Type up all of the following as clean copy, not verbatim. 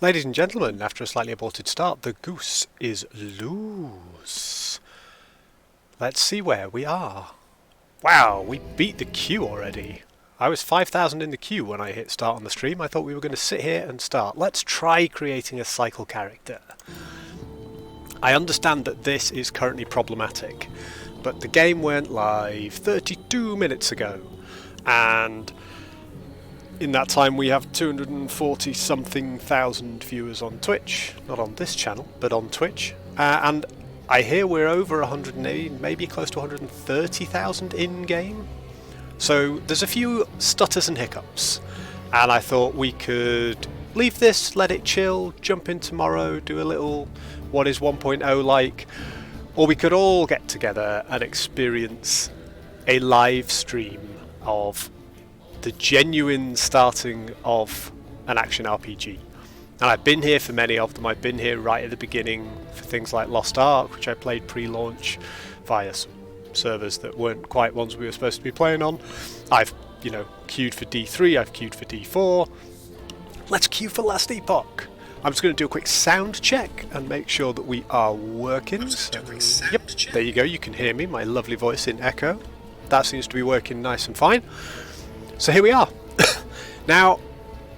Ladies and gentlemen, after a slightly aborted start, the goose is loose. Let's see where we are. Wow, we beat the queue already. I was 5,000 in the queue when I hit start on the stream. I thought we were going to sit here and start. Let's try creating a cycle character. I understand that this is currently problematic, but the game went live 32 minutes ago, and in that time we have 240 something thousand viewers on Twitch, not on this channel, but on Twitch, and I hear we're over 180, maybe close to 130,000 in-game. So there's a few stutters and hiccups, and I thought we could leave this, let it chill, jump in tomorrow, do a little what is 1.0 like, or we could all get together and experience a live stream of the genuine starting of an action RPG. And I've been here for many of them. I've been here right at the beginning for things like Lost Ark, which I played pre-launch via some servers that weren't quite ones we were supposed to be playing on. I've, queued for D3, I've queued for D4. Let's queue for Last Epoch. I'm just going to do a quick sound check and make sure that we are working. Yep, there you go, you can hear me, my lovely voice in Echo. That seems to be working nice and fine. So here we are. Now,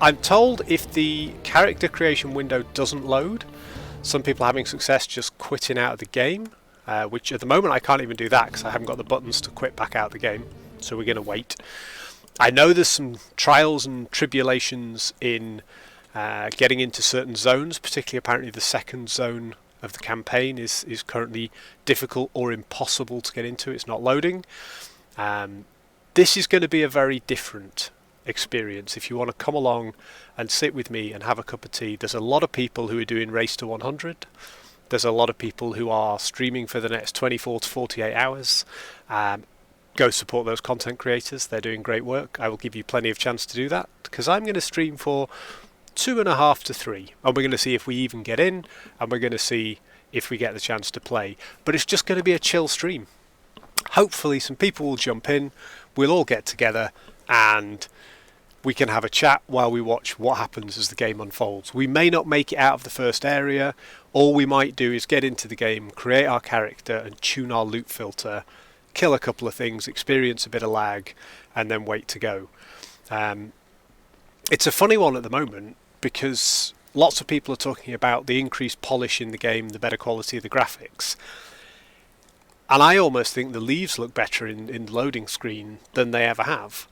I'm told if the character creation window doesn't load, some people are having success just quitting out of the game, which at the moment I can't even do that because I haven't got the buttons to quit back out of the game, so we're going to wait. I know there's some trials and tribulations in getting into certain zones, particularly apparently the second zone of the campaign is currently difficult or impossible to get into. It's not loading. This is going to be a very different experience. If you want to come along and sit with me and have a cup of tea, there's a lot of people who are doing Race to 100. There's a lot of people who are streaming for the next 24 to 48 hours. Go support those content creators. They're doing great work. I will give you plenty of chance to do that because I'm going to stream for 2.5 to 3, and we're going to see if we even get in, and we're going to see if we get the chance to play. But it's just going to be a chill stream. Hopefully some people will jump in, we'll all get together, and we can have a chat while we watch what happens as the game unfolds. We may not make it out of the first area. All we might do is get into the game, create our character, and tune our loot filter, kill a couple of things, experience a bit of lag, and then wait to go. It's a funny one at the moment because lots of people are talking about the increased polish in the game, the better quality of the graphics. And I almost think the leaves look better in the loading screen than they ever have.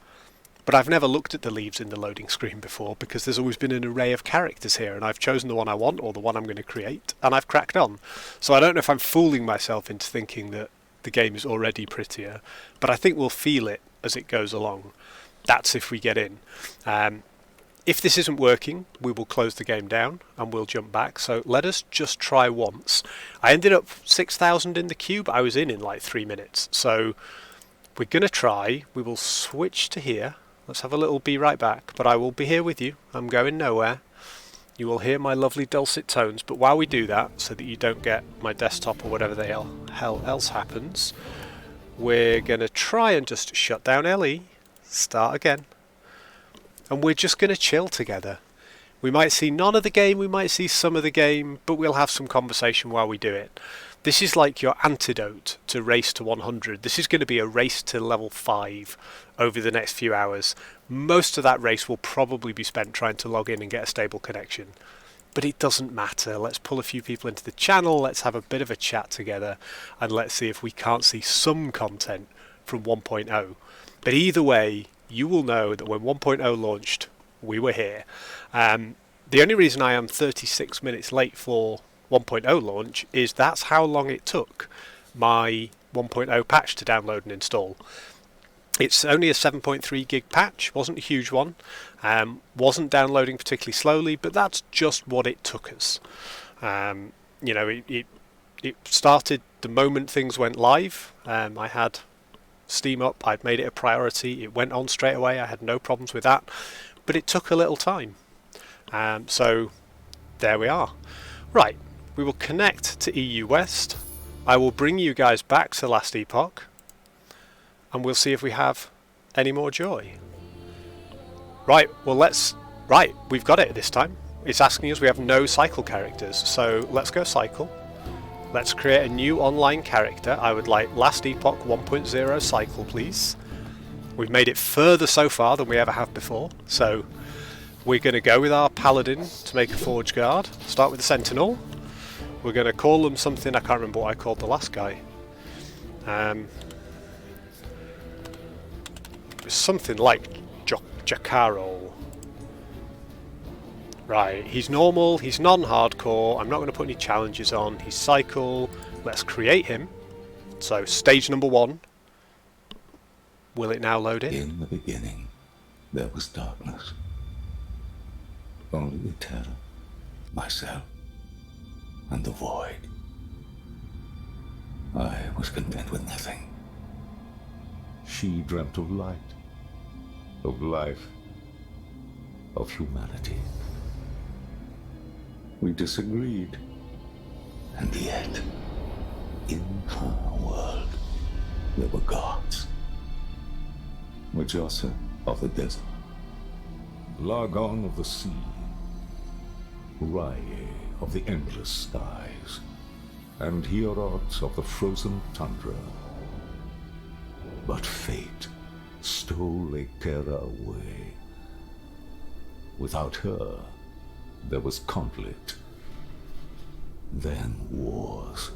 But I've never looked at the leaves in the loading screen before because there's always been an array of characters here, and I've chosen the one I want or the one I'm going to create, and I've cracked on. So I don't know if I'm fooling myself into thinking that the game is already prettier, but I think we'll feel it as it goes along. That's if we get in. If this isn't working, we will close the game down and we'll jump back. So let us just try once. I ended up 6,000 in the queue, but I was in like 3 minutes. So we're going to try. We will switch to here. Let's have a little be right back. But I will be here with you. I'm going nowhere. You will hear my lovely dulcet tones. But while we do that, so that you don't get my desktop or whatever the hell else happens, we're going to try and just shut down LE, start again. And we're just going to chill together. We might see none of the game, we might see some of the game, but we'll have some conversation while we do it. This is like your antidote to Race to 100. This is going to be a race to level 5 over the next few hours. Most of that race will probably be spent trying to log in and get a stable connection. But it doesn't matter. Let's pull a few people into the channel, let's have a bit of a chat together, and let's see if we can't see some content from 1.0. But either way, you will know that when 1.0 launched, we were here. The only reason I am 36 minutes late for 1.0 launch is that's how long it took my 1.0 patch to download and install. It's only a 7.3 gig patch, wasn't a huge one, wasn't downloading particularly slowly, but that's just what it took us. It started the moment things went live. I had Steam up, I'd made it a priority, it went on straight away, I had no problems with that, but it took a little time. So there we are. Right, we will connect to EU West. I will bring you guys back to Last Epoch, and we'll see if we have any more joy. Right, we've got it this time. it's asking us, we have no cycle characters, so let's go cycle. Let's create a new online character. I would like last Epoch 1.0 cycle, please. We've made it further so far than we ever have before, so we're going to go with our paladin to make a forge guard. Start with the sentinel. We're going to call them something, I can't remember what I called the last guy. Something like Jacaro. Right, he's normal, he's non-hardcore, I'm not going to put any challenges on, he's cycle. Let's create him. So, stage number 1. Will it now load in? In the beginning, there was darkness. Only the terror, myself, and the void. I was content with nothing. She dreamt of light, of life, of humanity. We disagreed, and yet, in her world, there were gods. Mujasa of the desert, Lagon of the sea, Raye of the endless skies, and Hierot of the frozen tundra. But fate stole Lekera away. Without her, there was conflict, then wars.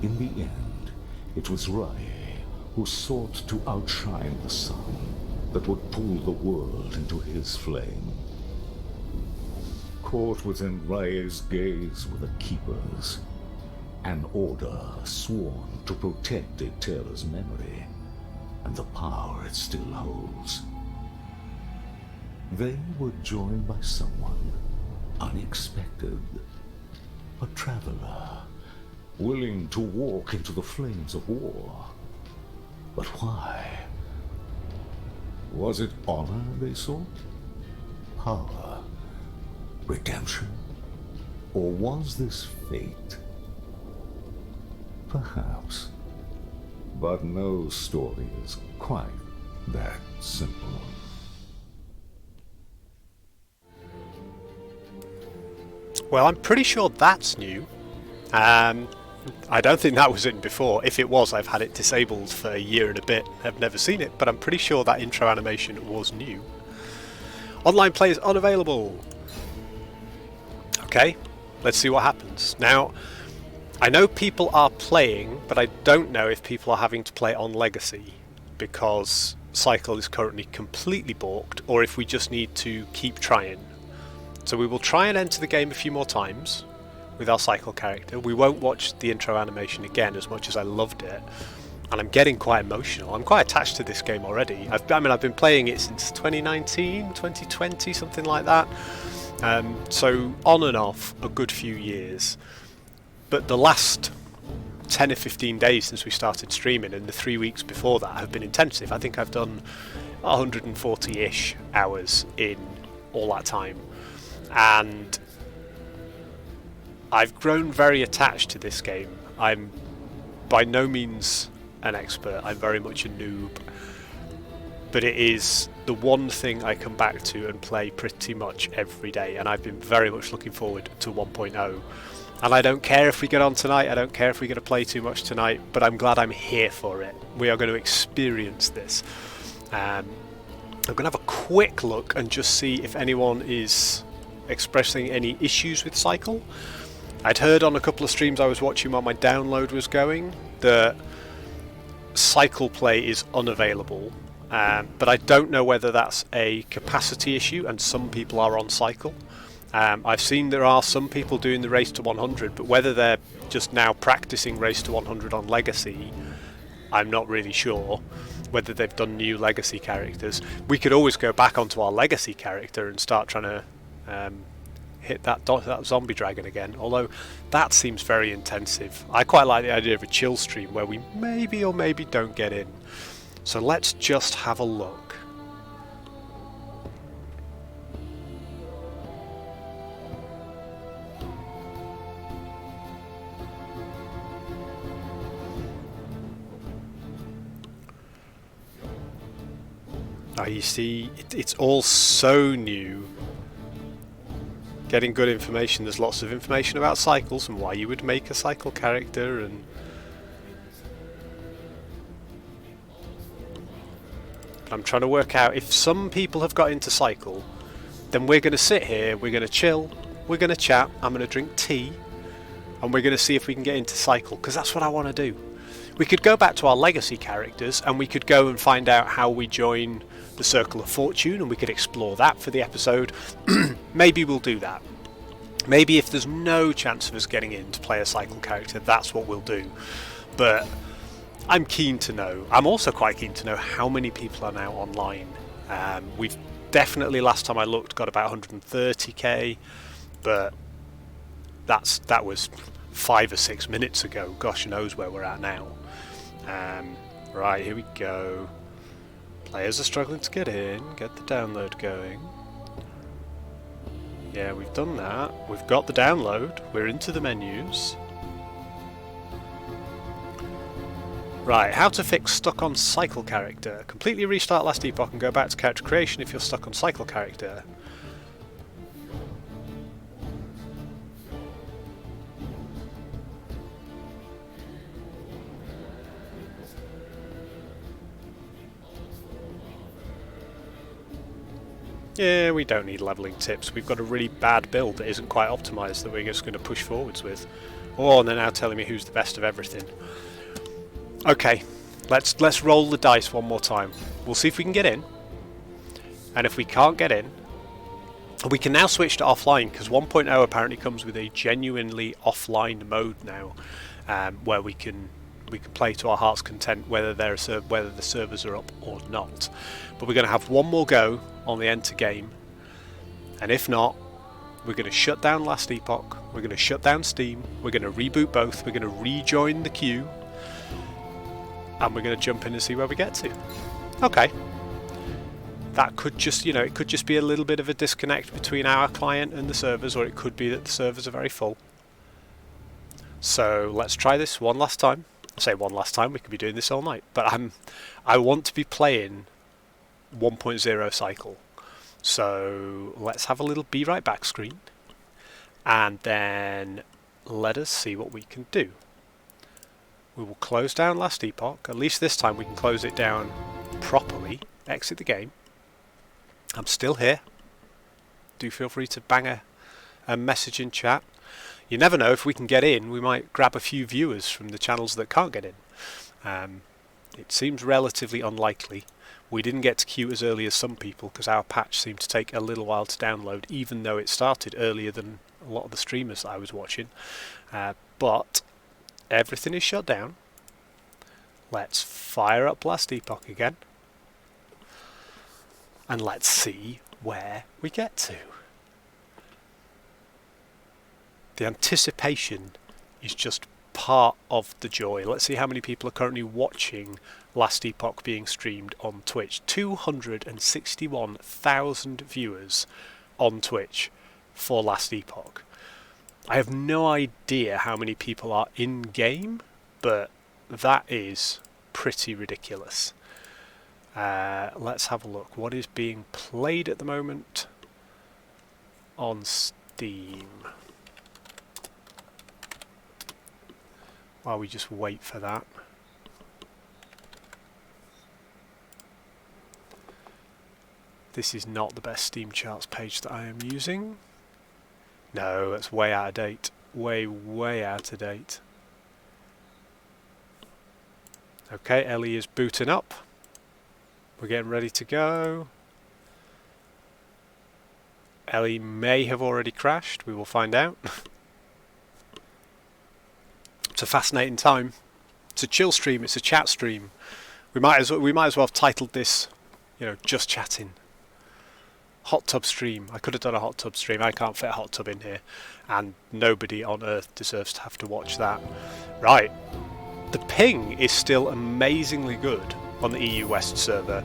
In the end, it was Raye who sought to outshine the sun that would pull the world into his flame. Caught within Raye's gaze were the Keepers, an order sworn to protect Eterra's memory and the power it still holds. They were joined by someone unexpected, a traveler, willing to walk into the flames of war. But why? Was it honor they sought? Power? Redemption? Or was this fate? Perhaps. But no story is quite that simple. Well, I'm pretty sure that's new. I don't think that was in before. If it was, I've had it disabled for a year and a bit. I've never seen it, but I'm pretty sure that intro animation was new. Online play is unavailable. Okay, let's see what happens. Now, I know people are playing, but I don't know if people are having to play on Legacy because Cycle is currently completely balked, or if we just need to keep trying. So we will try and enter the game a few more times with our Cycle character. We won't watch the intro animation again, as much as I loved it, and I'm getting quite emotional. I'm quite attached to this game already. I've been playing it since 2019, 2020, something like that. So on and off a good few years. But the last 10 or 15 days since we started streaming, and the 3 weeks before that, have been intensive. I think I've done 140-ish hours in all that time. And I've grown very attached to this game. I'm by no means an expert, I'm very much a noob, but it is the one thing I come back to and play pretty much every day, and I've been very much looking forward to 1.0. And I don't care if we get on tonight, I don't care if we're going to play too much tonight, but I'm glad I'm here for it. We are going to experience this. I'm going to have a quick look and just see if anyone is expressing any issues with Cycle. I'd heard on a couple of streams I was watching while my download was going that Cycle play is unavailable, but I don't know whether that's a capacity issue and some people are on Cycle. I've seen there are some people doing the race to 100, but whether they're just now practicing race to 100 on Legacy, I'm not really sure. Whether they've done new Legacy characters. We could always go back onto our Legacy character and start trying to hit that zombie dragon again, although that seems very intensive. I quite like the idea of a chill stream where we maybe or maybe don't get in. So let's just have a look. You see, it's all so new. getting good information. There's lots of information about cycles and why you would make a cycle character, and I'm trying to work out if some people have got into cycle, then we're going to sit here, we're going to chill, we're going to chat, I'm going to drink tea, and we're going to see if we can get into cycle, because that's what I want to do. We could go back to our legacy characters and we could go and find out how we join the Circle of Fortune, and we could explore that for the episode. Maybe we'll do that. Maybe if there's no chance of us getting in to play a cycle character, that's what we'll do. But I'm keen to know. I'm also quite keen to know how many people are now online. We've definitely, last time I looked, got about 130k, but that was 5 or 6 minutes ago. Gosh knows where we're at now. Right, here we go. Players are struggling to get in, get the download going. Yeah, we've done that. We've got the download. We're into the menus. Right, how to fix stuck on cycle character. Completely restart last epoch and go back to character creation if you're stuck on cycle character. Yeah, we don't need leveling tips. We've got a really bad build that isn't quite optimised that we're just going to push forwards with. Oh, and they're now telling me who's the best of everything. Okay, let's roll the dice one more time. We'll see if we can get in. And if we can't get in, we can now switch to offline, because 1.0 apparently comes with a genuinely offline mode now, where we can play to our heart's content whether the servers are up or not. But we're going to have one more go on the enter game, and if not, we're going to shut down last epoch, we're going to shut down Steam, we're going to reboot both, we're going to rejoin the queue, and we're going to jump in and see where we get to. Okay. That could just, it could just be a little bit of a disconnect between our client and the servers, or it could be that the servers are very full. So let's try this one last time. I say one last time, we could be doing this all night, but I want to be playing 1.0 cycle. So let's have a little be right back screen, and then let us see what we can do. We will close down last epoch. At least this time we can close it down properly. Exit the game. I'm still here. Do feel free to bang a message in chat. You never know, if we can get in, we might grab a few viewers from the channels that can't get in. It seems relatively unlikely. We didn't get to queue as early as some people because our patch seemed to take a little while to download, even though it started earlier than a lot of the streamers that I was watching. But everything is shut down. Let's fire up last epoch again, and let's see where we get to. The anticipation is just part of the joy. Let's see how many people are currently watching last epoch being streamed on Twitch. 261,000 viewers on Twitch for last epoch. I have no idea how many people are in game, but that is pretty ridiculous. Let's have a look. What is being played at the moment on Steam? While we just wait for that. This is not the best Steam charts page that I am using. No, that's way out of date. Way out of date. Okay, Ellie is booting up. We're getting ready to go. Ellie may have already crashed. We will find out. It's a fascinating time. It's a chill stream. It's a chat stream. We might as well have titled this, just chatting. Hot tub stream. I could have done a hot tub stream. I can't fit a hot tub in here, and nobody on earth deserves to have to watch that. Right. The ping is still amazingly good on the EU West server.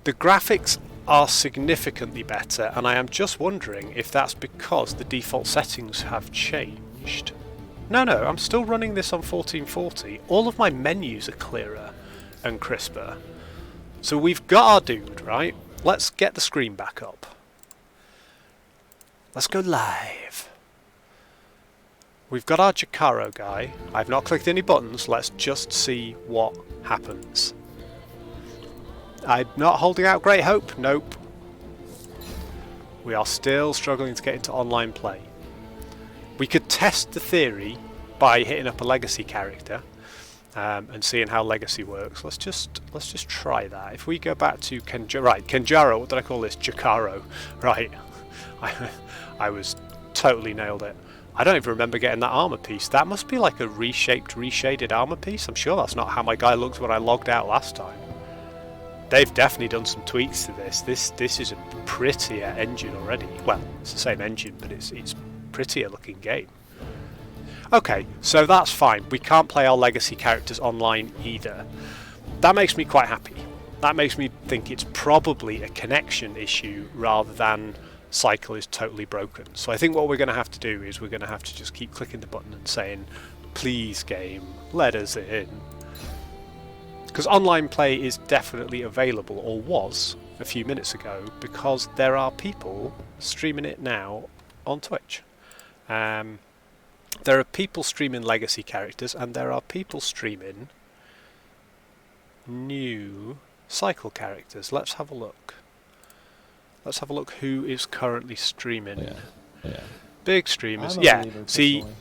The graphics are significantly better, and I am just wondering if that's because the default settings have changed. No, I'm still running this on 1440. All of my menus are clearer and crisper. So we've got our dude, right? Let's get the screen back up. Let's go live. We've got our Jacaro guy. I've not clicked any buttons. Let's just see what happens. I'm not holding out great hope. Nope. We are still struggling to get into online play. We could test the theory by hitting up a legacy character and seeing how legacy works. Let's just try that. If we go back to Kenjaro. What did I call this? Jacaro. Right. I was totally nailed it. I don't even remember getting that armor piece. That must be like a reshaded armor piece. I'm sure that's not how my guy looked when I logged out last time. They've definitely done some tweaks to this. This is a prettier engine already. Well, it's the same engine, but it's prettier looking game. Okay, so that's fine. We can't play our legacy characters online either. That makes me quite happy. That makes me think it's probably a connection issue rather than Cycle is totally broken. So I think what we're going to have to do is we're going to have to just keep clicking the button and saying, please game, let us in. Because online play is definitely available, or was a few minutes ago, because there are people streaming it now on Twitch. There are people streaming legacy characters, and there are people streaming new Cycle characters. Let's have a look. Let's have a look who is currently streaming. Yeah. Big streamers. I'm a Yeah, believer, see, personally.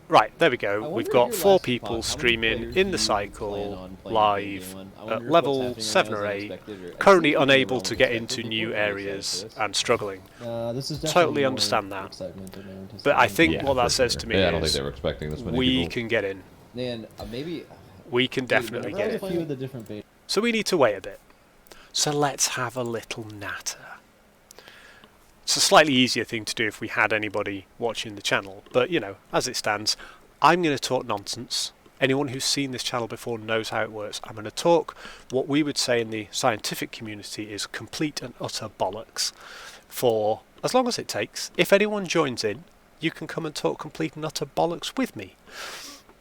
right, there we I go. wonder We've if got your 4 last people pod, how many streaming players in do the you plan cycle on playing live the game on? I at wonder if level what's happening 7 or is 8, unexpected, or- currently I've seen unable people to get unexpected into before new when I say areas this. and struggling. This is definitely Totally more understand that. excitement than I anticipated. But I think Yeah, what that for says sure. to me Yeah, I don't think is they were expecting this many we people. can get in. Man, maybe We can definitely dude, get whenever I in. a few of the different beta. So we need to wait a bit. So let's have a little natter. It's a slightly easier thing to do if we had anybody watching the channel, but you know, as it stands, I'm going to talk nonsense. Anyone who's seen this channel before knows how it works. I'm going to talk what we would say in the scientific community is complete and utter bollocks for as long as it takes. If anyone joins in, you can come and talk complete and utter bollocks with me.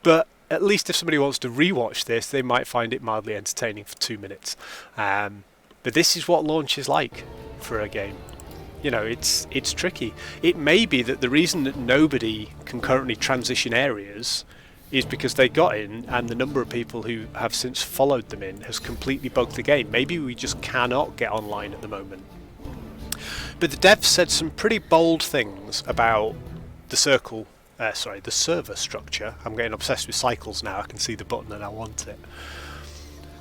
But at least if somebody wants to rewatch this, they might find it mildly entertaining for 2 minutes. But this is what launch is like for a game. You know, it's tricky. It may be that the reason that nobody can currently transition areas is because they got in and the number of people who have since followed them in has completely bugged the game. Maybe we just cannot get online at the moment. But the devs said some pretty bold things about the the server structure. I'm getting obsessed with cycles now. I can see the button and I want it.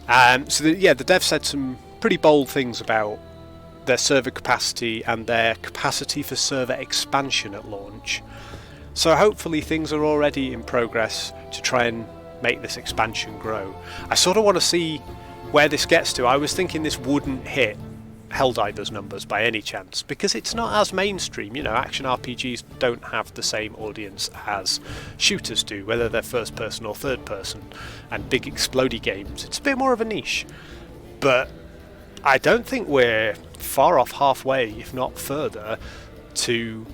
The devs said some pretty bold things about their server capacity and their capacity for server expansion at launch. So hopefully things are already in progress to try and make this expansion grow. I sort of want to see where this gets to. I was thinking this wouldn't hit Helldivers numbers by any chance, because it's not as mainstream. You know, action RPGs don't have the same audience as shooters do, whether they're first person or third person, and big explodey games. It's a bit more of a niche. But I don't think we're far off halfway, if not further, to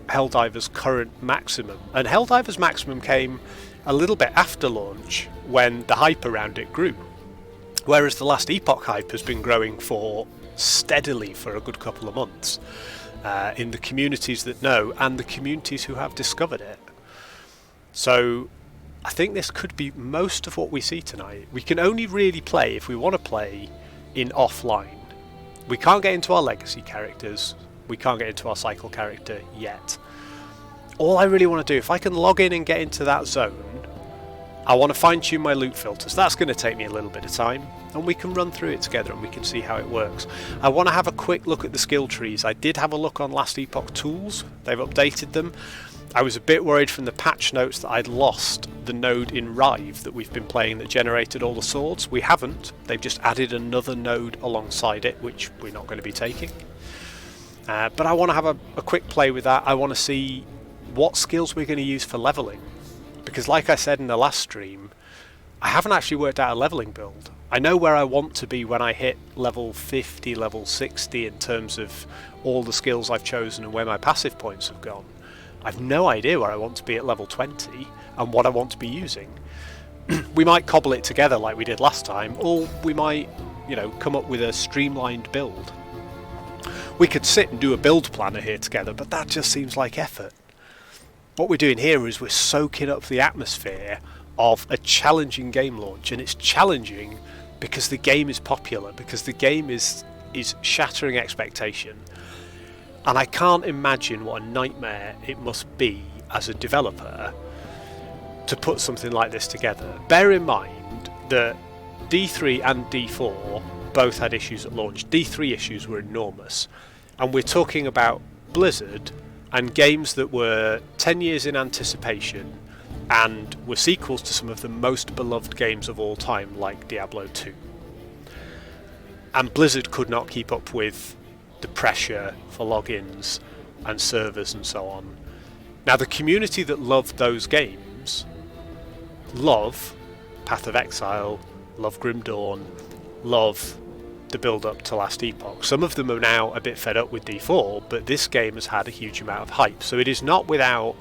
Helldivers' current maximum. And Helldivers' maximum came a little bit after launch, when the hype around it grew. Whereas the last Epoch hype has been growing steadily for a good couple of months in the communities that know and the communities who have discovered it. So I think this could be most of what we see tonight. We can only really play if we want to play in offline. We can't get into our legacy characters. We can't get into our cycle character yet. All I really want to do, if I can log in and get into that zone, I want to fine tune my loot filters. That's going to take me a little bit of time, and we can run through it together and we can see how it works. I want to have a quick look at the skill trees. I did have a look on last Epoch tools. They've updated them. I was a bit worried from the patch notes that I'd lost the node in Rive that we've been playing that generated all the swords. We haven't. They've just added another node alongside it, which we're not going to be taking. But I want to have a quick play with that. I want to see what skills we're going to use for leveling. Because like I said in the last stream, I haven't actually worked out a leveling build. I know where I want to be when I hit level 50, level 60 in terms of all the skills I've chosen and where my passive points have gone. I've no idea where I want to be at level 20 and what I want to be using. We might cobble it together like we did last time, or we might, come up with a streamlined build. We could sit and do a build planner here together, but that just seems like effort. What we're doing here is we're soaking up the atmosphere of a challenging game launch, and it's challenging because the game is popular, because the game is shattering expectation. And I can't imagine what a nightmare it must be as a developer to put something like this together. Bear in mind that D3 and D4 both had issues at launch. D3 issues were enormous, and we're talking about Blizzard and games that were 10 years in anticipation and were sequels to some of the most beloved games of all time, like Diablo 2. And Blizzard could not keep up with the pressure for logins and servers and so on. Now, the community that loved those games love Path of Exile, love Grim Dawn, love the build-up to Last Epoch. Some of them are now a bit fed up with D4, but this game has had a huge amount of hype, so it is not without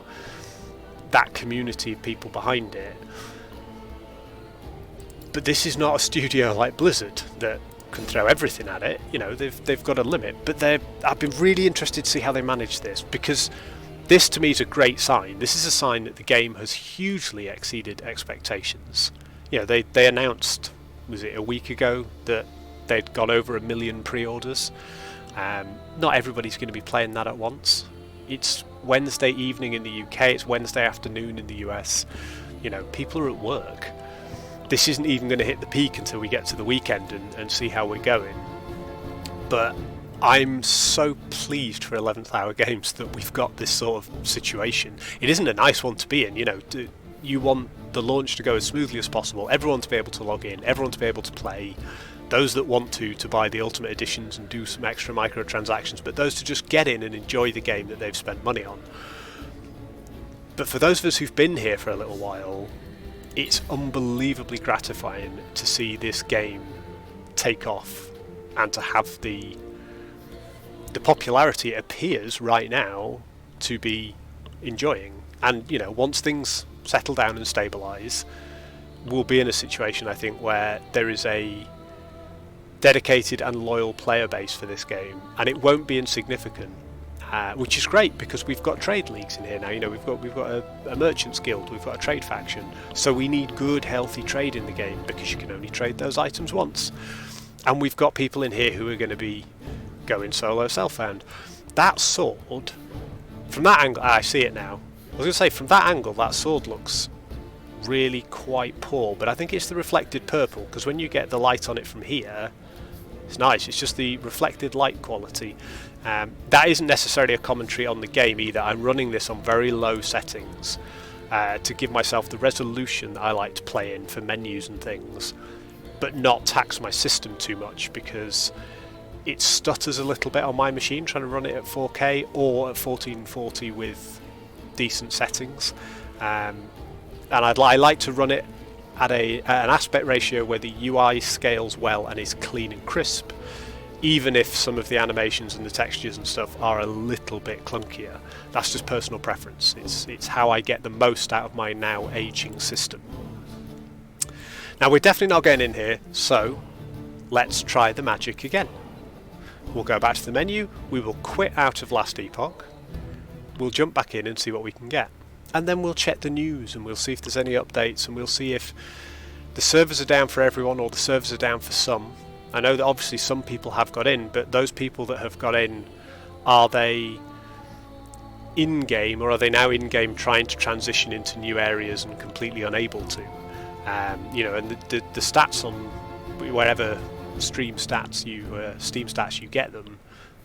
that community of people behind it. But this is not a studio like Blizzard that can throw everything at it. You know, they've got a limit, but I've been really interested to see how they manage this, because this to me is a great sign. This is a sign that the game has hugely exceeded expectations. You know, they announced, was it a week ago, that they'd gone over 1 million pre-orders. Not everybody's going to be playing that at once. It's Wednesday evening in the UK, it's Wednesday afternoon in the US. You know, people are at work. This isn't even going to hit the peak until we get to the weekend and see how we're going. But I'm so pleased for 11th Hour Games that we've got this sort of situation. It isn't a nice one to be in, you know. You want the launch to go as smoothly as possible, everyone to be able to log in, everyone to be able to play, those that want to buy the Ultimate Editions and do some extra microtransactions, but those to just get in and enjoy the game that they've spent money on. But for those of us who've been here for a little while, it's unbelievably gratifying to see this game take off and to have the popularity it appears right now to be enjoying. And, you know, once things settle down and stabilise, we'll be in a situation, I think, where there is a dedicated and loyal player base for this game, and it won't be insignificant, which is great because we've got trade leagues in here now. You know, we've got a merchants guild, we've got a trade faction, so we need good, healthy trade in the game because you can only trade those items once. And we've got people in here who are going to be going solo self-found. That sword, from that angle, I see it now. I was going to say, from that angle, that sword looks really quite poor, but I think it's the reflected purple, because when you get the light on it from here, it's nice. It's just the reflected light quality. That isn't necessarily a commentary on the game either. I'm running this on very low settings to give myself the resolution that I like to play in for menus and things, but not tax my system too much, because it stutters a little bit on my machine trying to run it at 4K or at 1440 with decent settings. And I like to run it at an aspect ratio where the UI scales well and is clean and crisp, even if some of the animations and the textures and stuff are a little bit clunkier. That's just personal preference. It's how I get the most out of my now aging system. Now, we're definitely not getting in here, so let's try the magic again. We'll go back to the menu, we will quit out of Last Epoch, we'll jump back in and see what we can get. And then we'll check the news and we'll see if there's any updates, and we'll see if the servers are down for everyone or the servers are down for some. I know that obviously some people have got in, but those people that have got in, are they in-game or are they now in-game trying to transition into new areas and completely unable to? You know, and the stats on wherever Steam stats you get them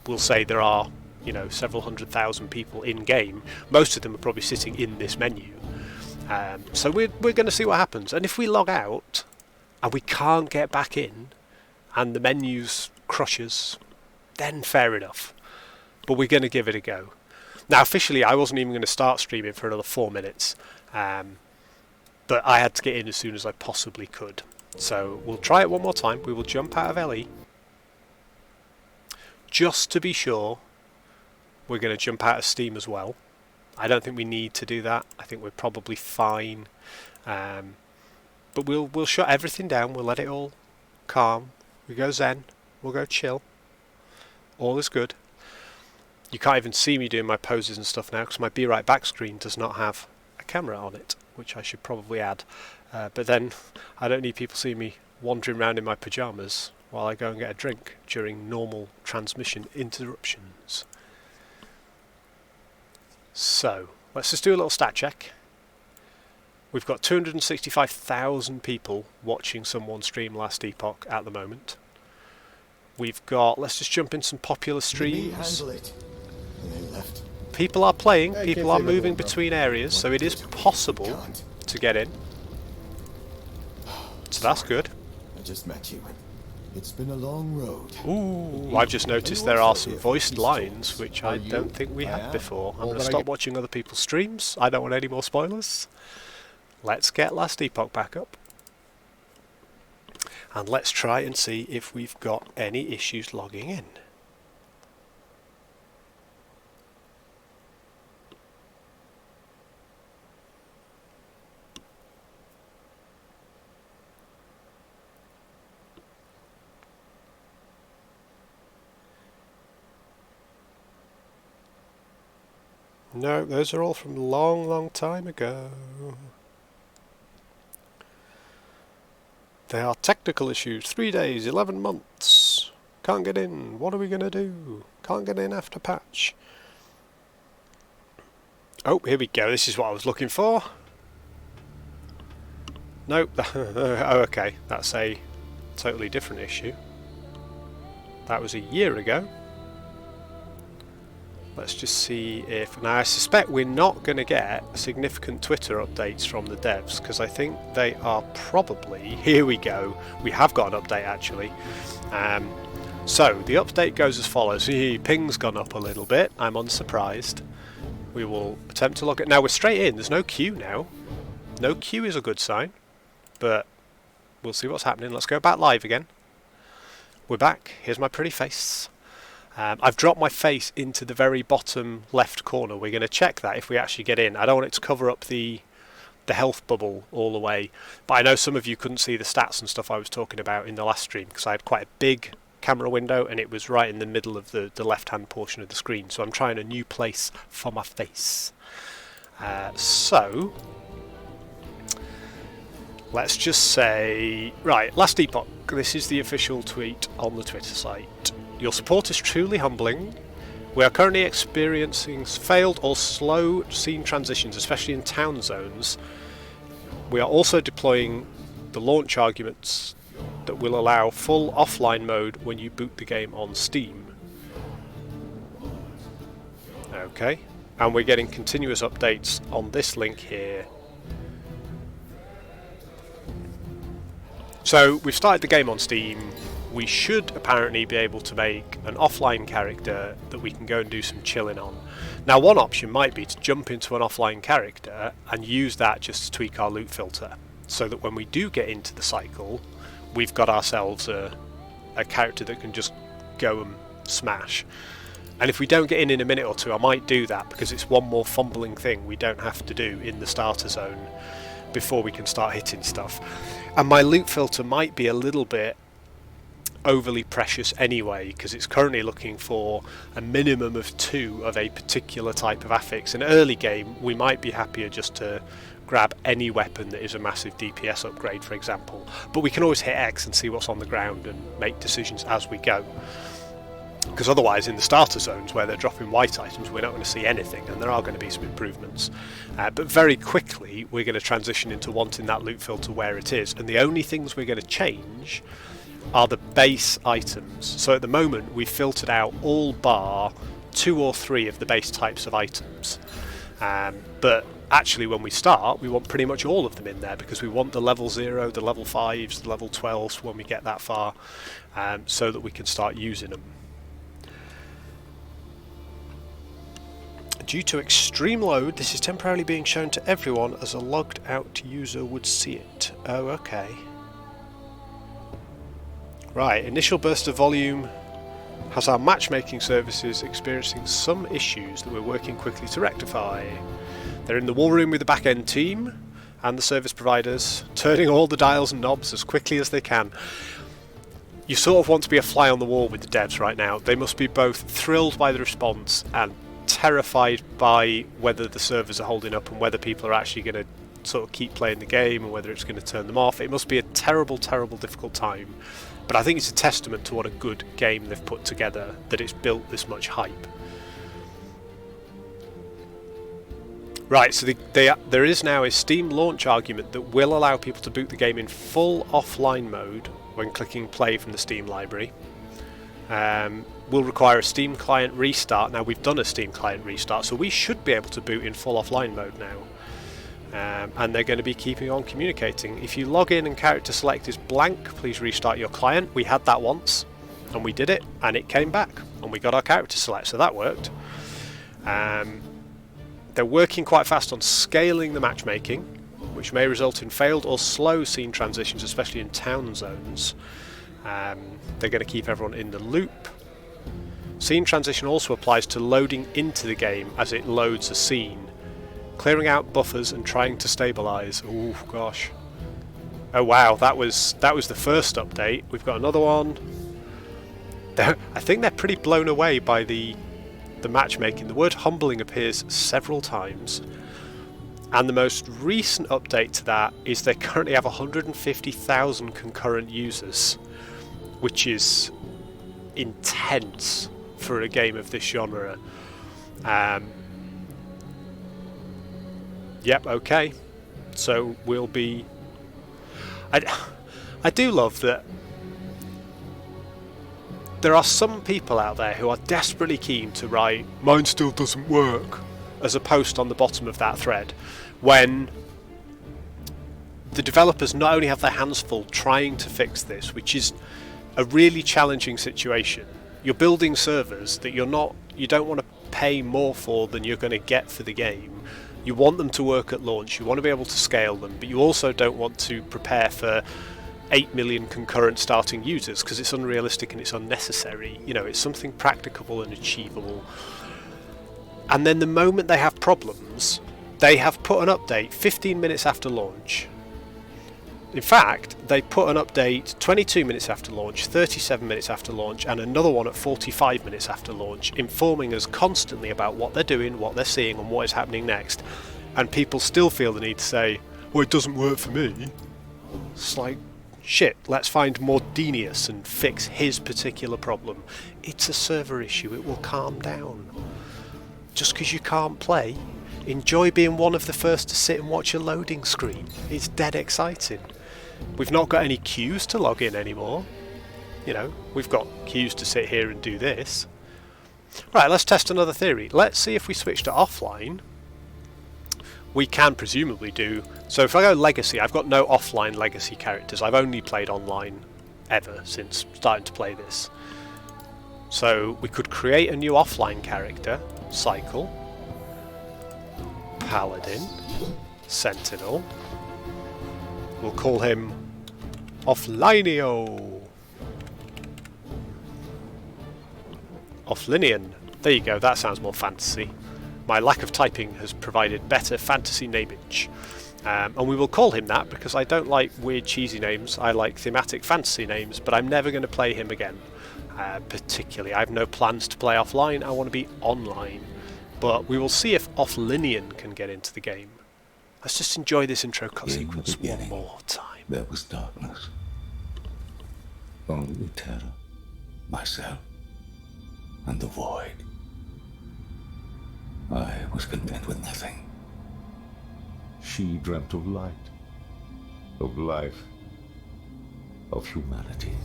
will say there are, you know, several 100,000 people in game. Most of them are probably sitting in this menu. So we're going to see what happens. And if we log out and we can't get back in and the menu's crushes, then fair enough. But we're going to give it a go. Now, officially, I wasn't even going to start streaming for another 4 minutes. But I had to get in as soon as I possibly could. So we'll try it one more time. We will jump out of LE. Just to be sure, we're going to jump out of Steam as well. I don't think we need to do that. I think we're probably fine. But we'll shut everything down. We'll let it all calm. We go zen. We'll go chill. All is good. You can't even see me doing my poses and stuff now because my Be Right Back screen does not have a camera on it, which I should probably add. But then I don't need people seeing me wandering around in my pyjamas while I go and get a drink during normal transmission interruptions. So, let's just do a little stat check. We've got 265,000 people watching someone stream Last Epoch at the moment. We've got, let's just jump in some popular streams. People are playing, people are moving between areas, so it is possible to get in. So that's good. I just met you. It's been a long road. Ooh, I've just noticed there are some voiced lines, which I don't think we had before. I'm going to stop watching other people's streams. I don't want any more spoilers. Let's get Last Epoch back up. And let's try and see if we've got any issues logging in. No, those are all from a long, long time ago. They are technical issues. 3 days, 11 months. Can't get in. What are we going to do? Can't get in after patch. Oh, here we go. This is what I was looking for. Nope. Oh, okay. That's a totally different issue. That was a year ago. Let's just see if... Now, I suspect we're not going to get significant Twitter updates from the devs, because I think they are probably... Here we go. We have got an update, actually. So, the update goes as follows. Ping's gone up a little bit. I'm unsurprised. We will attempt to log it. Now, we're straight in. There's no queue now. No queue is a good sign. But we'll see what's happening. Let's go back live again. We're back. Here's my pretty face. I've dropped my face into the very bottom left corner. We're going to check that if we actually get in. I don't want it to cover up the health bubble all the way. But I know some of you couldn't see the stats and stuff I was talking about in the last stream because I had quite a big camera window and it was right in the middle of the left-hand portion of the screen. So I'm trying a new place for my face. So, let's just say... Right, Last Epoch. This is the official tweet on the Twitter site. Your support is truly humbling. We are currently experiencing failed or slow scene transitions, especially in town zones. We are also deploying the launch arguments that will allow full offline mode when you boot the game on Steam. Okay, and we're getting continuous updates on this link here. So we've started the game on Steam. We should apparently be able to make an offline character that we can go and do some chilling on. Now, one option might be to jump into an offline character and use that just to tweak our loot filter, so that when we do get into the cycle, we've got ourselves a character that can just go and smash. And if we don't get in a minute or two, I might do that because it's one more fumbling thing we don't have to do in the starter zone before we can start hitting stuff. And my loot filter might be a little bit overly precious anyway, because it's currently looking for a minimum of 2 of a particular type of affix. In early game, we might be happier just to grab any weapon that is a massive DPS upgrade, for example. But we can always hit X and see what's on the ground and make decisions as we go. Because otherwise, in the starter zones where they're dropping white items, we're not going to see anything, and there are going to be some improvements. But very quickly, we're going to transition into wanting that loot filter where it is, and the only things we're going to change are the base items. So at the moment, we've filtered out all bar 2 or 3 of the base types of items. But actually, when we start, we want pretty much all of them in there, because we want the level 0, the level 5s, the level 12s when we get that far, so that we can start using them. Due to extreme load, this is temporarily being shown to everyone as a logged out user would see it. Oh, okay. Right, initial burst of volume has our matchmaking services experiencing some issues that we're working quickly to rectify. They're in the war room with the back-end team and the service providers, turning all the dials and knobs as quickly as they can. you sort of want to be a fly on the wall with the devs right now. They must be both thrilled by the response and terrified by whether the servers are holding up and whether people are actually going to sort of keep playing the game and whether it's going to turn them off. It must be a terrible, terrible, difficult time. But I think it's a testament to what a good game they've put together, that it's built this much hype. Right, so there is now a Steam launch argument that will allow people to boot the game in full offline mode when clicking play from the Steam library. Will require a Steam client restart. Now, we've done a Steam client restart, so we should be able to boot in full offline mode now. And they're going to be keeping on communicating. If you log in and character select is blank, please restart your client. We had that once, and we did it, and it came back, and we got our character select, so that worked. They're working quite fast on scaling the matchmaking, which may result in failed or slow scene transitions, especially in town zones. They're going to keep everyone in the loop. Scene transition also applies to loading into the game as it loads a scene. Clearing out buffers and trying to stabilize. Oh gosh. Oh wow, that was the first update. We've got another one. I think they're pretty blown away by the matchmaking. The word humbling appears several times. And the most recent update to that is they currently have 150,000 concurrent users, which is intense for a game of this genre. Yep, okay. So we'll be... I do love that there are some people out there who are desperately keen to write "mine still doesn't work" as a post on the bottom of that thread, when the developers not only have their hands full trying to fix this, which is a really challenging situation. You're building servers that you don't want to pay more for than you're going to get for the game. You want them to work at launch, you want to be able to scale them, but you also don't want to prepare for 8 million concurrent starting users, because it's unrealistic and it's unnecessary. You know, it's something practicable and achievable. And then the moment they have problems, they have put an update 15 minutes after launch. In fact, they put an update 22 minutes after launch, 37 minutes after launch, and another one at 45 minutes after launch, informing us constantly about what they're doing, what they're seeing, and what is happening next. And people still feel the need to say, well, it doesn't work for me. It's like, shit, let's find Mordenius and fix his particular problem. It's a server issue, it will calm down. Just because you can't play, enjoy being one of the first to sit and watch a loading screen. It's dead exciting. We've not got any queues to log in anymore. You know, we've got queues to sit here and do this. Right, let's test another theory. Let's see if we switch to offline. We can presumably do... So if I go legacy, I've got no offline legacy characters. I've only played online ever since starting to play this. So we could create a new offline character. Cycle. Paladin. Sentinel. We'll call him Offlinio. Offlinian. There you go, that sounds more fantasy. My lack of typing has provided better fantasy nameage. And we will call him that because I don't like weird cheesy names. I like thematic fantasy names, but I'm never going to play him again. Particularly, I have no plans to play offline. I want to be online. But we will see if Offlinian can get into the game. Let's just enjoy this intro cut sequence one more time. There was darkness. Only terror, myself, and the void. I was content with nothing. She dreamt of light, of life, of humanity.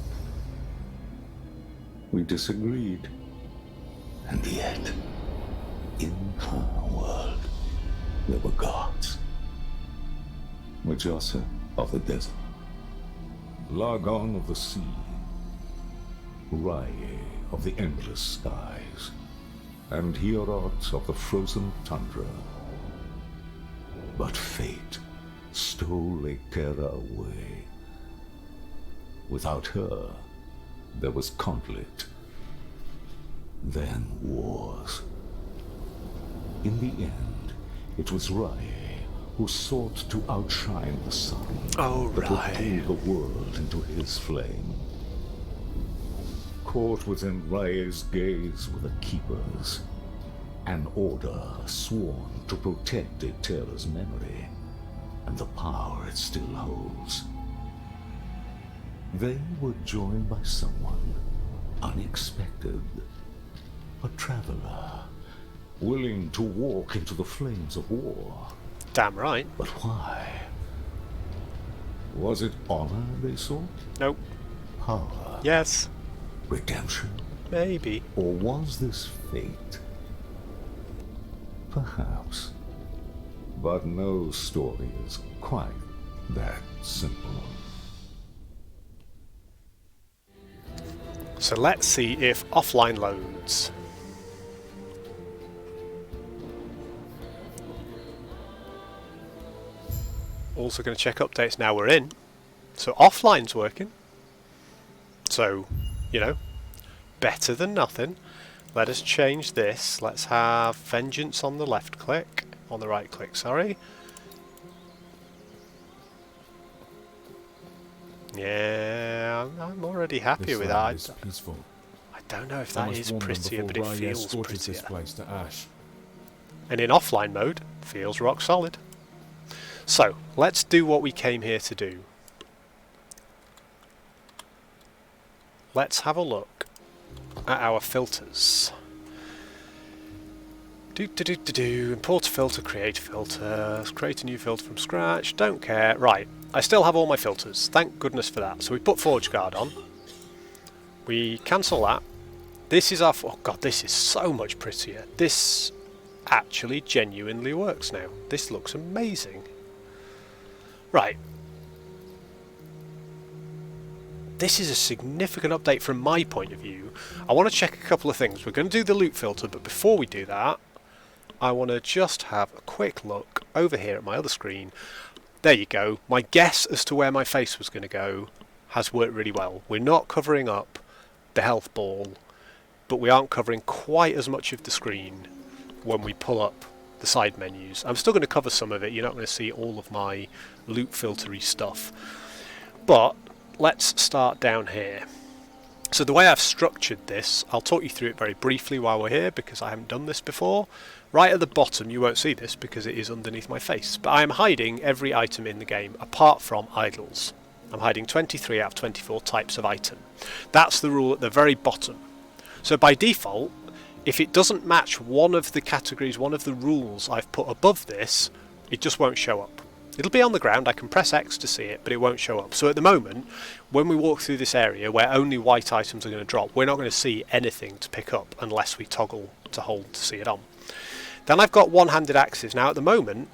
We disagreed, and yet, in her world, there were gods. Mujasa of the desert, Lagon of the sea, Raye of the endless skies, and Hierot of the frozen tundra. But fate stole Ekera away. Without her, there was conflict, then wars. In the end, it was Raye who sought to outshine the sun, Oh, but would right. pull the world into his flame. caught within Rye's gaze were the Keepers, an order sworn to protect Eterra's memory and the power it still holds. They were joined by someone unexpected, a traveler, willing to walk into the flames of war. Damn right. But why? Was it honor they sought? Nope. Power? Yes. Redemption? Maybe. Or was this fate? Perhaps. But no story is quite that simple. So let's see if offline loads. Also going to check updates now we're in. So offline's working. So, you know, better than nothing. Let us change this. Let's have Vengeance on the left click. On the right click, sorry. Yeah, I'm already happy with that. Is peaceful. I don't know if I that must is warn them prettier, before but it Rye feels escorted this prettier. place to Ash. And in offline mode, feels rock solid. So, let's do what we came here to do. Let's have a look at our filters. Import a filter, create a filter, create a new filter from scratch, don't care. Right, I still have all my filters, thank goodness for that. So we put Forge Guard on, we cancel that. This is our, oh god, this is so much prettier. This actually genuinely works now. This looks amazing. Right. This is a significant update from my point of view. I want to check a couple of things. We're going to do the loot filter, but before we do that, I want to just have a quick look over here at my other screen. There you go. My guess as to where my face was going to go has worked really well. We're not covering up the health ball, but we aren't covering quite as much of the screen when we pull up the side menus. I'm still going to cover some of it. You're not going to see all of my loot filtery stuff. But let's start down here. So the way I've structured this, I'll talk you through it very briefly while we're here because I haven't done this before. Right at the bottom, you won't see this because it is underneath my face, but I am hiding every item in the game apart from idols. I'm hiding 23 out of 24 types of item. That's the rule at the very bottom. So by default, if it doesn't match one of the categories, one of the rules I've put above this, it just won't show up. It'll be on the ground, I can press X to see it, but it won't show up. So at the moment, when we walk through this area where only white items are going to drop, we're not going to see anything to pick up unless we toggle to hold to see it on. Then I've got one-handed axes. Now at the moment,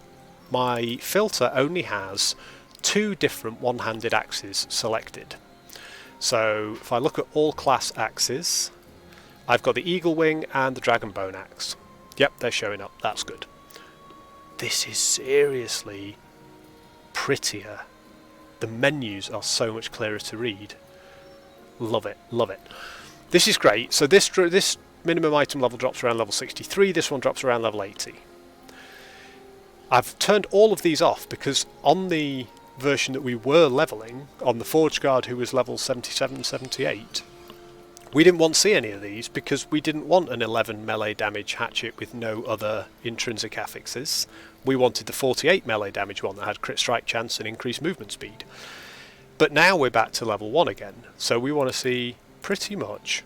my filter only has 2 different one-handed axes selected. So if I look at all class axes, I've got the eagle wing and the dragon bone axe. Yep, they're showing up, that's good. This is seriously prettier. The menus are so much clearer to read. Love it, love it. This is great. So this minimum item level drops around level 63, this one drops around level 80. I've turned all of these off because on the version that we were leveling, on the Forge Guard who was level 77, 78, we didn't want to see any of these because we didn't want an 11 melee damage hatchet with no other intrinsic affixes. We wanted the 48 melee damage one that had crit strike chance and increased movement speed. But now we're back to level 1 again, so we want to see pretty much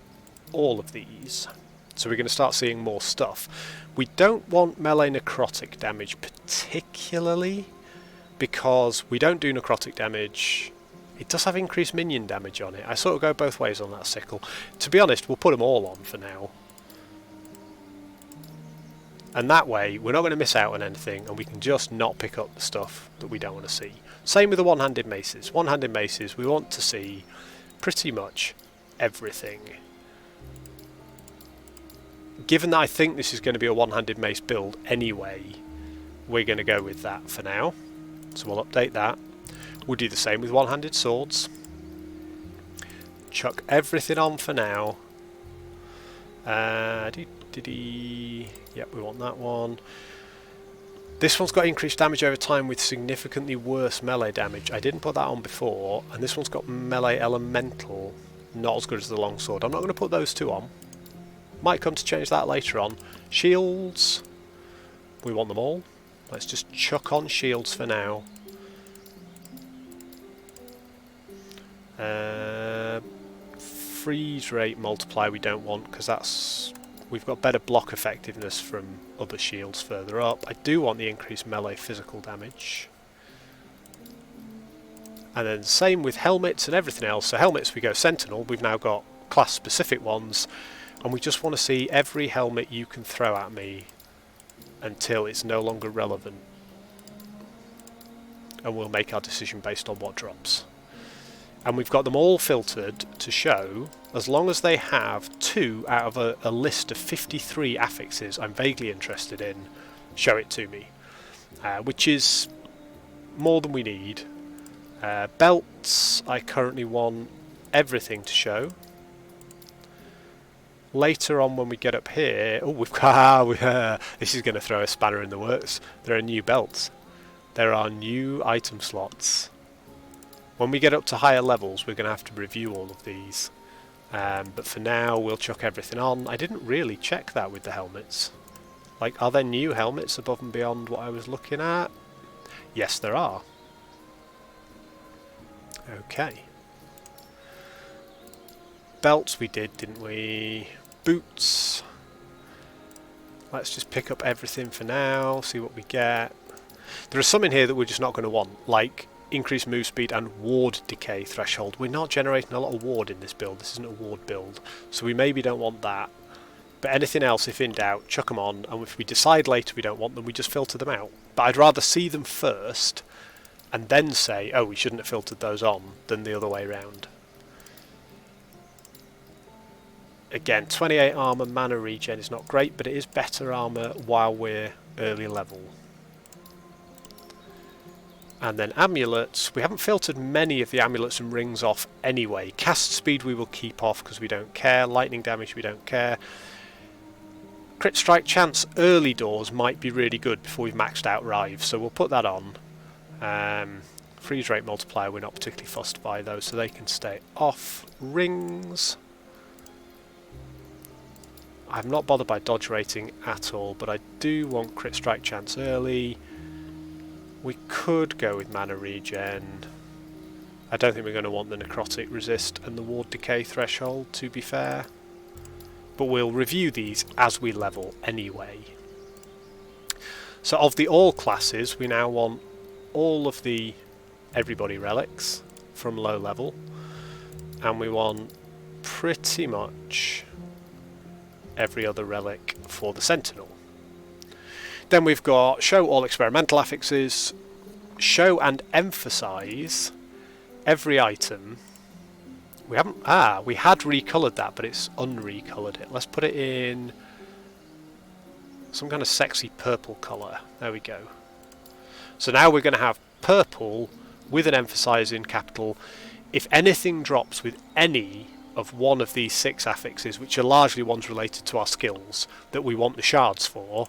all of these. So we're going to start seeing more stuff. We don't want melee necrotic damage particularly because we don't do necrotic damage. It does have increased minion damage on it. I sort of go both ways on that sickle. To be honest, we'll put them all on for now. And that way, we're not going to miss out on anything, and we can just not pick up the stuff that we don't want to see. Same with the one-handed maces. One-handed maces, we want to see pretty much everything. Given that I think this is going to be a one-handed mace build anyway, we're going to go with that for now. So we'll update that. We'll do the same with one-handed swords. Chuck everything on for now. Yep, we want that one. This one's got increased damage over time with significantly worse melee damage. I didn't put that on before. And this one's got melee elemental. not as good as the longsword. I'm not going to put those two on. Might come to change that later on. Shields, we want them all. Let's just chuck on shields for now. Freeze rate multiply we don't want, because that's... we've got better block effectiveness from other shields further up. I do want the increased melee physical damage. And then same with helmets and everything else. So helmets we go Sentinel, we've now got class specific ones, and we just want to see every helmet you can throw at me until it's no longer relevant. And we'll make our decision based on what drops. And we've got them all filtered to show, as long as they have 2 out of a list of 53 affixes I'm vaguely interested in, show it to me. Which is more than we need. Belts, I currently want everything to show. Later on when we get up here, oh, we've got, this is going to throw a spanner in the works. There are new belts. There are new item slots. When we get up to higher levels, we're going to have to review all of these. But for now, we'll chuck everything on. I didn't really check that with the helmets. Like, are there new helmets above and beyond what I was looking at? Yes, there are. Okay. Belts we did, didn't we? Boots. Let's just pick up everything for now, see what we get. There are some in here that we're just not going to want, like increased move speed and ward decay threshold. We're not generating a lot of ward in this build. This isn't a ward build, so we maybe don't want that. But anything else, if in doubt, chuck them on, and if we decide later we don't want them, we just filter them out. But I'd rather see them first and then say, oh, we shouldn't have filtered those on, than the other way around. Again, 28 armor, mana regen is not great, but it is better armor while we're early level. And then amulets, we haven't filtered many of the amulets and rings off anyway. Cast speed we will keep off because we don't care. Lightning damage we don't care. Crit strike chance early doors might be really good before we've maxed out Rive, so we'll put that on. Freeze rate multiplier we're not particularly fussed by those, so they can stay off. Rings, I'm not bothered by dodge rating at all, but I do want crit strike chance early. We could go with mana regen. I don't think we're going to want the necrotic resist and the ward decay threshold, to be fair. But we'll review these as we level anyway. So of the all classes, we now want all of the everybody relics from low level. And we want pretty much every other relic for the Sentinel. Then we've got show all experimental affixes, show and emphasize every item. We haven't, we had recoloured that, but it's unrecoloured it. Let's put it in some kind of sexy purple colour. There we go. So now we're going to have purple with an emphasize in capital. If anything drops with any of one of these 6 affixes, which are largely ones related to our skills that we want the shards for,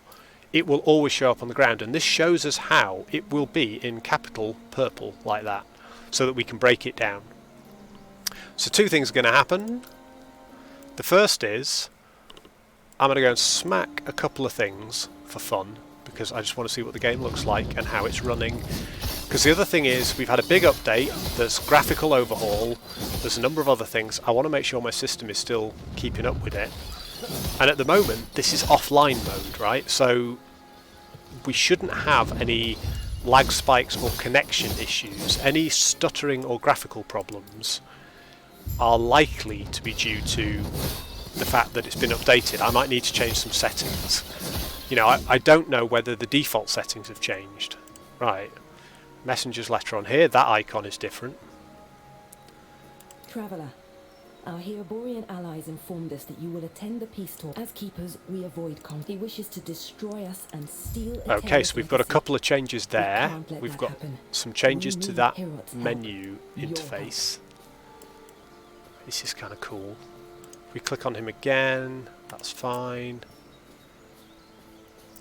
it will always show up on the ground, and this shows us how it will be in capital purple like that, so that we can break it down. So 2 things are going to happen. The first is I'm going to go and smack a couple of things for fun, because I just want to see what the game looks like and how it's running. Because the other thing is, we've had a big update, there's graphical overhaul, there's a number of other things. I want to make sure my system is still keeping up with it. And at the moment, this is offline mode, right? So we shouldn't have any lag spikes or connection issues. Any stuttering or graphical problems are likely to be due to the fact that it's been updated. I might need to change some settings. You know, I don't know whether the default settings have changed. Right. Messenger's letter on here, that icon is different. Traveller, our Heoborian allies informed us that you will attend the peace talk. As keepers, we avoid conflict. He wishes to destroy us and steal. Okay, so we've got a couple of changes there. We've got some changes to that menu interface. This is kind of cool. If we click on him again, that's fine.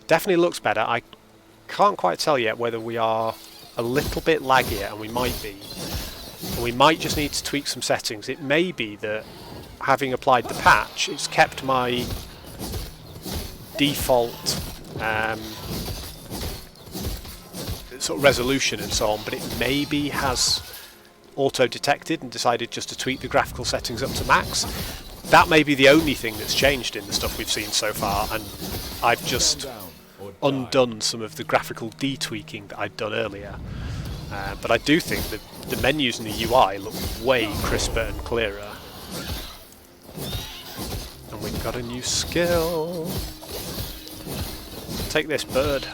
Definitely looks better. I can't quite tell yet whether we are a little bit laggier, and we might be. And we might just need to tweak some settings. It may be that having applied the patch, it's kept my default sort of resolution and so on, but it maybe has auto-detected and decided just to tweak the graphical settings up to max. That may be the only thing that's changed in the stuff we've seen so far, and I've just undone some of the graphical de-tweaking that I'd done earlier. But I do think that the menus and the UI look way crisper and clearer. And we've got a new skill. Take this, bird.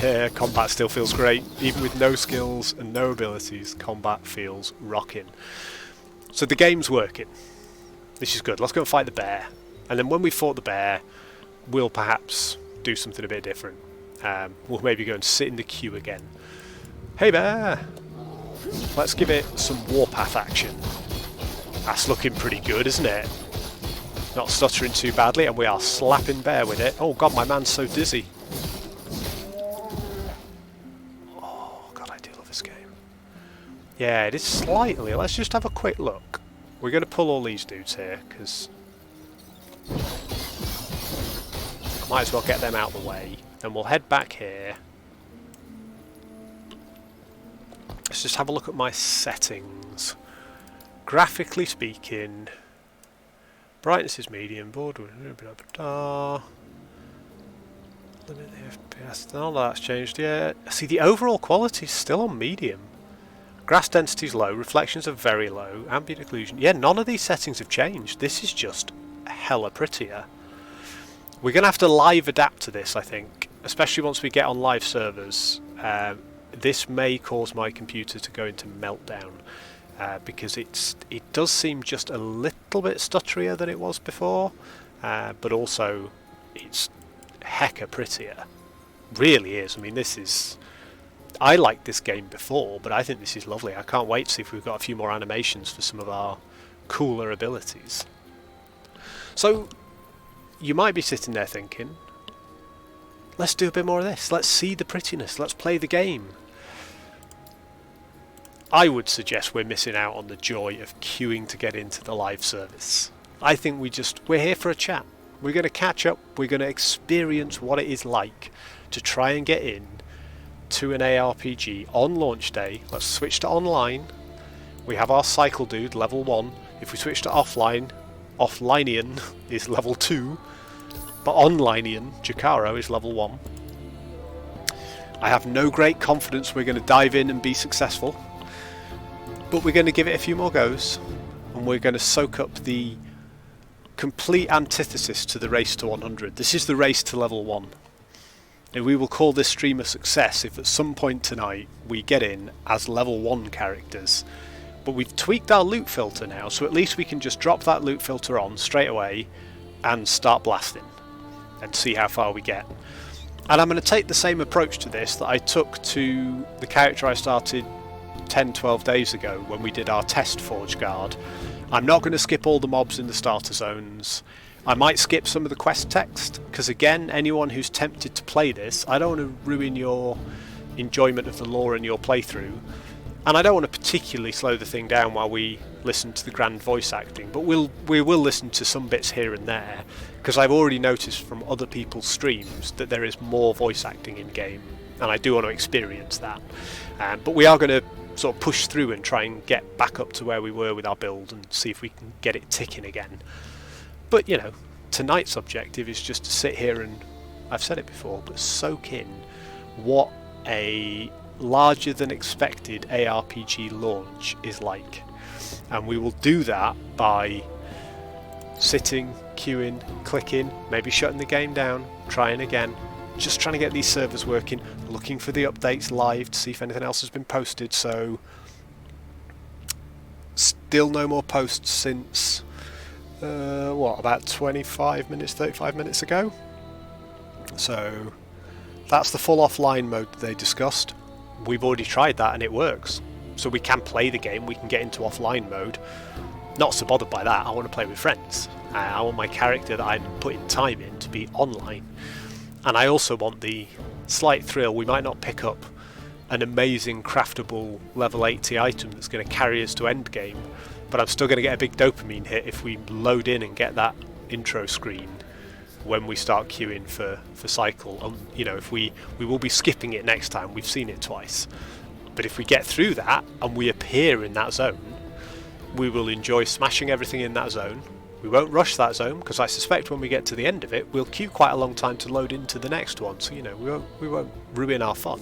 Yeah, combat still feels great. Even with no skills and no abilities, combat feels rocking. So the game's working. This is good. Let's go and fight the bear. And then when we fought the bear, we'll perhaps do something a bit different. We'll maybe go and sit in the queue again. Hey bear! Let's give it some warpath action. That's looking pretty good, isn't it? Not stuttering too badly, and we are slapping bear with it. Oh god, my man's so dizzy. Oh god, I do love this game. Yeah, it is slightly. Let's just have a quick look. We're going to pull all these dudes here, because might as well get them out of the way. Then we'll head back here. Let's just have a look at my settings. Graphically speaking, brightness is medium, board limit the FPS, none of that's changed yet. See, the overall quality is still on medium. Grass density is low, reflections are very low, ambient occlusion. Yeah, none of these settings have changed. This is just hella prettier. We're going to have to live adapt to this, I think, especially once we get on live servers. This may cause my computer to go into meltdown because it does seem just a little bit stutterier than it was before, but also it's hecka prettier. Really is. I mean, this is... I liked this game before, but I think this is lovely. I can't wait to see if we've got a few more animations for some of our cooler abilities. So, you might be sitting there thinking, let's do a bit more of this. Let's see the prettiness. Let's play the game. I would suggest we're missing out on the joy of queuing to get into the live service. I think we're here for a chat. We're going to catch up. We're going to experience what it is like to try and get in to an ARPG on launch day. Let's switch to online. We have our cycle dude, level 1. If we switch to offline, offlineian is level 2. But onlineian, Jakaro, is level 1. I have no great confidence we're going to dive in and be successful. But we're going to give it a few more goes. And we're going to soak up the complete antithesis to the race to 100. This is the race to level 1. And we will call this stream a success if at some point tonight we get in as level 1 characters. But we've tweaked our loot filter now, so at least we can just drop that loot filter on straight away and start blasting and see how far we get. And I'm going to take the same approach to this that I took to the character I started 10-12 days ago when we did our test Forge Guard. I'm not going to skip all the mobs in the starter zones. I might skip some of the quest text, because again, anyone who's tempted to play this, I don't want to ruin your enjoyment of the lore in your playthrough, and I don't want to particularly slow the thing down while we listen to the grand voice acting, but we will listen to some bits here and there, because I've already noticed from other people's streams that there is more voice acting in game, and I do want to experience that. But we are going to sort of push through and try and get back up to where we were with our build and see if we can get it ticking again. But, you know, tonight's objective is just to sit here and, I've said it before, but soak in what a larger than expected ARPG launch is like. And we will do that by sitting, queuing, clicking, maybe shutting the game down, trying again, just trying to get these servers working, looking for the updates live to see if anything else has been posted. So, still no more posts since... about 25 minutes, 35 minutes ago. So that's the full offline mode that they discussed. We've already tried that and it works. So we can play the game, we can get into offline mode. Not so bothered by that, I want to play with friends. I want my character that I'm putting time in to be online. And I also want the slight thrill. We might not pick up an amazing craftable level 80 item that's going to carry us to endgame, but I'm still going to get a big dopamine hit if we load in and get that intro screen when we start queuing for cycle. You know, if we will be skipping it next time. We've seen it twice, but if we get through that and we appear in that zone, we will enjoy smashing everything in that zone. We won't rush that zone, because I suspect when we get to the end of it, we'll queue quite a long time to load into the next one, so you know, we won't ruin our fun,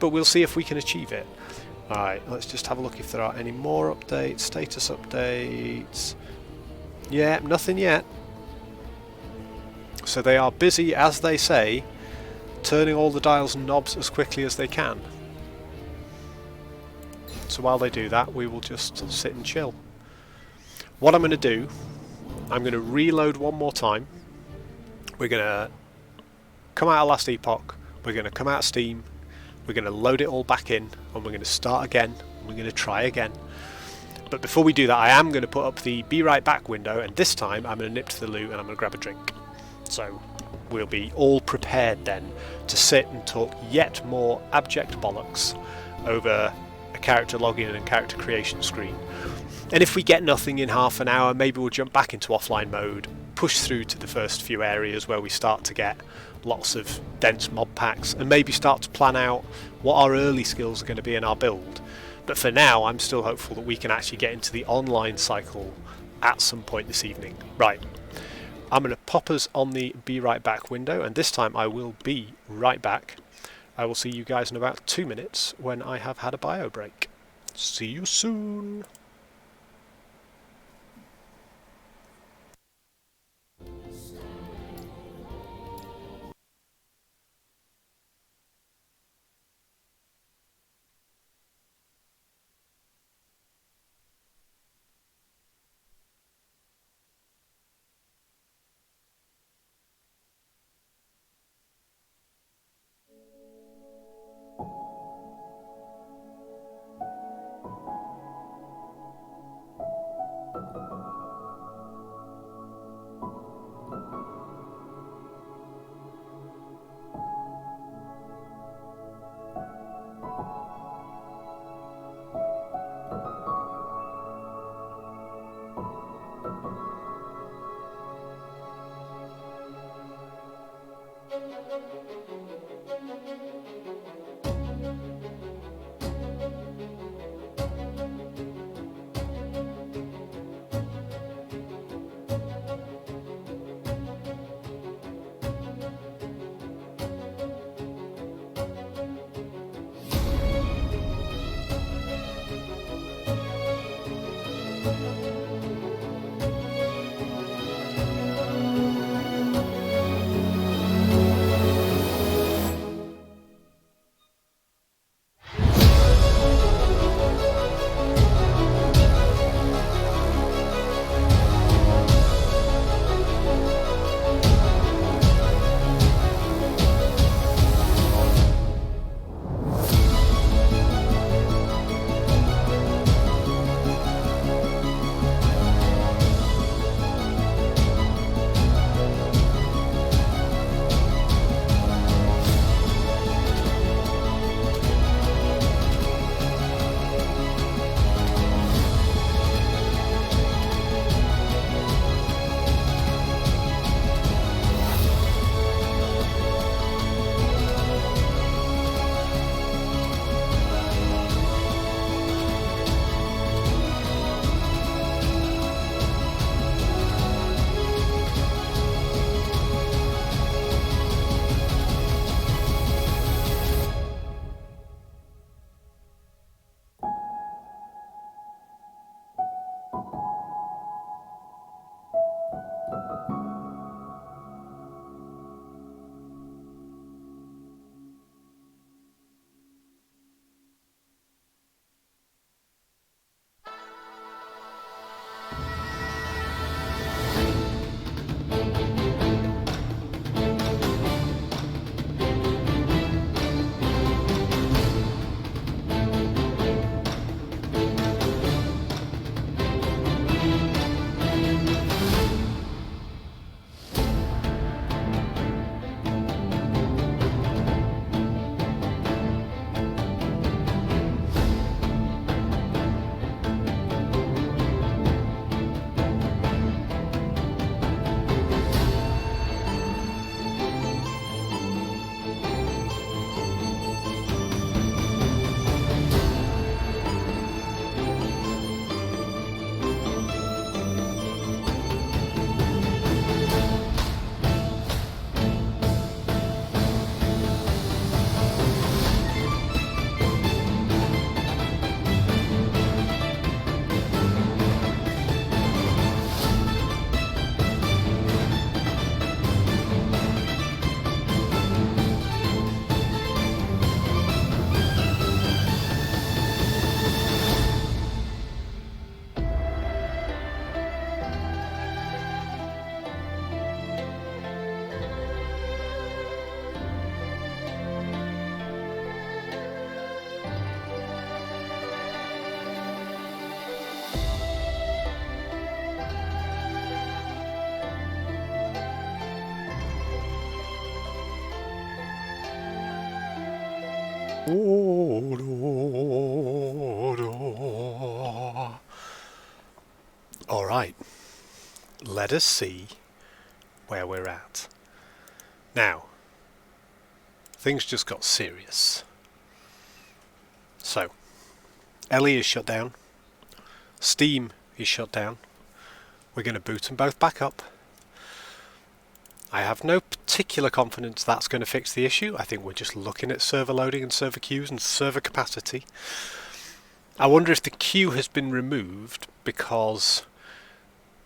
but we'll see if we can achieve it. Alright, let's just have a look if there are any more updates, status updates. Yeah, nothing yet. So they are busy, as they say, turning all the dials and knobs as quickly as they can. So while they do that, we will just sit and chill. What I'm going to do, I'm going to reload one more time. We're going to come out of Last Epoch, we're going to come out of Steam, we're going to load it all back in, and we're going to start again, and we're going to try again. But before we do that, I am going to put up the be right back window, and this time I'm going to nip to the loo and I'm going to grab a drink. So we'll be all prepared then to sit and talk yet more abject bollocks over a character login and character creation screen. And if we get nothing in half an hour, maybe we'll jump back into offline mode, push through to the first few areas where we start to get lots of dense mob packs, and maybe start to plan out what our early skills are going to be in our build. But for now, I'm still hopeful that we can actually get into the online cycle at some point this evening. Right, I'm going to pop us on the be right back window, and this time I will be right back. I will see you guys in about 2 minutes when I have had a bio break. See you soon! Alright, let us see where we're at. Now, things just got serious. So, Ellie is shut down. Steam is shut down. We're going to boot them both back up. I have no particular confidence that's going to fix the issue. I think we're just looking at server loading and server queues and server capacity. I wonder if the queue has been removed because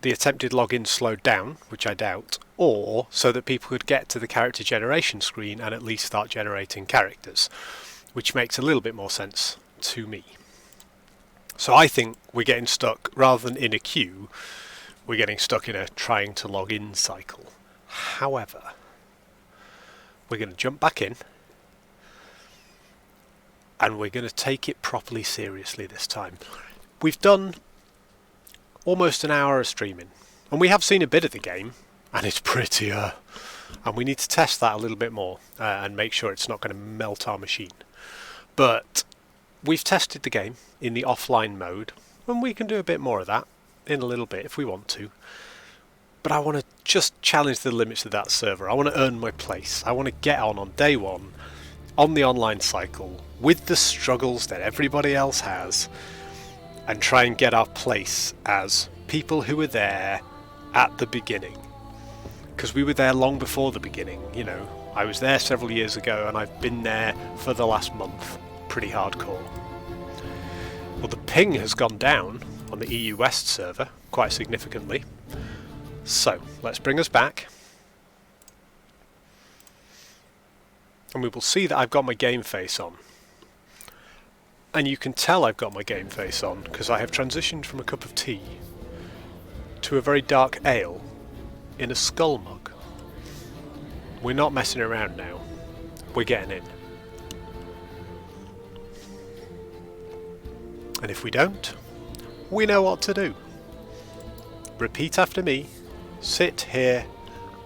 the attempted login slowed down, which I doubt, or so that people could get to the character generation screen and at least start generating characters, which makes a little bit more sense to me. So I think we're getting stuck, rather than in a queue, we're getting stuck in a trying to log in cycle. However, we're going to jump back in and we're going to take it properly seriously this time. We've done almost an hour of streaming and we have seen a bit of the game and it's prettier, and we need to test that a little bit more and make sure it's not going to melt our machine. But we've tested the game in the offline mode and we can do a bit more of that in a little bit if we want to. But I want to just challenge the limits of that server. I want to earn my place. I want to get on day one on the online cycle with the struggles that everybody else has and try and get our place as people who were there at the beginning. Because we were there long before the beginning, you know. I was there several years ago and I've been there for the last month. Pretty hardcore. Well, the ping has gone down on the EU West server quite significantly. So, let's bring us back. And we will see that I've got my game face on. And you can tell I've got my game face on because I have transitioned from a cup of tea to a very dark ale in a skull mug. We're not messing around now. We're getting in. And if we don't, we know what to do. Repeat after me. Sit here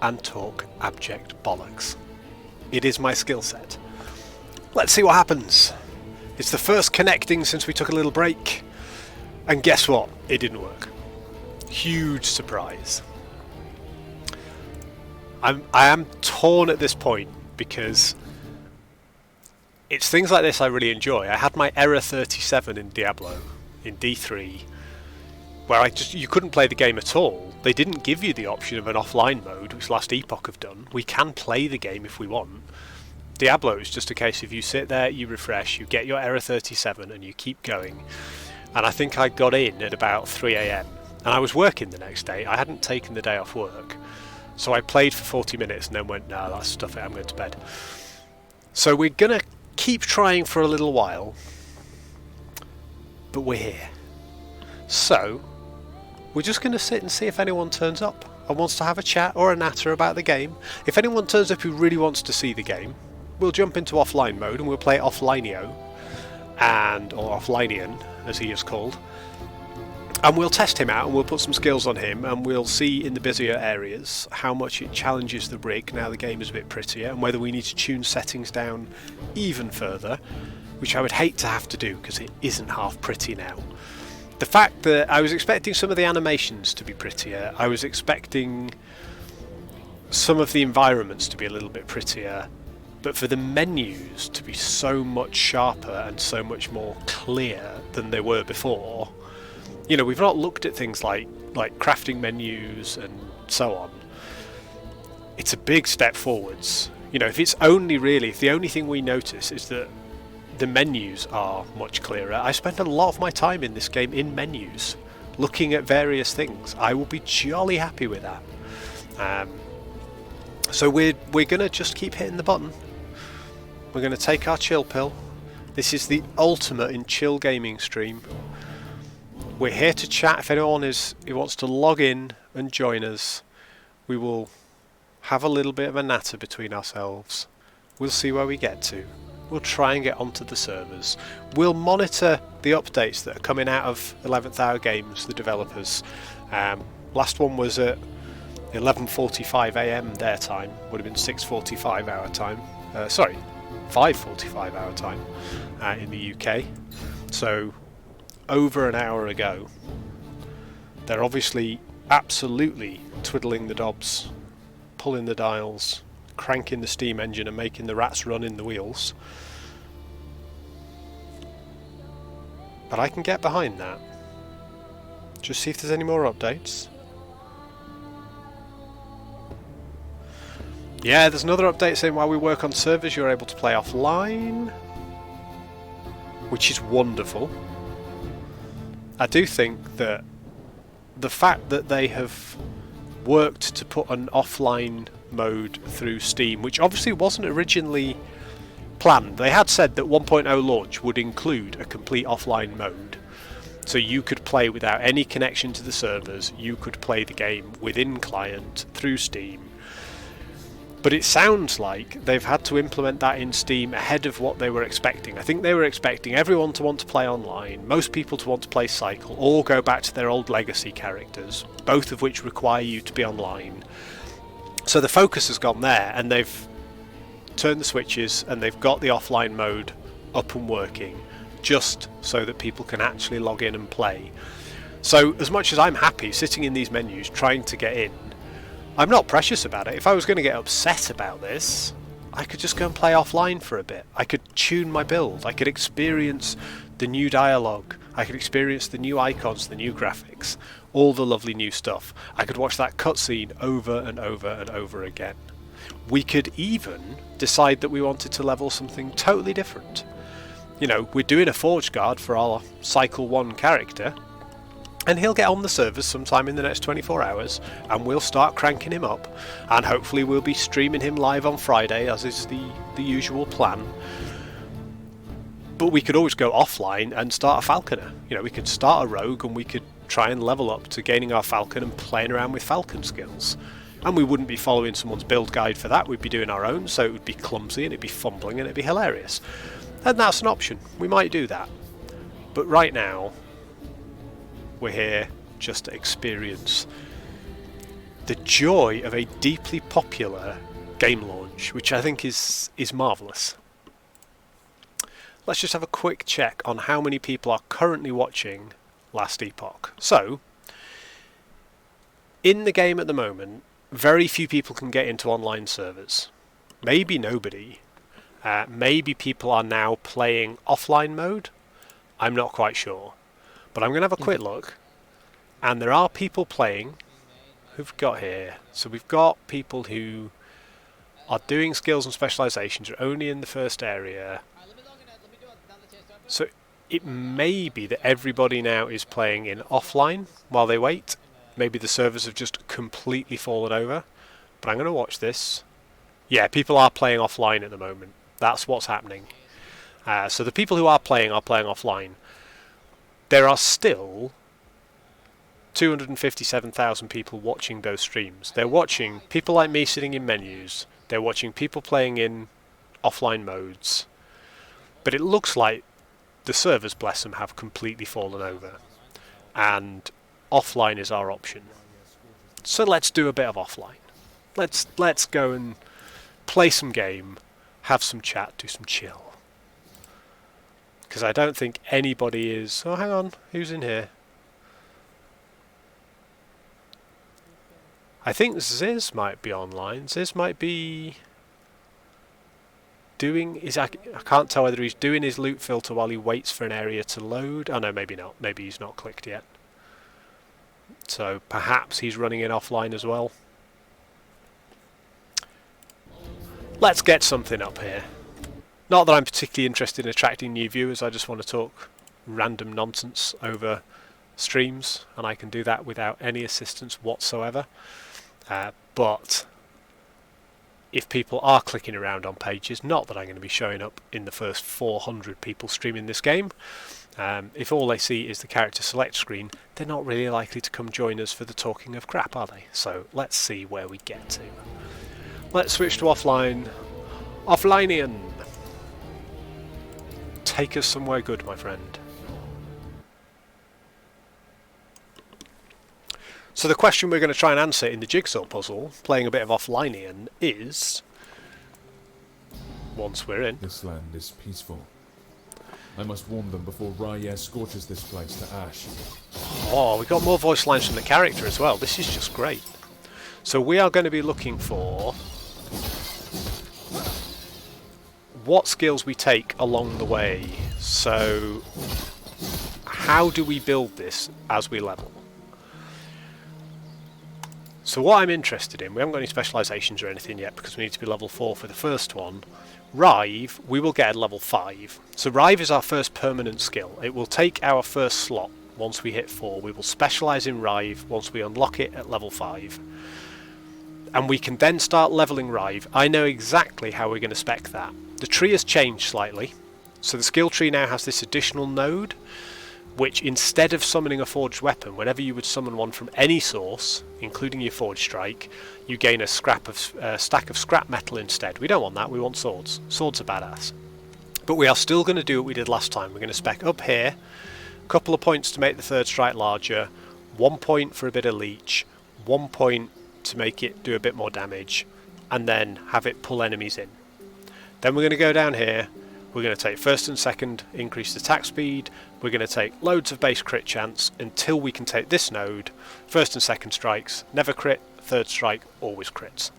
and talk abject bollocks. It is my skill set. Let's see what happens. It's the first connecting since we took a little break. And guess what? It didn't work. Huge surprise. I am torn at this point because it's things like this I really enjoy. I had my error 37 in Diablo, in D3, where you couldn't play the game at all. They didn't give you the option of an offline mode, which last Epoch have done. We can play the game if we want. Diablo is just a case of you sit there, you refresh, you get your error 37 and you keep going. And I think I got in at about 3 AM and I was working the next day. I hadn't taken the day off work. So I played for 40 minutes and then went, no, that's stuff it, I'm going to bed. So we're going to keep trying for a little while, but we're here. So we're just going to sit and see if anyone turns up and wants to have a chat or a natter about the game. If anyone turns up who really wants to see the game, we'll jump into offline mode and we'll play Offlineo, or Offlinean as he is called, and we'll test him out and we'll put some skills on him and we'll see in the busier areas how much it challenges the rig now the game is a bit prettier, and whether we need to tune settings down even further, which I would hate to have to do because it isn't half pretty now. The fact that I was expecting some of the animations to be prettier, I was expecting some of the environments to be a little bit prettier, but for the menus to be so much sharper and so much more clear than they were before. You know, we've not looked at things like crafting menus and so on. It's a big step forwards. You know, if the only thing we notice is that the menus are much clearer. I spend a lot of my time in this game in menus, looking at various things. I will be jolly happy with that. So we're going to just keep hitting the button. We're going to take our chill pill. This is the ultimate in chill gaming stream. We're here to chat. If anyone who wants to log in and join us, we will have a little bit of a natter between ourselves. We'll see where we get to. We'll try and get onto the servers. We'll monitor the updates that are coming out of 11th Hour Games, the developers. Last one was at 11:45 AM their time. Would have been 6:45 our time. 45 hour time in the UK. So over an hour ago. They're obviously absolutely twiddling the knobs, pulling the dials, cranking the steam engine and making the rats run in the wheels. But I can get behind that. Just see if there's any more updates. Yeah, there's another update saying while we work on servers you're able to play offline, which is wonderful. I do think that the fact that they have worked to put an offline mode through Steam, which obviously wasn't originally planned. They had said that 1.0 launch would include a complete offline mode. So you could play without any connection to the servers, you could play the game within client through Steam. But it sounds like they've had to implement that in Steam ahead of what they were expecting. I think they were expecting everyone to want to play online, most people to want to play Cycle, or go back to their old legacy characters, both of which require you to be online. So the focus has gone there, and they've turned the switches and they've got the offline mode up and working, just so that people can actually log in and play. So as much as I'm happy sitting in these menus trying to get in, I'm not precious about it. If I was going to get upset about this, I could just go and play offline for a bit. I could tune my build. I could experience the new dialogue. I could experience the new icons, the new graphics, all the lovely new stuff. I could watch that cutscene over and over and over again. We could even decide that we wanted to level something totally different. You know, we're doing a Forge Guard for our Cycle 1 character, and he'll get on the servers sometime in the next 24 hours, and we'll start cranking him up, and hopefully we'll be streaming him live on Friday, as is the usual plan. But we could always go offline and start a Falconer. You know, we could start a Rogue, and we could try and level up to gaining our Falcon and playing around with Falcon skills. And we wouldn't be following someone's build guide for that, we'd be doing our own, so it would be clumsy, and it'd be fumbling, and it'd be hilarious. And that's an option. We might do that. But right now, we're here just to experience the joy of a deeply popular game launch, which I think is marvellous. Let's just have a quick check on how many people are currently watching Last Epoch. So, in the game at the moment, very few people can get into online servers. Maybe nobody. Maybe people are now playing offline mode. I'm not quite sure. But I'm going to have a quick look. And there are people playing. Who've we got here? So we've got people who are doing skills and specializations, are only in the first area. So it may be that everybody now is playing in offline while they wait. Maybe the servers have just completely fallen over. But I'm going to watch this. Yeah, people are playing offline at the moment. That's what's happening. So the people who are playing offline. There are still 257,000 people watching those streams. They're watching people like me sitting in menus. They're watching people playing in offline modes. But it looks like the servers, bless them, have completely fallen over. And offline is our option. So let's do a bit of offline. Let's go and play some game, have some chat, do some chill. Because I don't think anybody is... Oh, hang on. Who's in here? I think Ziz might be online. Ziz might be doing... I can't tell whether he's doing his loot filter while he waits for an area to load. Oh, no, maybe not. Maybe he's not clicked yet. So perhaps he's running it offline as well. Let's get something up here. Not that I'm particularly interested in attracting new viewers, I just want to talk random nonsense over streams, and I can do that without any assistance whatsoever. But if people are clicking around on pages, not that I'm going to be showing up in the first 400 people streaming this game, if all they see is the character select screen, they're not really likely to come join us for the talking of crap, are they? So let's see where we get to. Let's switch to offline. Offlineian! Take us somewhere good, my friend. So the question we're going to try and answer in the jigsaw puzzle, playing a bit of Offlineian, is once we're in. This land is peaceful. I must warn them before Raya scorches this place to ash. Oh, we got more voice lines from the character as well. This is just great. So we are going to be looking for what skills we take along the way. So how do we build this as we level? So what I'm interested in, we haven't got any specialisations or anything yet because we need to be level 4 for the first one. Rive, we will get at level 5. So Rive is our first permanent skill. It will take our first slot once we hit 4. We will specialise in Rive once we unlock it at level 5. And we can then start levelling Rive. I know exactly how we're going to spec that. The tree has changed slightly. So the skill tree now has this additional node, which instead of summoning a forged weapon, whenever you would summon one from any source, including your forged strike, you gain a stack of scrap metal instead. We don't want that, we want swords. Swords are badass. But we are still going to do what we did last time. We're going to spec up here, a couple of points to make the third strike larger, 1 point for a bit of leech, 1 point to make it do a bit more damage, and then have it pull enemies in. Then we're going to go down here. We're going to take first and second increased attack speed. We're going to take loads of base crit chance until we can take this node. First and second strikes, never crit. Third strike, always crits.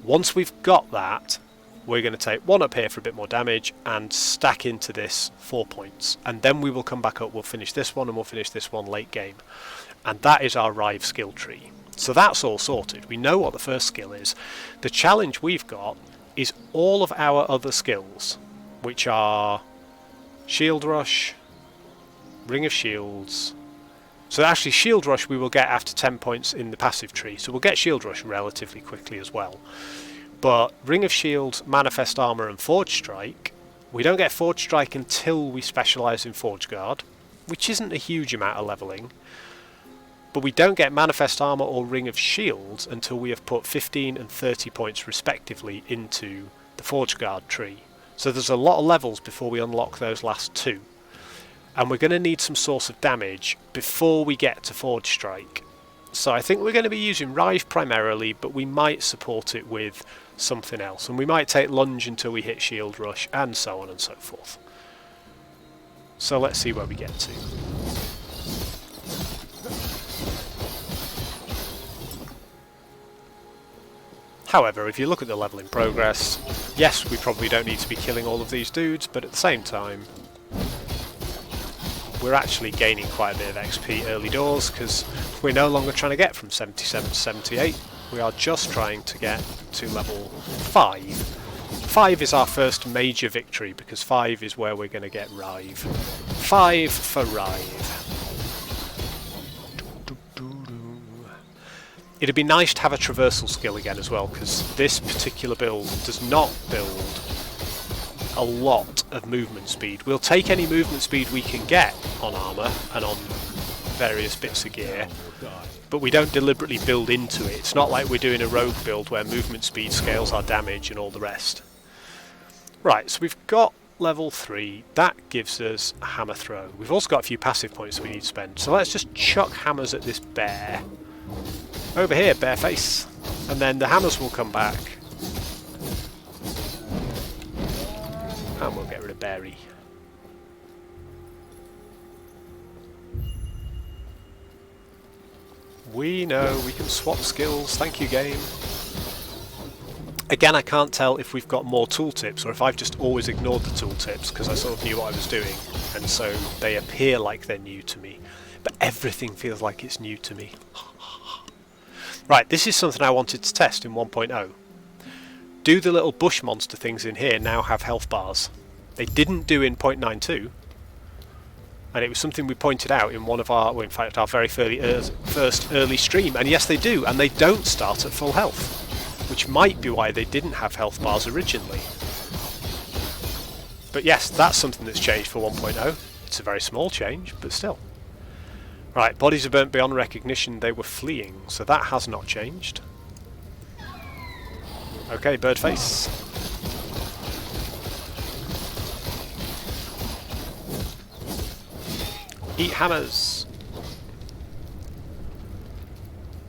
Once we've got that, we're going to take one up here for a bit more damage and stack into this 4 points. And then we will come back up. We'll finish this one and we'll finish this one late game. And that is our Rive skill tree. So that's all sorted. We know what the first skill is. The challenge we've got is all of our other skills, which are Shield Rush, Ring of Shields. So actually Shield Rush we will get after 10 points in the passive tree, so we'll get Shield Rush relatively quickly as well. But Ring of Shields, Manifest Armour and Forge Strike, we don't get Forge Strike until we specialise in Forge Guard, which isn't a huge amount of levelling. But we don't get Manifest Armour or Ring of Shields until we have put 15 and 30 points respectively into the Forge Guard tree. So there's a lot of levels before we unlock those last two. And we're going to need some source of damage before we get to Forge Strike. So I think we're going to be using Rive primarily, but we might support it with something else. And we might take Lunge until we hit Shield Rush, and so on and so forth. So let's see where we get to. However, if you look at the level in progress, yes, we probably don't need to be killing all of these dudes, but at the same time, we're actually gaining quite a bit of XP early doors, because we're no longer trying to get from 77 to 78, we are just trying to get to level 5. 5 is our first major victory, because 5 is where we're going to get Rive. 5 for Rive. It'd be nice to have a traversal skill again as well, because this particular build does not build a lot of movement speed. We'll take any movement speed we can get on armour and on various bits of gear, but we don't deliberately build into it. It's not like we're doing a rogue build where movement speed scales our damage and all the rest. Right, so we've got level 3. That gives us a hammer throw. We've also got a few passive points that we need to spend, so let's just chuck hammers at this bear. Over here, bear face. And then the hammers will come back. And we'll get rid of Berry. We know we can swap skills. Thank you, game. Again, I can't tell if we've got more tooltips or if I've just always ignored the tooltips because I sort of knew what I was doing. And so they appear like they're new to me. But everything feels like it's new to me. Right, this is something I wanted to test in 1.0. Do the little bush monster things in here now have health bars? They didn't do in 0.92, and it was something we pointed out in one of our, well, in fact, our very first early stream, and yes they do, and they don't start at full health, which might be why they didn't have health bars originally. But yes, that's something that's changed for 1.0. It's a very small change, but still. Right, bodies are burnt beyond recognition, they were fleeing, so that has not changed. Okay, bird face. Eat hammers!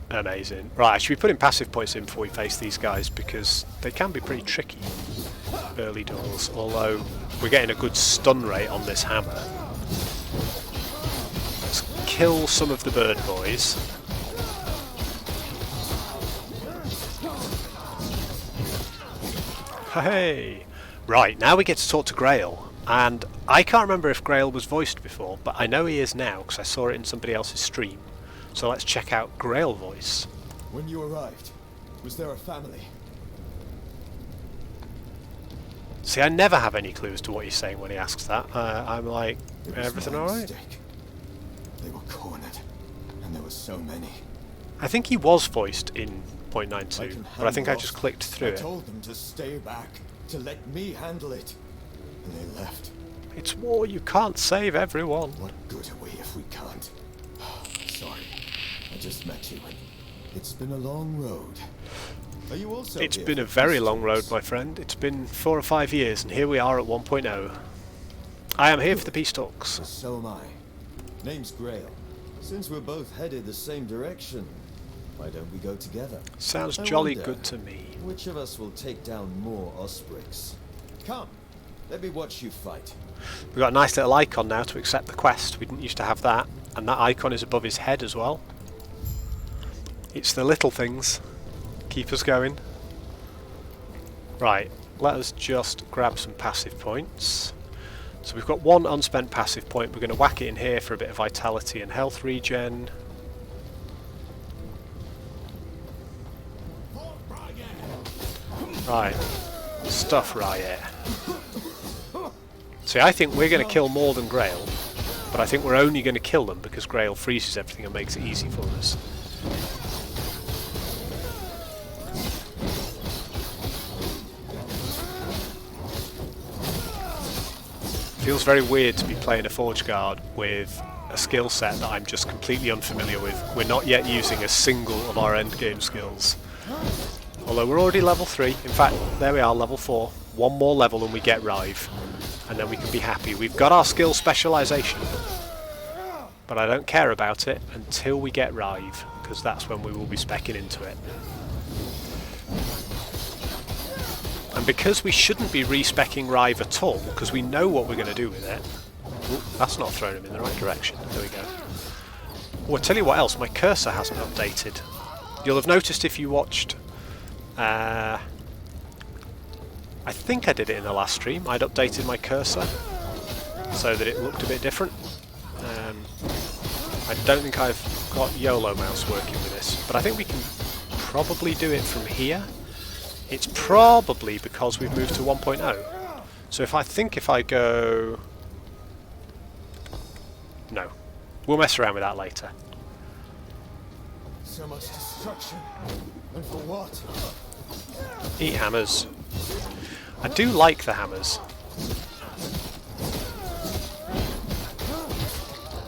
Amazing. Right, I should be putting passive points in before we face these guys, because they can be pretty tricky. early doors, although we're getting a good stun rate on this hammer. Let's kill some of the bird boys. Hey! Right, now we get to talk to Grail, and I can't remember if Grail was voiced before, but I know he is now because I saw it in somebody else's stream. So let's check out Grail voice. When you arrived, was there a family? See, I never have any clue as to what he's saying when he asks that. I'm like, It was everything my alright? mistake. They were cornered, and there were so many. I think he was voiced in I 0.92, can but I think I handle just it. clicked through I it. told them to stay back, to let me handle it, and they left. It's war, you can't save everyone. What good are we if we can't? Sorry, I just met you, and it's been a long road. Are you also It's here been for a very peace long road, talks? my friend. It's been 4 or 5 years, and here we are at 1.0. I am here for the peace talks. Well, so am I. Name's Grail. Since we're both headed the same direction, why don't we go together? Sounds I jolly wonder good to me. Which of us will take down more Ospricks? Come, let me watch you fight. We've got a nice little icon now to accept the quest. We didn't used to have that, and that icon is above his head as well. It's the little things. Keep us going. Right, let us just grab some passive points. So we've got one unspent passive point. We're going to whack it in here for a bit of vitality and health regen. Right, stuff riot. See, I think we're going to kill more than Grail, but I think we're only going to kill them because Grail freezes everything and makes it easy for us. Feels very weird to be playing a Forge Guard with a skill set that I'm just completely unfamiliar with. We're not yet using a single of our endgame skills. Although we're already level 3. In fact, there we are, level 4. One more level and we get Rive. And then we can be happy. We've got our skill specialisation. But I don't care about it until we get Rive, because that's when we will be speccing into it. And because we shouldn't be respecking Rive at all, because we know what we're going to do with it. Ooh, that's not throwing him in the right direction. There we go. Oh, I'll tell you what else, my cursor hasn't updated. You'll have noticed if you watched... I think I did it in the last stream. I'd updated my cursor so that it looked a bit different. I don't think I've got YOLO mouse working with this, but I think we can probably do it from here. It's probably because we've moved to 1.0. So if I go... No. We'll mess around with that later. So much destruction, and for what? Eat hammers. I do like the hammers.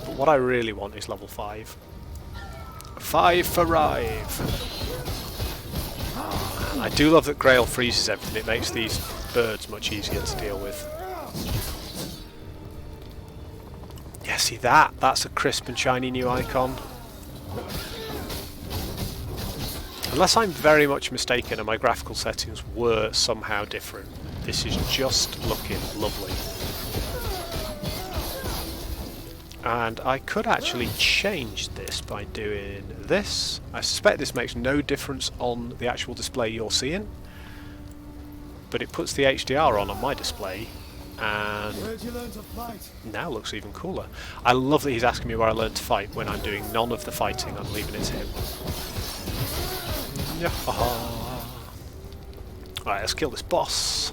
But what I really want is level 5. 5 for Rive! I do love that Grail freezes everything. It makes these birds much easier to deal with. Yeah, see that? That's a crisp and shiny new icon. Unless I'm very much mistaken and my graphical settings were somehow different, this is just looking lovely. And I could actually change this by doing this. I suspect this makes no difference on the actual display you're seeing, but it puts the HDR on my display, and Where'd you learn to fight? now looks even cooler. I love that he's asking me where I learned to fight when I'm doing none of the fighting. I'm leaving it to him. Alright, let's kill this boss.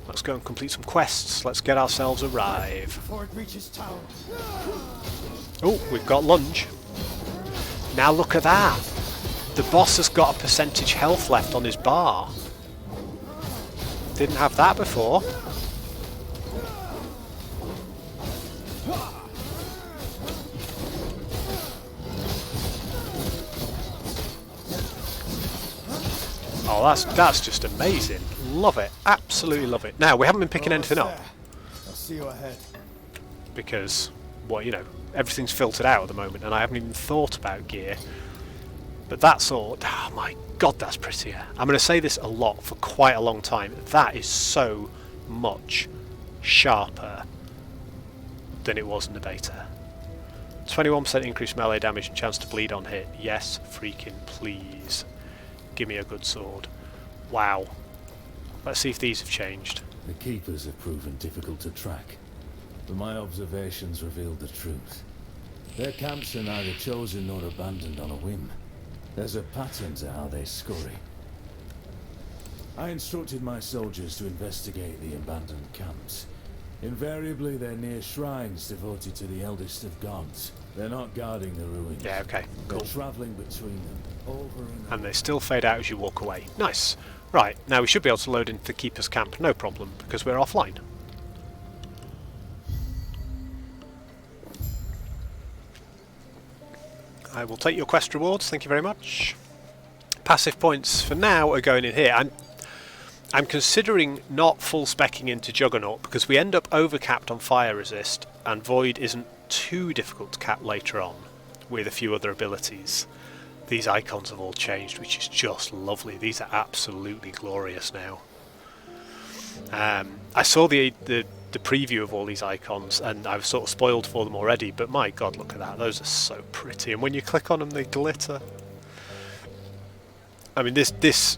Let's go and complete some quests. Let's get ourselves a Rive. Before it reaches town. Oh, we've got lunge. Now look at that. The boss has got a percentage health left on his bar. Didn't have that before. Oh, that's just amazing. Love it. Absolutely love it. Now, we haven't been picking anything up I'll see you ahead. because, well, you know, everything's filtered out at the moment and I haven't even thought about gear. But that sword, oh my god, that's prettier. I'm going to say this a lot for quite a long time. That is so much sharper than it was in the beta. 21% increased melee damage and chance to bleed on hit. Yes, freaking please. Give me a good sword. Wow. Let's see if these have changed. The keepers have proven difficult to track, but my observations revealed the truth. Their camps are neither chosen nor abandoned on a whim. There's a pattern to how they scurry. I instructed my soldiers to investigate the abandoned camps. Invariably, they're near shrines devoted to the eldest of gods. They're not guarding the ruins. Yeah, okay, cool. They're traveling between them, over And they still fade out as you walk away. Nice. Right, now we should be able to load into the Keeper's camp, no problem, because we're offline. I will take your quest rewards, thank you very much. Passive points for now are going in here. I'm considering not full specking into Juggernaut because we end up overcapped on fire resist and Void isn't too difficult to cap later on with a few other abilities. These icons have all changed, which is just lovely. These are absolutely glorious now. I saw the preview of all these icons and I was sort of spoiled for them already, but my god, look at that. Those are so pretty, and when you click on them they glitter. I mean, this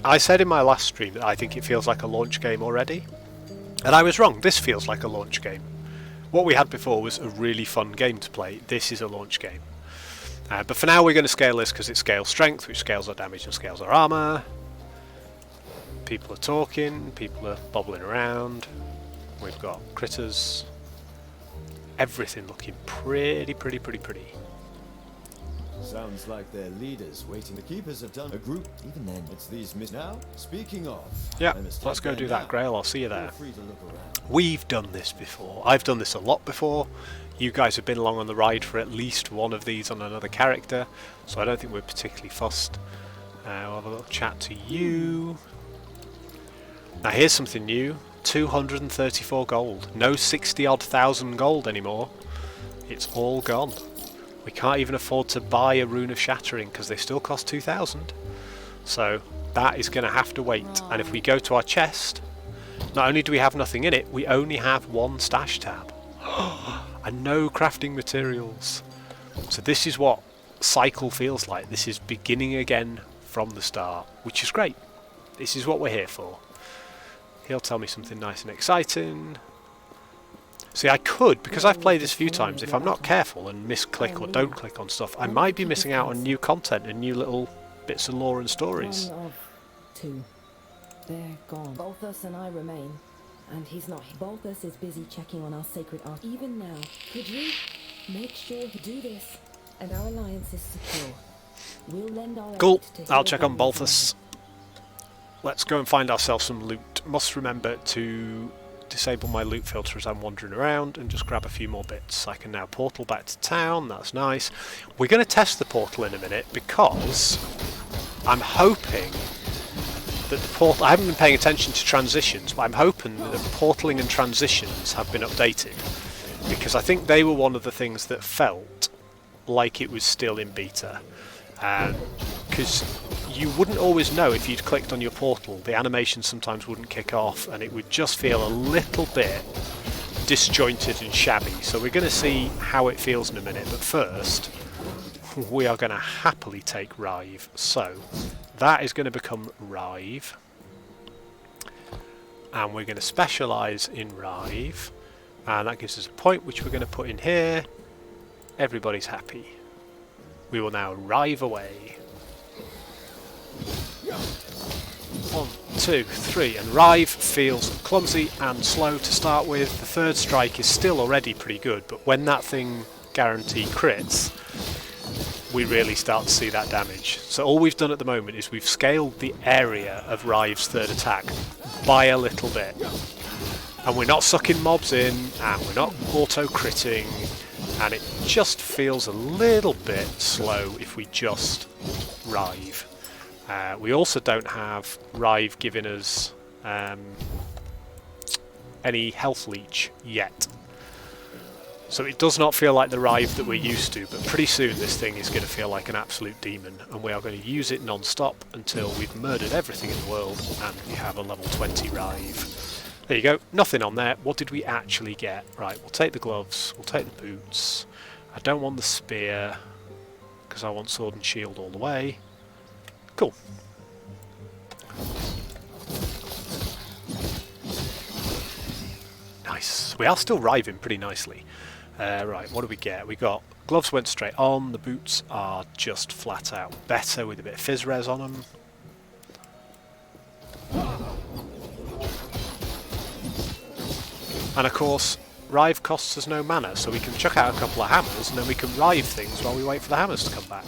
I said in my last stream that I think it feels like a launch game already, and I was wrong. This feels like a launch game. What we had before was a really fun game to play. This is a launch game. But for now we're going to scale this because it scales strength, which scales our damage and scales our armour. People are talking, people are bobbling around. We've got critters. Everything looking pretty. Sounds like their leaders waiting. The keepers have done a group. Even then, it's these now. Speaking of, yeah, I must let's head go there do now. that, Grail. I'll see you there. Feel free to look around. We've done this before. I've done this a lot before. You guys have been along on the ride for at least one of these on another character, so I don't think we're particularly fussed. We'll have a little chat to you. Now here's something new. 234 gold. No 60-odd thousand gold anymore. It's all gone. We can't even afford to buy a Rune of Shattering because they still cost 2,000. So that is going to have to wait. And if we go to our chest, not only do we have nothing in it, we only have one stash tab. And no crafting materials. So this is what cycle feels like. This is beginning again from the start, which is great. This is what we're here for. He'll tell me something nice and exciting. See, I could, because I've played this a few times, if I'm not careful and misclick or don't click on stuff, I might be missing out on new content and new little bits of lore and stories. One of two. They're gone. Balthus and I remain. And he's not here. Balthus is busy checking on our sacred art. Even now, could you make sure you do this? And our alliance is secure. We'll lend our Cool, aid to I'll heal check on them Balthus. Let's go and find ourselves some loot. Must remember to disable my loot filter as I'm wandering around and just grab a few more bits. I can now portal back to town, that's nice. We're going to test the portal in a minute because I'm hoping that the portal... I haven't been paying attention to transitions, but I'm hoping that portaling and transitions have been updated because I think they were one of the things that felt like it was still in beta. Because you wouldn't always know if you'd clicked on your portal, the animation sometimes wouldn't kick off and it would just feel a little bit disjointed and shabby. So we're going to see how it feels in a minute, but first we are going to happily take Rive. So that is going to become Rive and we're going to specialise in Rive, and that gives us a point which we're going to put in here. Everybody's happy. We will now rive away. 1, 2, 3, and Rive feels clumsy and slow to start with. The third strike is still already pretty good, but when that thing guarantee crits, we really start to see that damage. So all we've done at the moment is we've scaled the area of Rive's third attack by a little bit. And we're not sucking mobs in, and we're not auto-critting, and it just feels a little bit slow if we just Rive. We also don't have Rive giving us any health leech yet. So it does not feel like the Rive that we're used to, but pretty soon this thing is going to feel like an absolute demon, and we are going to use it non-stop until we've murdered everything in the world and we have a level 20 Rive. There you go, nothing on there. What did we actually get? Right, we'll take the gloves, we'll take the boots. I don't want the spear, because I want sword and shield all the way. Cool. Nice. We are still riving pretty nicely. Right, what do we get? We got gloves went straight on, the boots are just flat out better with a bit of fizz res on them. And of course, Rive costs us no mana, so we can chuck out a couple of hammers and then we can Rive things while we wait for the hammers to come back.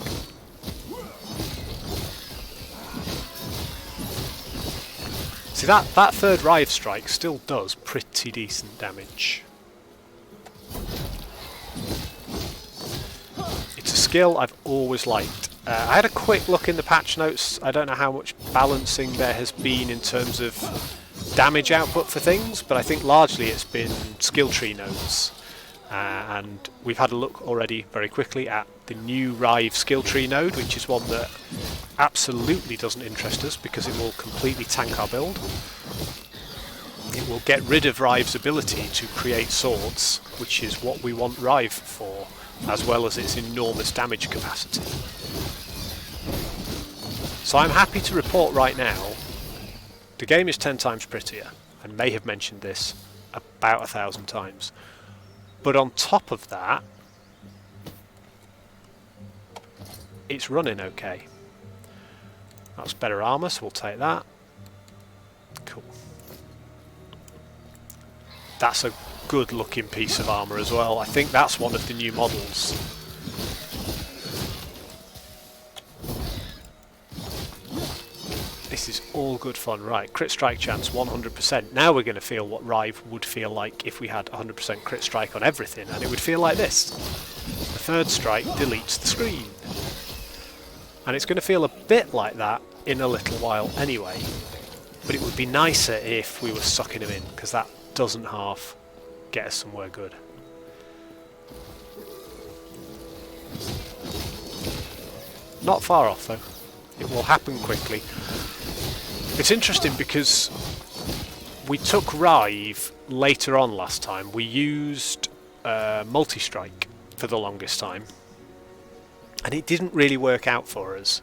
See, that third Rive strike still does pretty decent damage. It's a skill I've always liked. I had a quick look in the patch notes. I don't know how much balancing there has been in terms of damage output for things, but I think largely it's been skill tree nodes. And we've had a look already very quickly at the new Rive skill tree node, which is one that absolutely doesn't interest us because it will completely tank our build. It will get rid of Rive's ability to create swords, which is what we want Rive for, as well as its enormous damage capacity. So I'm happy to report right now, the game is 10 times prettier. I may have mentioned this about 1,000 times. But on top of that, it's running okay. That's better armour, so we'll take that. Cool. That's a good looking piece of armour as well. I think that's one of the new models. This is all good fun. Right, crit strike chance 100%. Now we're going to feel what Rive would feel like if we had 100% crit strike on everything, and it would feel like this. The third strike deletes the screen. And it's going to feel a bit like that in a little while anyway. But it would be nicer if we were sucking them in, because that doesn't half get us somewhere good. Not far off though. It will happen quickly. It's interesting because we took Rive later on last time. We used multi-strike for the longest time, and it didn't really work out for us.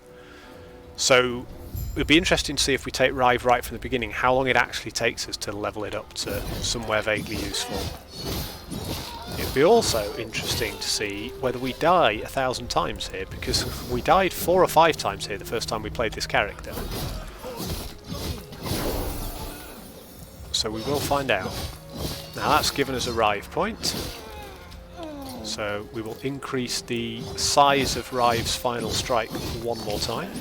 So it would be interesting to see if we take Rive right from the beginning, how long it actually takes us to level it up to somewhere vaguely useful. It would be also interesting to see whether we die 1,000 times here, because we died 4 or 5 times here the first time we played this character. So we will find out. Now that's given us a Rive point. So we will increase the size of Rive's final strike one more time.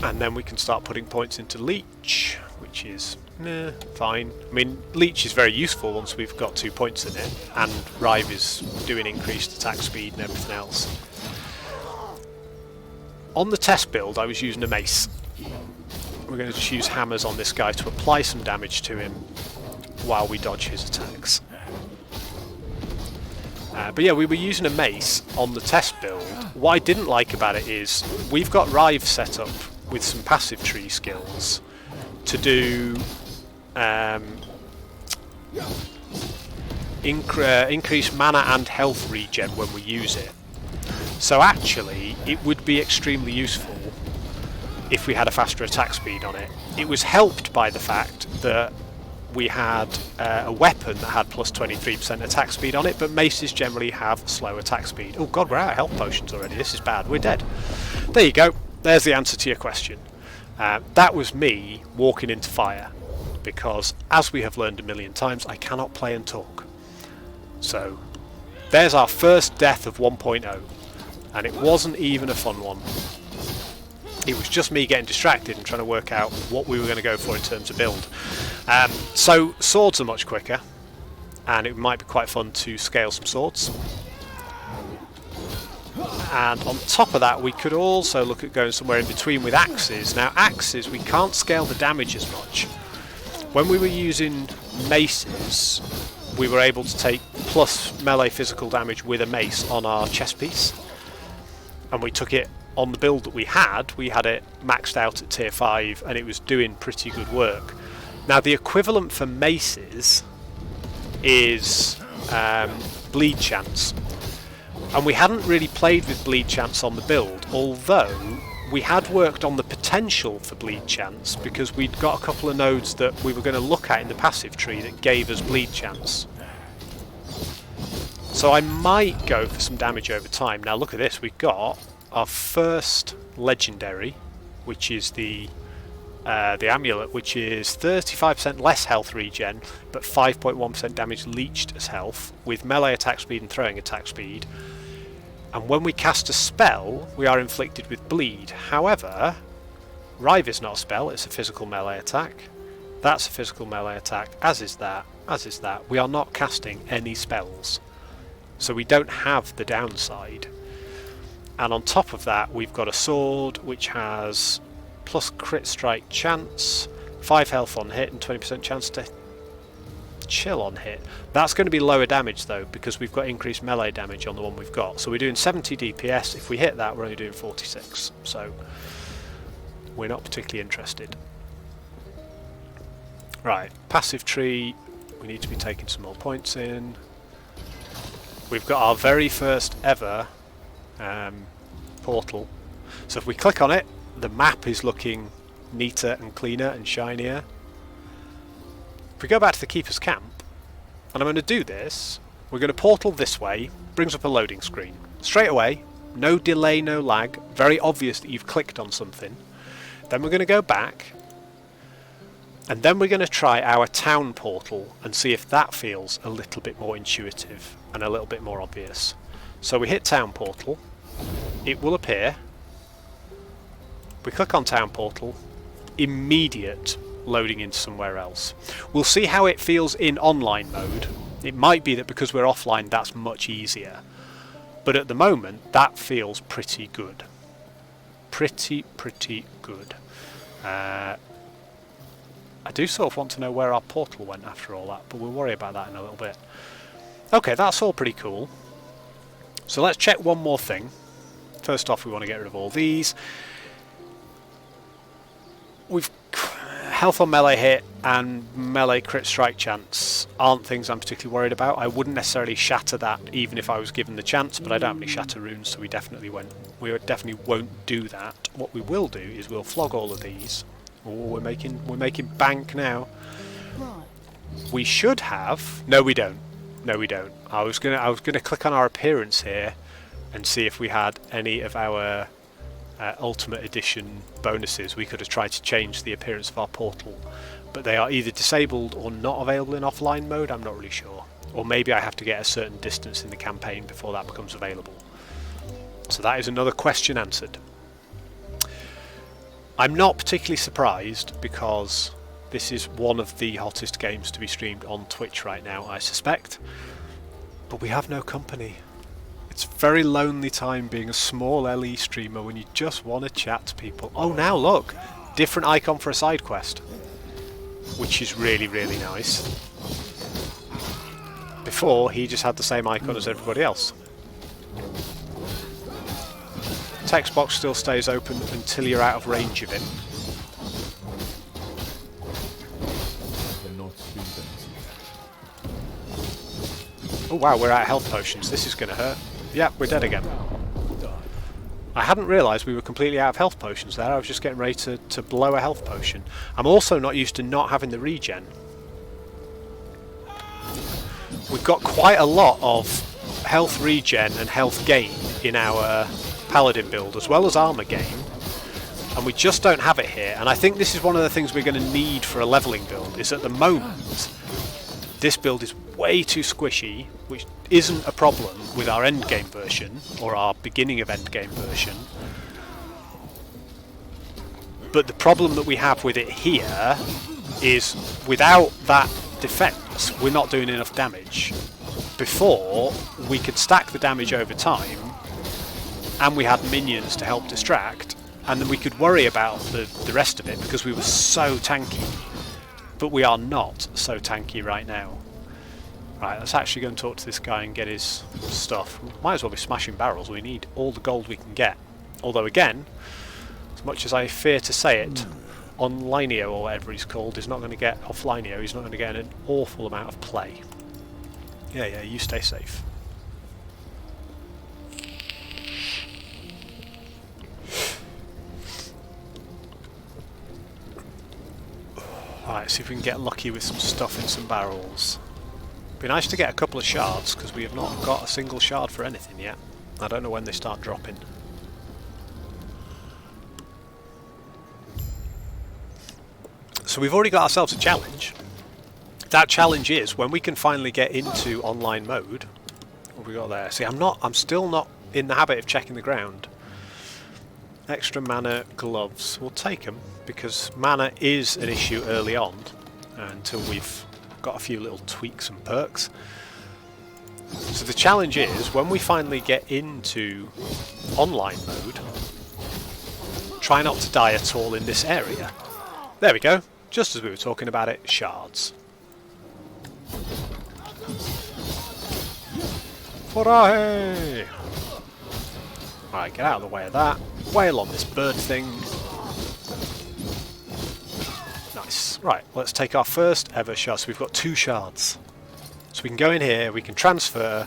And then we can start putting points into Leech, which is fine. I mean, Leech is very useful once we've got 2 points in it, and Rive is doing increased attack speed and everything else. On the test build, I was using a mace. We're going to just use hammers on this guy to apply some damage to him while we dodge his attacks. But yeah, we were using a mace on the test build. What I didn't like about it is we've got Rive set up with some passive tree skills to do increase mana and health regen when we use it. So actually, it would be extremely useful if we had a faster attack speed on it. It was helped by the fact that we had a weapon that had plus 23% attack speed on it, but maces generally have slow attack speed. Oh god, we're out of health potions already. This is bad. We're dead. There you go. There's the answer to your question. That was me walking into fire, because as we have learned a million times, I cannot play and talk. So there's our first death of 1.0, and it wasn't even a fun one. It was just me getting distracted and trying to work out what we were going to go for in terms of build. So swords are much quicker, and it might be quite fun to scale some swords. And on top of that, we could also look at going somewhere in between with axes. Now axes, we can't scale the damage as much, When we were using maces, we were able to take plus melee physical damage with a mace on our chest piece, and we took it on the build that we had it maxed out at tier 5 and it was doing pretty good work. Now the equivalent for maces is bleed chance, and we hadn't really played with bleed chance on the build, although we had worked on the potential for bleed chance because we'd got a couple of nodes that we were going to look at in the passive tree that gave us bleed chance. So I might go for some damage over time. Now look at this, we've got our first legendary, which is the amulet, which is 35% less health regen, but 5.1% damage leached as health, with melee attack speed and throwing attack speed. And when we cast a spell, we are inflicted with bleed. However, Rive is not a spell, it's a physical melee attack. That's a physical melee attack, as is that, as is that. We are not casting any spells, so we don't have the downside. And on top of that, we've got a sword which has plus crit strike chance, 5 health on hit and 20% chance to chill on hit. That's going to be lower damage though, because we've got increased melee damage on the one we've got. So we're doing 70 DPS. If we hit that, we're only doing 46. So we're not particularly interested. Right, passive tree. We need to be taking some more points in. We've got our very first ever portal. So if we click on it, the map is looking neater and cleaner and shinier. If we go back to the Keeper's Camp, and I'm going to do this, we're going to portal this way, brings up a loading screen. Straight away, no delay, no lag, very obvious that you've clicked on something. Then we're going to go back, and then we're going to try our town portal and see if that feels a little bit more intuitive and a little bit more obvious. So we hit town portal, it will appear. We click on town portal, immediate loading into somewhere else. We'll see how it feels in online mode. It might be that because we're offline that's much easier, but at the moment that feels pretty good. Pretty good. I do sort of want to know where our portal went after all that, but we'll worry about that in a little bit. Okay, that's all pretty cool. So let's check one more thing. First off, we want to get rid of all these. We've health on melee hit and melee crit strike chance aren't things I'm particularly worried about. I wouldn't necessarily shatter that even if I was given the chance, but I don't have any shatter runes, so we definitely won't do that. What we will do is we'll flog all of these. Oh, we're making bank now. We should have. No, we don't. No, we don't. I was gonna click on our appearance here and see if we had any of our Ultimate Edition bonuses. We could have tried to change the appearance of our portal, but they are either disabled or not available in offline mode. I'm not really sure. Or maybe I have to get a certain distance in the campaign before that becomes available. So that is another question answered. I'm not particularly surprised because this is one of the hottest games to be streamed on Twitch right now, I suspect. But we have no company. It's a very lonely time being a small LE streamer when you just want to chat to people. Oh, now look! Different icon for a side quest. Which is really, really nice. Before, he just had the same icon as everybody else. Text box still stays open until you're out of range of him. Oh wow, we're out of health potions. This is going to hurt. Yep, we're dead again. I hadn't realised we were completely out of health potions there. I was just getting ready to blow a health potion. I'm also not used to not having the regen. We've got quite a lot of health regen and health gain in our paladin build as well as armor gain, and we just don't have it here. And I think this is one of the things we're going to need for a leveling build, is at the moment this build is way too squishy, which isn't a problem with our endgame version or our beginning of endgame version, but the problem that we have with it here is without that defense we're not doing enough damage. Before, we could stack the damage over time and we had minions to help distract, and then we could worry about the rest of it because we were so tanky. but we are not so tanky right now. Right, let's actually go and talk to this guy and get his stuff. Might as well be smashing barrels. We need all the gold we can get. Although again, as much as I fear to say it, Onlineo or whatever he's called is not going to get offlineo. He's not going to get an awful amount of play. Yeah, you stay safe. Alright, see if we can get lucky with some stuff in some barrels. Be nice to get a couple of shards, because we have not got a single shard for anything yet. I don't know when they start dropping. So we've already got ourselves a challenge. That challenge is when we can finally get into online mode. What have we got there? See, I'm still not in the habit of checking the ground. Extra mana gloves. We'll take them because mana is an issue early on until we've got a few little tweaks and perks. So the challenge is when we finally get into online mode, try not to die at all in this area. There we go. Just as we were talking about it, shards. Hooray! Right, get out of the way of that. Wail on this bird thing. Nice. Right, let's take our first ever shard. So we've got 2 shards. So we can go in here, we can transfer,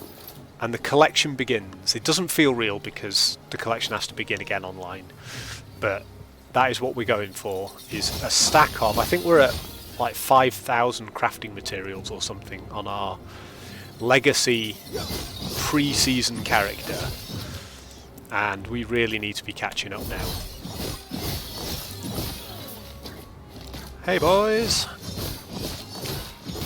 and the collection begins. It doesn't feel real because the collection has to begin again online. But that is what we're going for, is a stack of, I think we're at like 5,000 crafting materials or something on our legacy pre-season character. And we really need to be catching up now. Hey boys!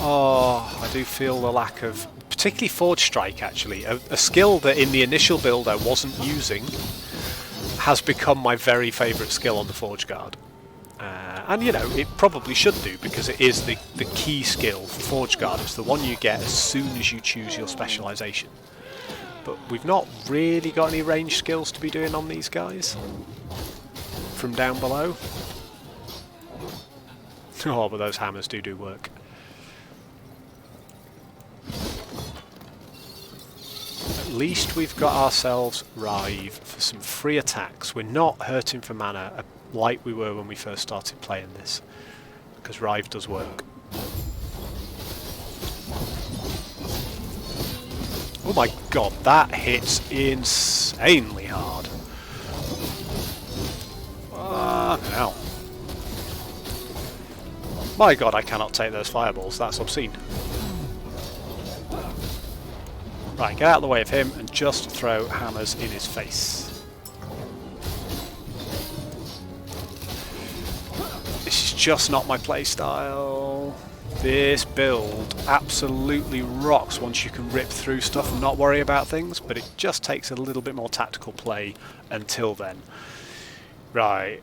Oh, I do feel the lack of, particularly Forge Strike actually, a skill that in the initial build I wasn't using, has become my very favourite skill on the Forge Guard. And you know, it probably should do because it is the key skill for Forge Guard. It's the one you get as soon as you choose your specialisation. But we've not really got any range skills to be doing on these guys from down below. Oh, but those hammers do work. At least we've got ourselves Rive for some free attacks. We're not hurting for mana like we were when we first started playing this, because Rive does work. Oh my god, that hits insanely hard. Fucking hell. My god, I cannot take those fireballs, that's obscene. Right, get out of the way of him and just throw hammers in his face. This is just not my playstyle. This build absolutely rocks once you can rip through stuff and not worry about things, but it just takes a little bit more tactical play until then. Right,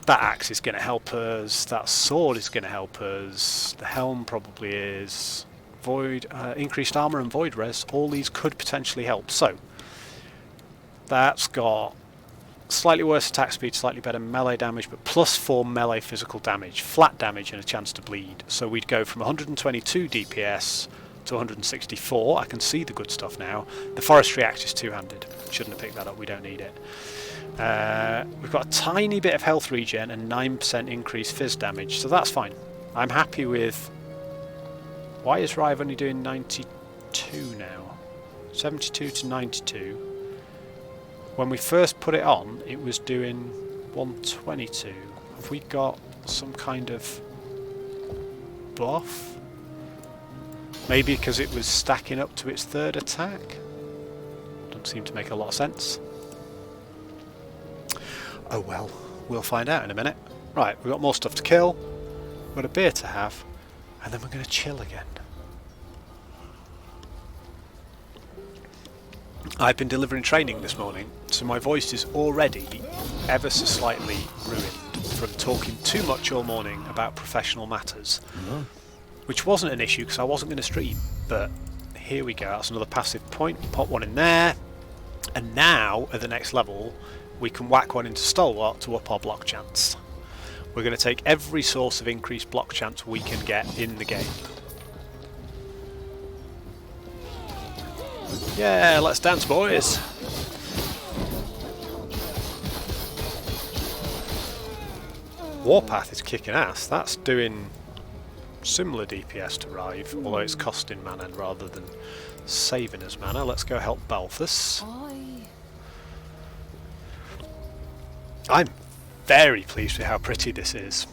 that axe is going to help us, that sword is going to help us, the helm probably is, void, increased armour and void res, all these could potentially help. So, that's got slightly worse attack speed, slightly better melee damage, but +4 melee physical damage, flat damage and a chance to bleed. So we'd go from 122 DPS to 164. I can see the good stuff now. The forestry axe is two-handed. Shouldn't have picked that up, we don't need it. We've got a tiny bit of health regen and 9% increased fizz damage, so that's fine. I'm happy with... Why is Rive only doing 92 now? 72 to 92. When we first put it on, it was doing 122. Have we got some kind of buff? Maybe because it was stacking up to its third attack? Doesn't seem to make a lot of sense. Oh well, we'll find out in a minute. Right, we've got more stuff to kill, we've got a beer to have, and then we're going to chill again. I've been delivering training this morning, so my voice is already ever so slightly ruined from talking too much all morning about professional matters. Which wasn't an issue because I wasn't going to stream, but here we go, that's another passive point, pop one in there, and now at the next level we can whack one into Stalwart to up our block chance. We're going to take every source of increased block chance we can get in the game. Yeah, let's dance, boys! Warpath is kicking ass. That's doing similar DPS to Rive, although it's costing mana rather than saving us mana. Let's go help Balthus. I'm very pleased with how pretty this is.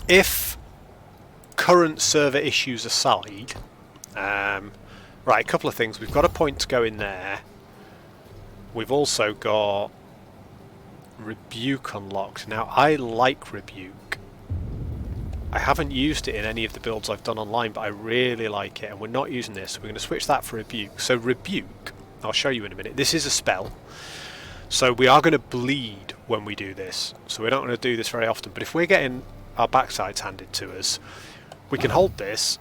If current server issues aside, right, a couple of things. We've got a point to go in there. We've also got Rebuke unlocked. Now, I like Rebuke. I haven't used it in any of the builds I've done online, but I really like it, and we're not using this, so we're going to switch that for Rebuke. So Rebuke, I'll show you in a minute. This is a spell, so we are going to bleed when we do this, so we're not going to do this very often, but if we're getting our backsides handed to us, we can hold this,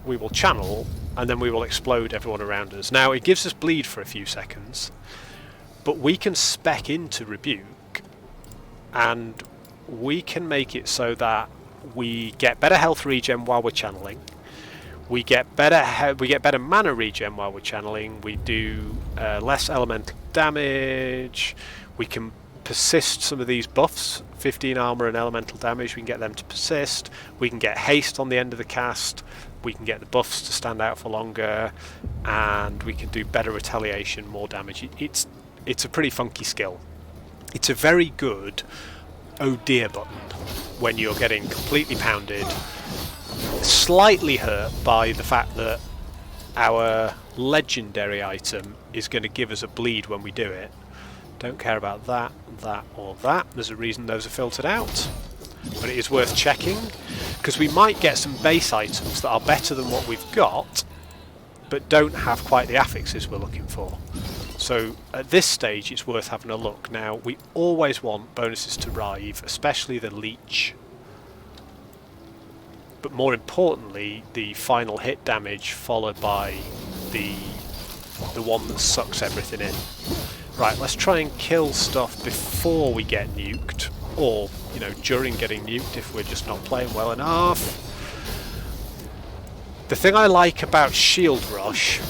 we will channel, and then we will explode everyone around us. Now, it gives us bleed for a few seconds, but we can spec into Rebuke, and we can make it so that we get better health regen while we're channeling. We get better mana regen while we're channeling. We do less elemental damage. We can persist some of these buffs. 15 armor and elemental damage. We can get them to persist. We can get haste on the end of the cast. We can get the buffs to stand out for longer, and we can do better retaliation, more damage. It's a pretty funky skill. It's a very good oh dear button when you're getting completely pounded, slightly hurt by the fact that our legendary item is going to give us a bleed when we do it. Don't care about that, that or that. There's a reason those are filtered out, but it is worth checking, because we might get some base items that are better than what we've got but don't have quite the affixes we're looking for. So at this stage it's worth having a look. Now, we always want bonuses to Rive, especially the Leech, but more importantly the final hit damage followed by the one that sucks everything in. Right, let's try and kill stuff before we get nuked, or during getting nuked if we're just not playing well enough. The thing I like about Shield Rush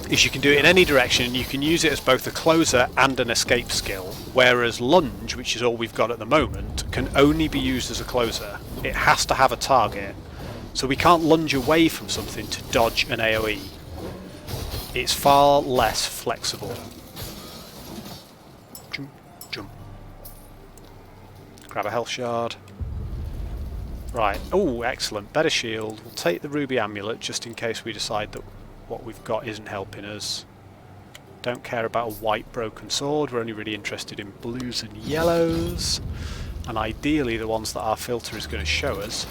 is you can do it in any direction, and you can use it as both a closer and an escape skill, whereas Lunge, which is all we've got at the moment, can only be used as a closer. It has to have a target, so we can't lunge away from something to dodge an AoE. It's far less flexible. Jump, jump. Grab a health shard. Right, oh excellent, better shield. We'll take the ruby amulet just in case we decide that what we've got isn't helping us. Don't care about a white broken sword, we're only really interested in blues and yellows, and ideally the ones that our filter is going to show us.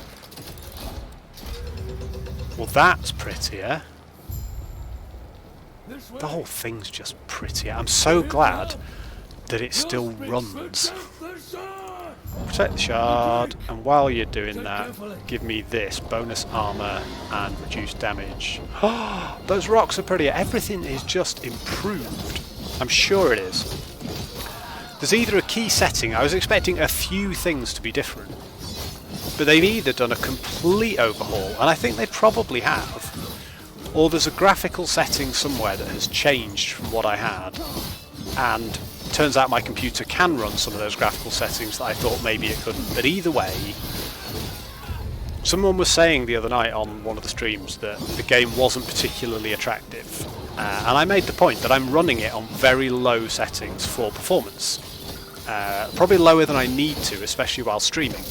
Well, that's prettier. The whole thing's just prettier. I'm so glad that it still runs. Protect the shard, and while you're doing that, give me this bonus armor and reduced damage. Those rocks are prettier. Everything is just improved. I'm sure it is. There's either a key setting. I was expecting a few things to be different, but they've either done a complete overhaul, and I think they probably have, or there's a graphical setting somewhere that has changed from what I had, and turns out my computer can run some of those graphical settings that I thought maybe it couldn't. But either way, someone was saying the other night on one of the streams that the game wasn't particularly attractive, and I made the point that I'm running it on very low settings for performance, probably lower than I need to, especially while streaming.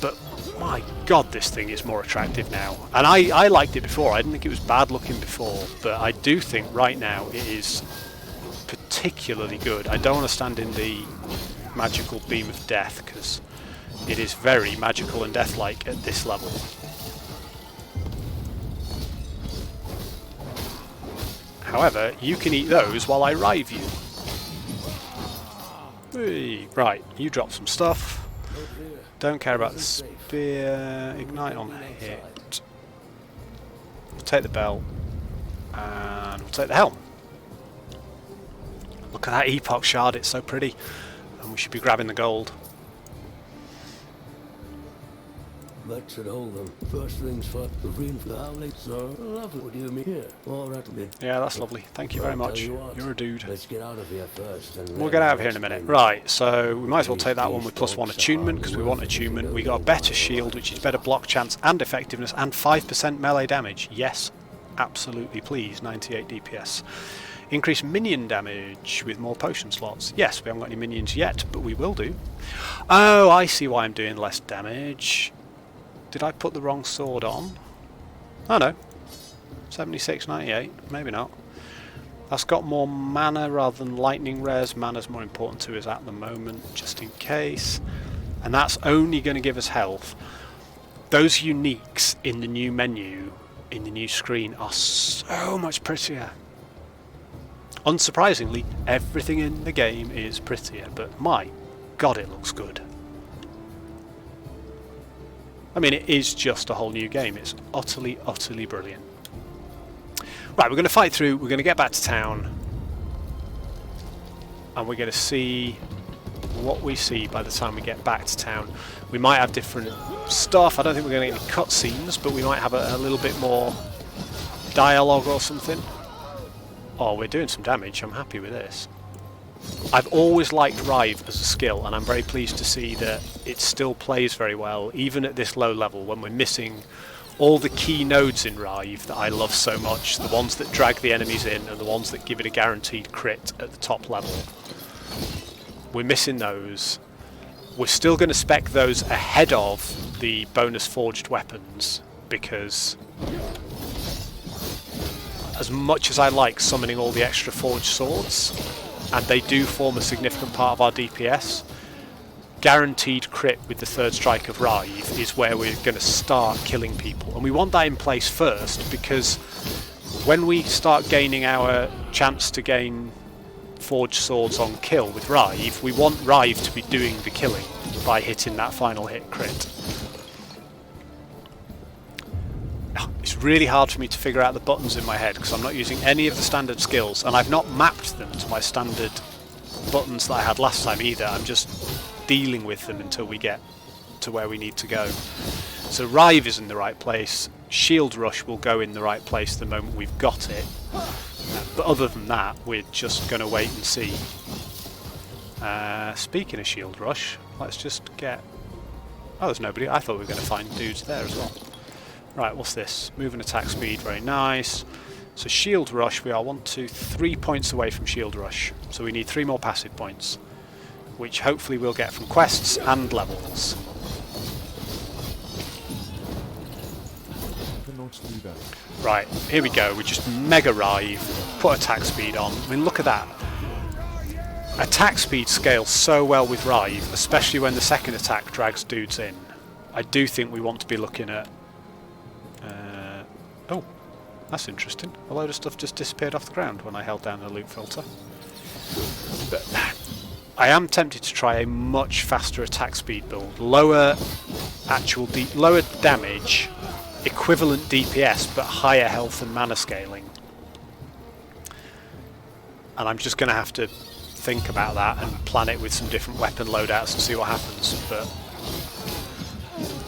But my god, this thing is more attractive now, and I liked it before. I didn't think it was bad looking before, but I do think right now it is particularly good. I don't want to stand in the magical beam of death because it is very magical and death-like at this level. However, you can eat those while I rive you. Hey, right, you drop some stuff. Don't care about the spear. Ignite on hit. We'll take the belt and we'll take the helm. Look at that Epoch shard, it's so pretty. And we should be grabbing the gold. That should hold them. First things first, the green flowering, sir. Lovely. What do you mean here? All right, me. Yeah, that's lovely. Thank you very I'll tell much. you what, You're a dude. Let's get out of here first. And We'll get out of here in a minute. Right, so we might as well take that one with +1 attunement, because we want attunement. We got a better shield, which is better block chance and effectiveness, and 5% melee damage. Yes, absolutely please. 98 DPS. Increase minion damage with more potion slots. Yes, we haven't got any minions yet, but we will do. Oh, I see why I'm doing less damage. Did I put the wrong sword on? Oh no. 76, 98. Maybe not. That's got more mana rather than lightning rares. Mana's more important to us at the moment, just in case. And that's only going to give us health. Those uniques in the new menu, in the new screen, are so much prettier. Unsurprisingly, everything in the game is prettier, but my god, it looks good. I mean, it is just a whole new game. It's utterly, utterly brilliant. Right, we're going to fight through, we're going to get back to town, and we're going to see what we see by the time we get back to town. We might have different stuff. I don't think we're going to get any cutscenes, but we might have a little bit more dialogue or something. Oh, we're doing some damage. I'm happy with this. I've always liked Rive as a skill, and I'm very pleased to see that it still plays very well, even at this low level, when we're missing all the key nodes in Rive that I love so much, the ones that drag the enemies in and the ones that give it a guaranteed crit at the top level. We're missing those. We're still going to spec those ahead of the bonus forged weapons, because as much as I like summoning all the extra forged swords, and they do form a significant part of our DPS, guaranteed crit with the third strike of Rive is where we're going to start killing people. And we want that in place first, because when we start gaining our chance to gain forged swords on kill with Rive, we want Rive to be doing the killing by hitting that final hit crit. It's really hard for me to figure out the buttons in my head because I'm not using any of the standard skills, and I've not mapped them to my standard buttons that I had last time either. I'm just dealing with them until we get to where we need to go. So Rive is in the right place, Shield Rush will go in the right place the moment we've got it, but other than that we're just going to wait and see. Speaking of Shield Rush, let's just get... Oh, there's nobody. I thought we were going to find dudes there as well. Right, what's this? Move and attack speed, very nice. So Shield Rush, we are 1, 2, 3 points away from Shield Rush. So we need 3 more passive points, which hopefully we'll get from quests and levels. Right, here we go. We just mega Rive, put attack speed on. I mean, look at that. Attack speed scales so well with Rive, especially when the second attack drags dudes in. I do think we want to be looking at... oh, that's interesting. A load of stuff just disappeared off the ground when I held down the loot filter. But I am tempted to try a much faster attack speed build. Lower lower damage, equivalent DPS, but higher health and mana scaling. And I'm just going to have to think about that and plan it with some different weapon loadouts and see what happens. But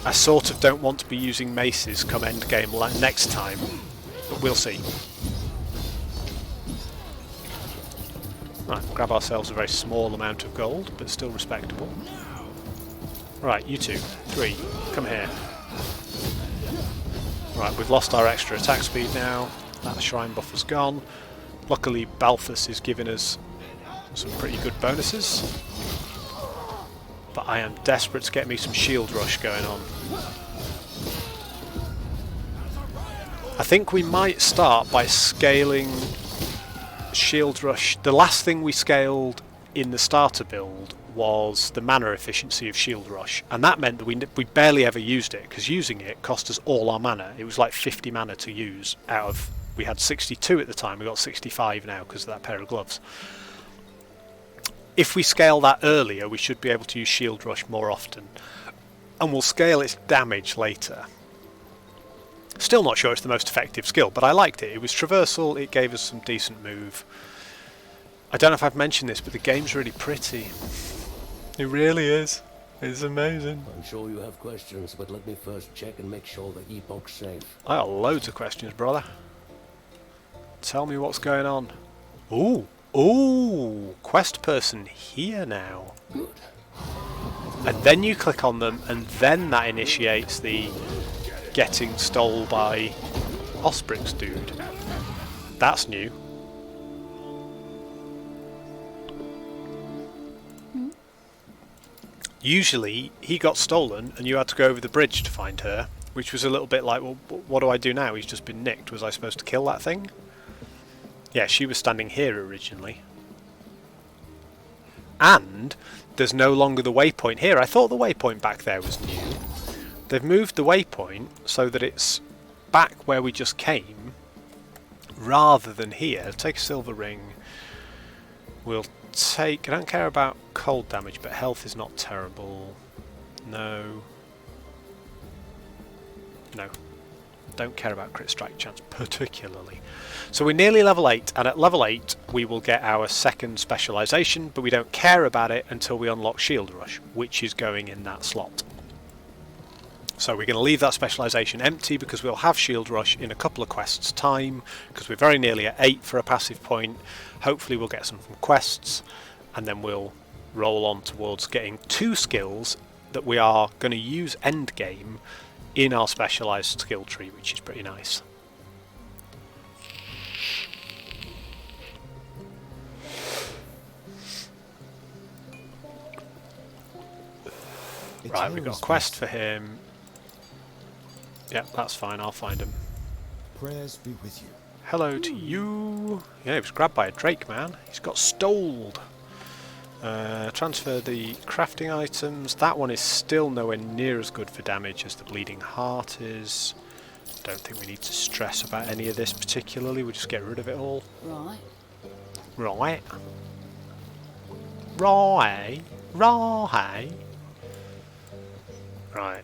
I sort of don't want to be using maces come end game next time, but we'll see. Right, grab ourselves a very small amount of gold, but still respectable. Right, you two, 3, come here. Right, we've lost our extra attack speed now. That shrine buffer's gone. Luckily, Balthus is giving us some pretty good bonuses. But I am desperate to get me some Shield Rush going on. I think we might start by scaling Shield Rush. The last thing we scaled in the starter build was the mana efficiency of Shield Rush, and that meant that we barely ever used it, because using it cost us all our mana. It was like 50 mana to use out of... We had 62 at the time, we got 65 now because of that pair of gloves. If we scale that earlier, we should be able to use Shield Rush more often. And we'll scale its damage later. Still not sure it's the most effective skill, but I liked it. It was traversal, it gave us some decent move. I don't know if I've mentioned this, but the game's really pretty. It really is. It's amazing. I'm sure you have questions, but let me first check and make sure the Epoch's safe. I got loads of questions, brother. Tell me what's going on. Ooh, ooh, quest person here now. Good. And then you click on them, and then that initiates the getting stole by Osprix dude. That's new. Usually, he got stolen, and you had to go over the bridge to find her, which was a little bit like, well, what do I do now? He's just been nicked. Was I supposed to kill that thing? Yeah, she was standing here originally. And there's no longer the waypoint here. I thought the waypoint back there was new. They've moved the waypoint so that it's back where we just came, rather than here. Take a silver ring. We'll take... I don't care about cold damage, but health is not terrible. No. No. Don't care about crit strike chance particularly. So we're nearly level 8, and at level 8 we will get our second specialisation, but we don't care about it until we unlock Shield Rush, which is going in that slot. So we're going to leave that specialisation empty because we'll have Shield Rush in a couple of quests' time, because we're very nearly at 8 for a passive point. Hopefully we'll get some from quests, and then we'll roll on towards getting 2 skills that we are going to use endgame in our specialised skill tree, which is pretty nice. Right, we've got a quest for him. Yep, that's fine, I'll find him. Prayers be with you. Hello to you. Yeah, he was grabbed by a drake, man. He's got stoled. Transfer the crafting items. That one is still nowhere near as good for damage as the bleeding heart is. Don't think we need to stress about any of this particularly. We'll just get rid of it all. Right. Right. Right. Right. Right.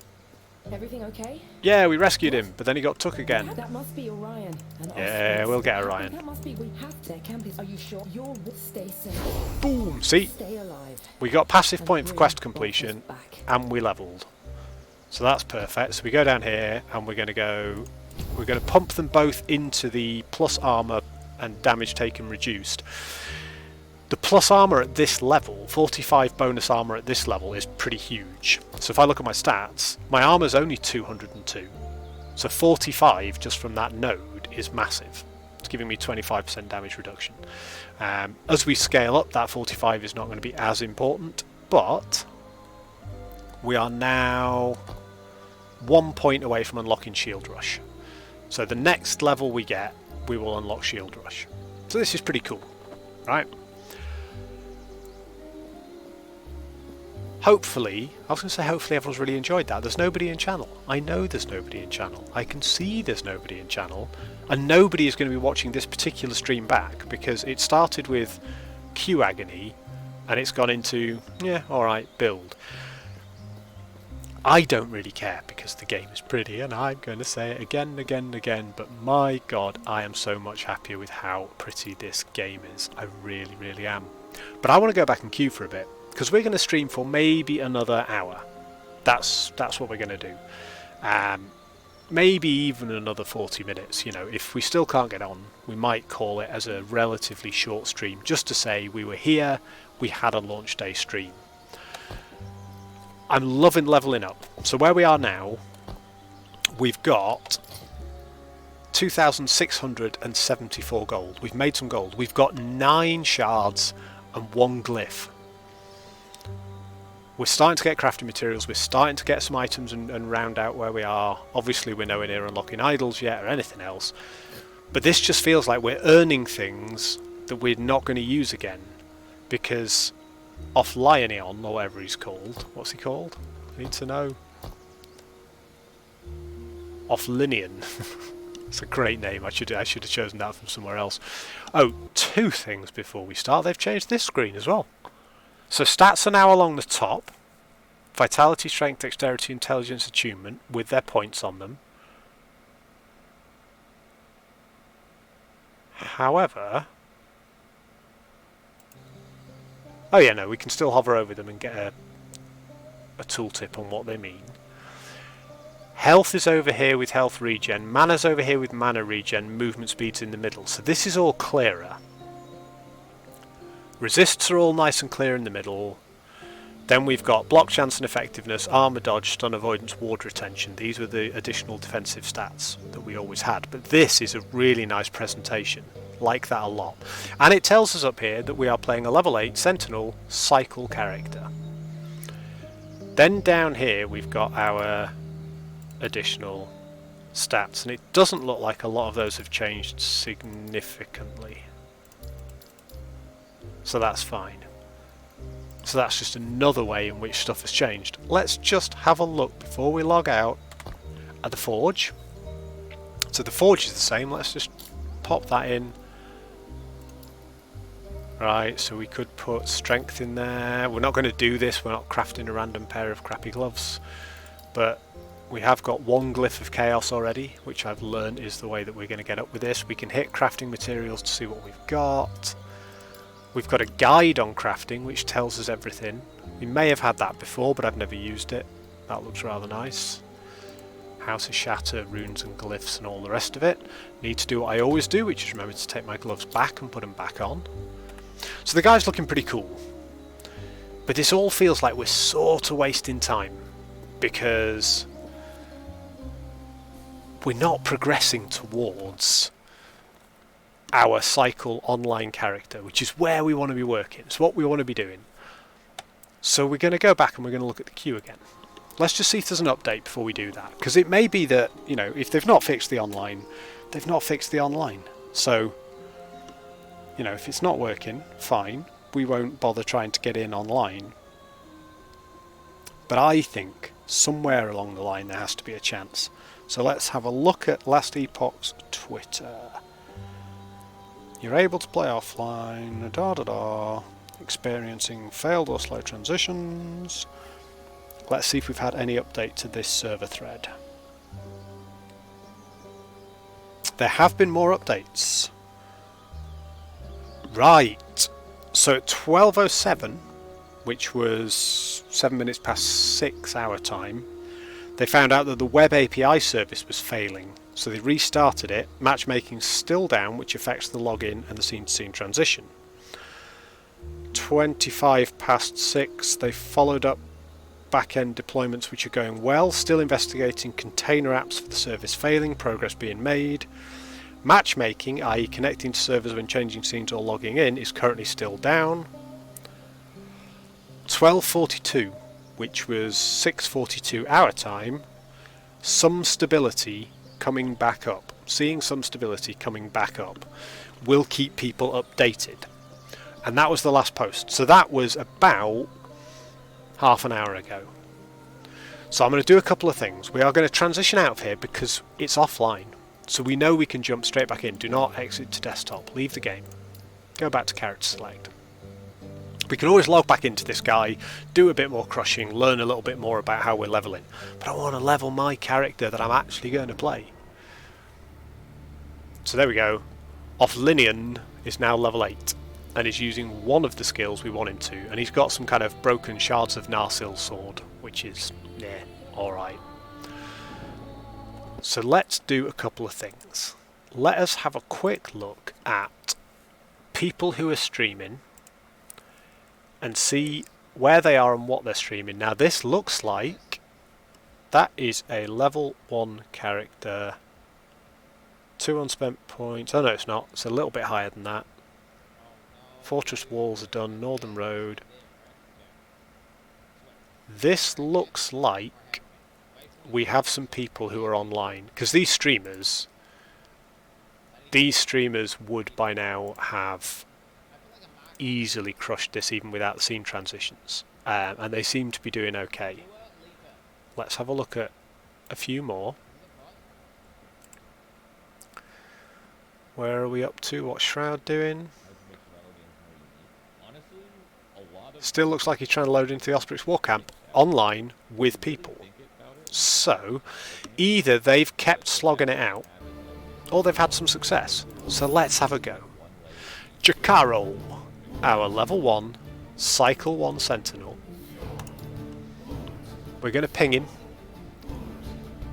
Everything okay? Yeah, we rescued him, but then he got took again. That must be Orion. And Yeah, Osprix. we'll get I think Orion. That must be. We have their camp is. Are you sure? You'll stay safe. Boom! See? Stay alive. We got passive And point for bring quest Bothus completion, back. and we leveled. So that's perfect. So we go down here, and we're going to pump them both into the plus armor and damage taken reduced. The plus armor at this level, 45 bonus armor at this level, is pretty huge. So if I look at my stats, my armor's only 202. So 45 just from that node is massive. It's giving me 25% damage reduction. As we scale up, that 45 is not going to be as important, but we are now 1 point away from unlocking Shield Rush. So the next level we get, we will unlock Shield Rush. So this is pretty cool, right? Hopefully, I was going to say hopefully everyone's really enjoyed that. There's nobody in channel. I know there's nobody in channel. I can see there's nobody in channel. And nobody is going to be watching this particular stream back because it started with Q Agony and it's gone into, yeah, alright, build. I don't really care because the game is pretty, and I'm going to say it again and again and again, but my god, I am so much happier with how pretty this game is. I really, really am. But I want to go back and queue for a bit, because we're going to stream for maybe another hour. That's what we're going to do. Maybe even another 40 minutes. You know, if we still can't get on, we might call it as a relatively short stream, just to say we were here, we had a launch day stream. I'm loving leveling up. So where we are now, we've got 2,674 gold. We've made some gold. We've got 9 shards and 1 glyph. We're starting to get crafting materials. We're starting to get some items and round out where we are. Obviously, we're nowhere near unlocking idols yet or anything else. But this just feels like we're earning things that we're not going to use again. Because off Lionion, or whatever he's called. What's he called? I need to know. Off Linian. It's a great name. I should have chosen that from somewhere else. Oh, 2 things before we start. They've changed this screen as well. So stats are now along the top. Vitality, Strength, Dexterity, Intelligence, Attunement with their points on them. However... Oh yeah, no, we can still hover over them and get a tooltip on what they mean. Health is over here with health regen, mana's over here with mana regen, movement speed's in the middle. So this is all clearer. Resists are all nice and clear in the middle. Then we've got block chance and effectiveness, armor dodge, stun avoidance, ward retention. These were the additional defensive stats that we always had. But this is a really nice presentation. Like that a lot. And it tells us up here that we are playing a level 8 Sentinel cycle character. Then down here we've got our additional stats. And it doesn't look like a lot of those have changed significantly. So that's fine. So that's just another way in which stuff has changed. Let's just have a look before we log out at the Forge. So the Forge is the same. Let's just pop that in. Right, so we could put strength in there. We're not going to do this. We're not crafting a random pair of crappy gloves. But we have got one glyph of chaos already, which I've learned is the way that we're going to get up with this. We can hit crafting materials to see what we've got. We've got a guide on crafting which tells us everything. We may have had that before, but I've never used it. That looks rather nice. House of Shatter, runes and glyphs and all the rest of it. Need to do what I always do, which is remember to take my gloves back and put them back on. So the guy's looking pretty cool. But this all feels like we're sort of wasting time. Because we're not progressing towards our cycle online character, which is where we want to be working. It's what we want to be doing. So we're going to go back and we're going to look at the queue again. Let's just see if there's an update before we do that, because it may be that, you know, if they've not fixed the online, they've not fixed the online. So, you know, if it's not working, fine, we won't bother trying to get in online. But I think somewhere along the line there has to be a chance. So let's have a look at Last Epoch's Twitter. You're able to play offline, experiencing failed or slow transitions. Let's see if we've had any update to this server thread. There have been more updates. Right, so at 12:07, which was 7 minutes past 6 our time, they found out that the web API service was failing. So they restarted it. Matchmaking's still down, which affects the login and the scene-to-scene transition. 25 past 6, they followed up back-end deployments which are going well. Still investigating container apps for the service failing, progress being made. Matchmaking, i.e. connecting to servers when changing scenes or logging in, is currently still down. 12:42, which was 6:42 our time, some stability coming back up. Seeing some stability coming back up will keep people updated. And that was the last post. So that was about half an hour ago. So I'm going to do a couple of things. We are going to transition out of here because it's offline. So we know we can jump straight back in. Do not exit to desktop. Leave the game. Go back to character select. We can always log back into this guy, do a bit more crushing, learn a little bit more about how we're leveling. But I want to level my character that I'm actually going to play. So there we go. Offlinian is now level 8 and is using one of the skills we want him to. And he's got some kind of broken shards of Narsil sword, which is, yeah, alright. So let's do a couple of things. Let us have a quick look at people who are streaming and see where they are and what they're streaming. Now this looks like that is a level 1 character. 2 unspent points. Oh no, it's not. It's a little bit higher than that. Fortress walls are done. Northern Road. This looks like we have some people who are online, because these streamers would by now have easily crushed this even without the scene transitions, and they seem to be doing okay. Let's have a look at a few more. Where are we up to? What's Shroud doing? Still looks like he's trying to load into the Osprix War Camp online with people. So either they've kept slogging it out or they've had some success. So let's have a go. Jakaro, our level 1 Cycle 1 Sentinel. We're going to ping him,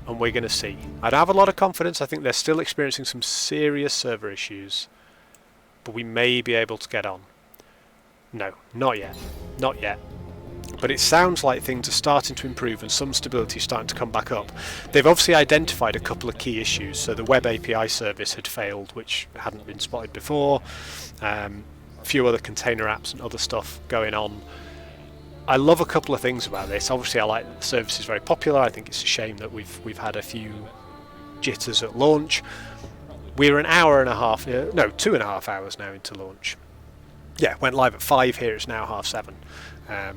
and we're going to see. I don't have a lot of confidence. I think they're still experiencing some serious server issues, but we may be able to get on. No, not yet. Not yet. But it sounds like things are starting to improve and some stability is starting to come back up. They've obviously identified a couple of key issues. So the web API service had failed, which hadn't been spotted before. A few other container apps and other stuff going on. I love a couple of things about this. Obviously, I like that the service is very popular. I think it's a shame that we've had a few jitters at launch. We're an hour and a half, no, 2.5 hours now into launch. Yeah, went live at 5 here. It's now 7:30. I'm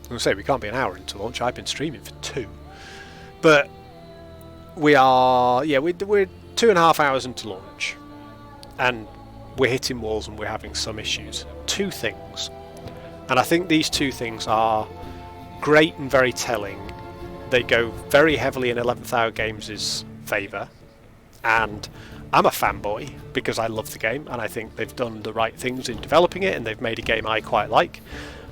going to say we can't be an hour into launch. I've been streaming for 2. But we are, yeah, we're 2.5 hours into launch. And we're hitting walls and we're having some issues. 2 things. And I think these 2 things are great and very telling. They go very heavily in 11th Hour Games' favour. And I'm a fanboy because I love the game and I think they've done the right things in developing it and they've made a game I quite like.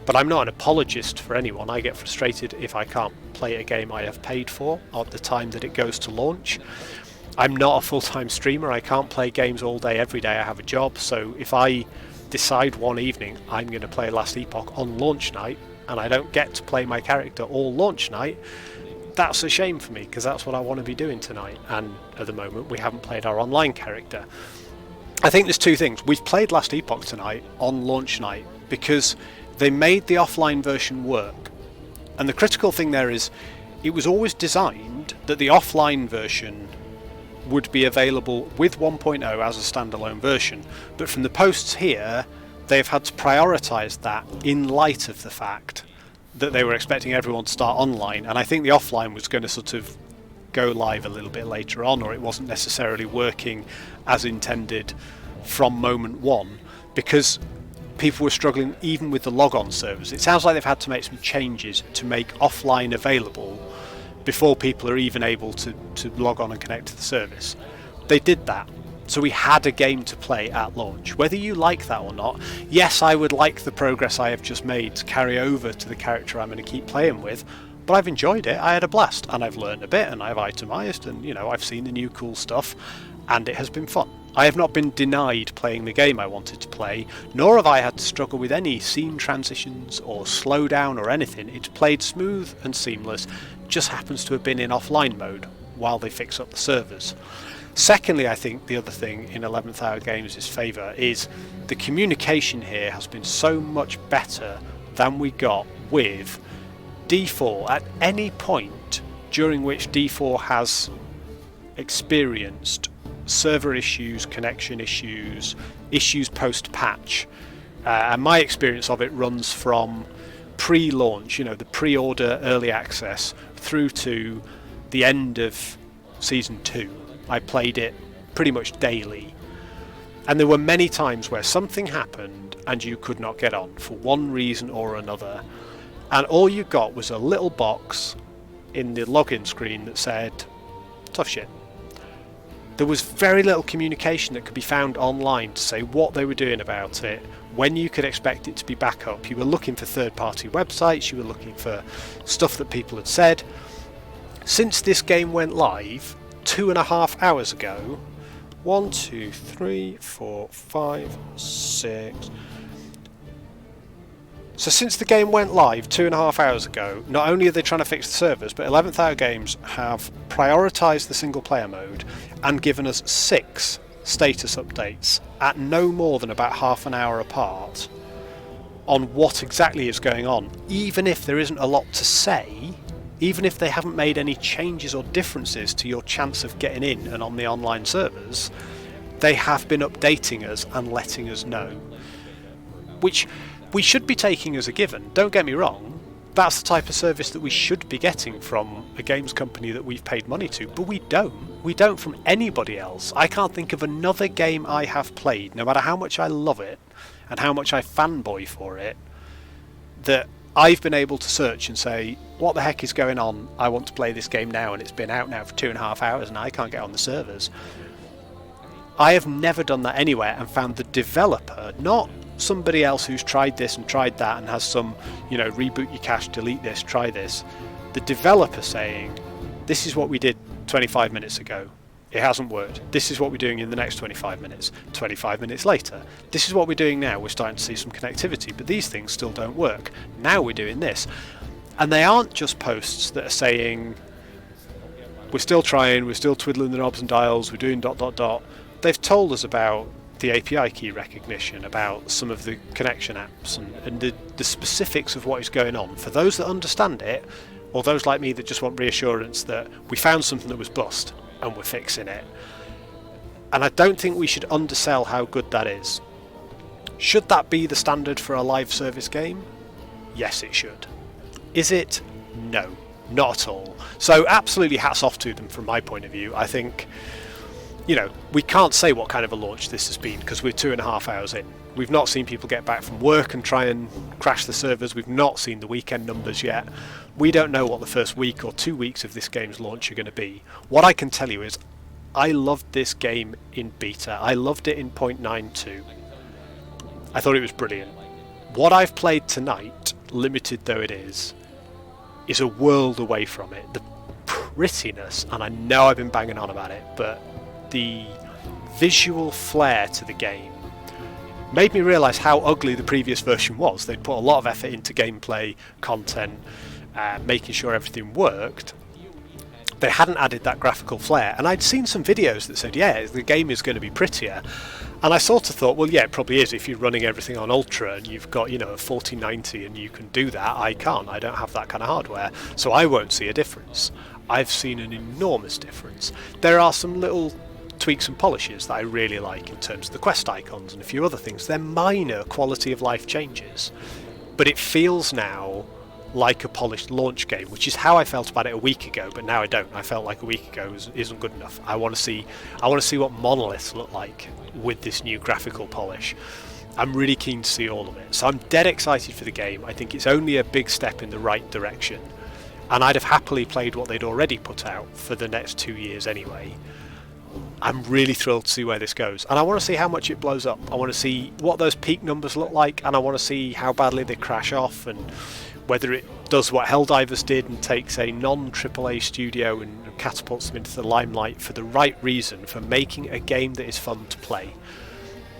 But I'm not an apologist for anyone. I get frustrated if I can't play a game I have paid for at the time that it goes to launch. I'm not a full-time streamer. I can't play games all day, every day. I have a job. So if I decide one evening I'm going to play Last Epoch on launch night and I don't get to play my character all launch night, that's a shame for me because that's what I want to be doing tonight. And at the moment we haven't played our online character. I think there's 2 things. We've played Last Epoch tonight on launch night because they made the offline version work. And the critical thing there is it was always designed that the offline version would be available with 1.0 as a standalone version. But from the posts here, they've had to prioritise that in light of the fact that they were expecting everyone to start online. And I think the offline was going to sort of go live a little bit later on, or it wasn't necessarily working as intended from moment one, because people were struggling even with the logon servers. It sounds like they've had to make some changes to make offline available before people are even able to log on and connect to the service. They did that. So we had a game to play at launch. Whether you like that or not, yes, I would like the progress I have just made to carry over to the character I'm going to keep playing with, but I've enjoyed it. I had a blast and I've learned a bit and I've itemised and, you know, I've seen the new cool stuff and it has been fun. I have not been denied playing the game I wanted to play, nor have I had to struggle with any scene transitions or slowdown or anything. It's played smooth and seamless, just happens to have been in offline mode while they fix up the servers. Secondly, I think the other thing in 11th Hour Games' favour is the communication here has been so much better than we got with D4. At any point during which D4 has experienced server issues, connection issues, issues post-patch, and my experience of it runs from pre-launch, you know, the pre-order early access, through to the end of Season 2. I played it pretty much daily. And there were many times where something happened and you could not get on for one reason or another. And all you got was a little box in the login screen that said, tough shit. There was very little communication that could be found online to say what they were doing about it, when you could expect it to be back up. You were looking for third-party websites, you were looking for stuff that people had said. Since this game went live 2.5 hours ago, 1, 2, 3, 4, 5, 6. So since the game went live 2.5 hours ago, not only are they trying to fix the servers, but 11th Hour Games have prioritised the single player mode and given us 6 status updates at no more than about half an hour apart on what exactly is going on. Even if there isn't a lot to say, even if they haven't made any changes or differences to your chance of getting in and on the online servers, they have been updating us and letting us know. Which we should be taking as a given, don't get me wrong. That's the type of service that we should be getting from a games company that we've paid money to, but we don't. We don't from anybody else. I can't think of another game I have played, no matter how much I love it and how much I fanboy for it, that I've been able to search and say, what the heck is going on? I want to play this game now, and it's been out now for 2.5 hours and I can't get on the servers. I have never done that anywhere and found the developer, not somebody else who's tried this and tried that and has some, you know, reboot your cache, delete this, try this. the developer saying, this is what we did 25 minutes ago. It hasn't worked. This is what we're doing in the next 25 minutes. 25 minutes later, this is what we're doing now. We're starting to see some connectivity, but these things still don't work. Now we're doing this. And they aren't just posts that are saying, we're still trying, we're still twiddling the knobs and dials, we're doing ... They've told us about the API key recognition, about some of the connection apps, and the specifics of what is going on. For those that understand it, or those like me that just want reassurance that we found something that was bust and we're fixing it. And I don't think we should undersell how good that is. Should that be the standard for a live service game? Yes, it should. Is it? No, not at all. So absolutely hats off to them from my point of view. I think, you know, we can't say what kind of a launch this has been because we're 2.5 hours in. We've not seen people get back from work and try and crash the servers. We've not seen the weekend numbers yet. We don't know what the first week or 2 weeks of this game's launch are going to be. What I can tell you is I loved this game in beta. I loved it in 0.92. I thought it was brilliant. What I've played tonight, limited though it is a world away from it. The prettiness, and I know I've been banging on about it, but the visual flair to the game made me realise how ugly the previous version was. They'd put a lot of effort into gameplay, content, making sure everything worked. They hadn't added that graphical flair, and I'd seen some videos that said, yeah, the game is going to be prettier. And I sort of thought, well, yeah, it probably is if you're running everything on Ultra and you've got, you know, a 4090 and you can do that. I can't. I don't have that kind of hardware, so I won't see a difference. I've seen an enormous difference. There are some little tweaks and polishes that I really like in terms of the quest icons and a few other things. They're minor quality of life changes, but it feels now like a polished launch game, which is how I felt about it a week ago, but now I don't. I felt like a week ago isn't good enough. I want to see what monoliths look like with this new graphical polish. I'm really keen to see all of it. So I'm dead excited for the game. I think it's only a big step in the right direction, and I'd have happily played what they'd already put out for the next 2 years anyway. I'm really thrilled to see where this goes, and I want to see how much it blows up. I want to see what those peak numbers look like, and I want to see how badly they crash off, and whether it does what Helldivers did and takes a non-AAA studio and catapults them into the limelight for the right reason, for making a game that is fun to play.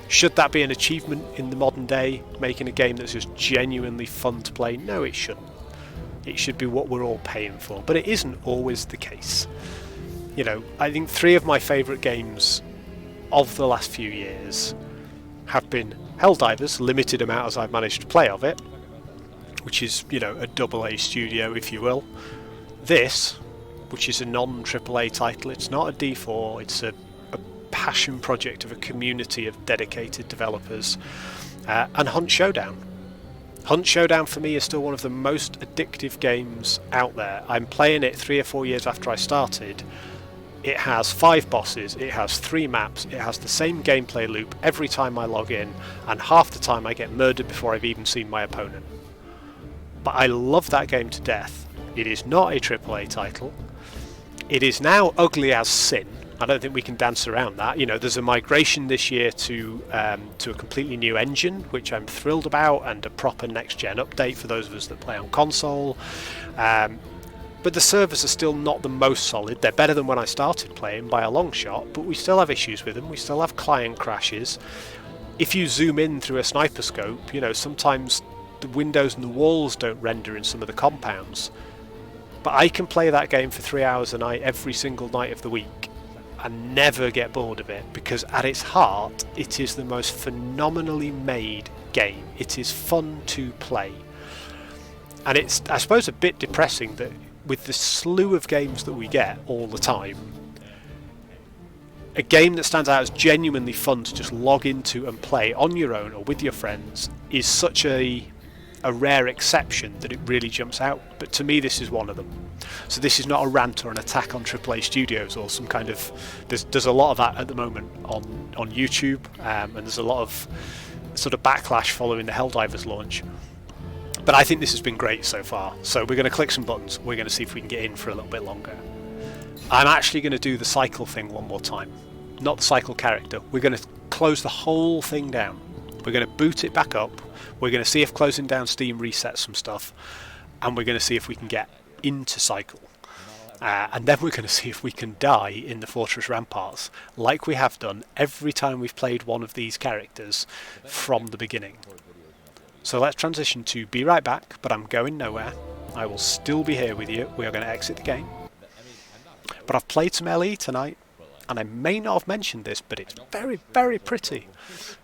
Should that be an achievement in the modern day, making a game that's just genuinely fun to play? No, it shouldn't. It should be what we're all paying for, but it isn't always the case. You know, I think 3 of my favourite games of the last few years have been Helldivers, limited amount as I've managed to play of it, which is, you know, a AA studio, if you will. This, which is a non-AAA title, it's not a D4, it's a passion project of a community of dedicated developers, and Hunt Showdown. Hunt Showdown for me is still one of the most addictive games out there. I'm playing it 3 or 4 years after I started. It has 5 bosses, it has 3 maps, it has the same gameplay loop every time I log in, and half the time I get murdered before I've even seen my opponent. But I love that game to death. It is not a AAA title. It is now ugly as sin. I don't think we can dance around that. You know, there's a migration this year to a completely new engine, which I'm thrilled about, and a proper next-gen update for those of us that play on console. But the servers are still not the most solid. They're better than when I started playing by a long shot, but we still have issues with them. We still have client crashes. If you zoom in through a sniper scope, you know, sometimes the windows and the walls don't render in some of the compounds. But I can play that game for 3 hours a night every single night of the week and never get bored of it, because at its heart it is the most phenomenally made game. It is fun to play. And it's, I suppose, a bit depressing that with the slew of games that we get all the time, a game that stands out as genuinely fun to just log into and play on your own or with your friends is such a rare exception that it really jumps out. But to me, this is one of them. So this is not a rant or an attack on AAA studios or some kind of... There's a lot of that at the moment on YouTube, and there's a lot of sort of backlash following the Helldivers launch. But I think this has been great so far. So we're going to click some buttons. We're going to see if we can get in for a little bit longer. I'm actually going to do the cycle thing one more time. Not the cycle character. We're going to close the whole thing down. We're going to boot it back up. We're going to see if closing down Steam resets some stuff. And we're going to see if we can get into cycle. And then we're going to see if we can die in the Fortress Ramparts, like we have done every time we've played one of these characters from the beginning. So let's transition to be right back, but I'm going nowhere. I will still be here with you. We are going to exit the game. But I've played some LE tonight, and I may not have mentioned this, but it's very, very pretty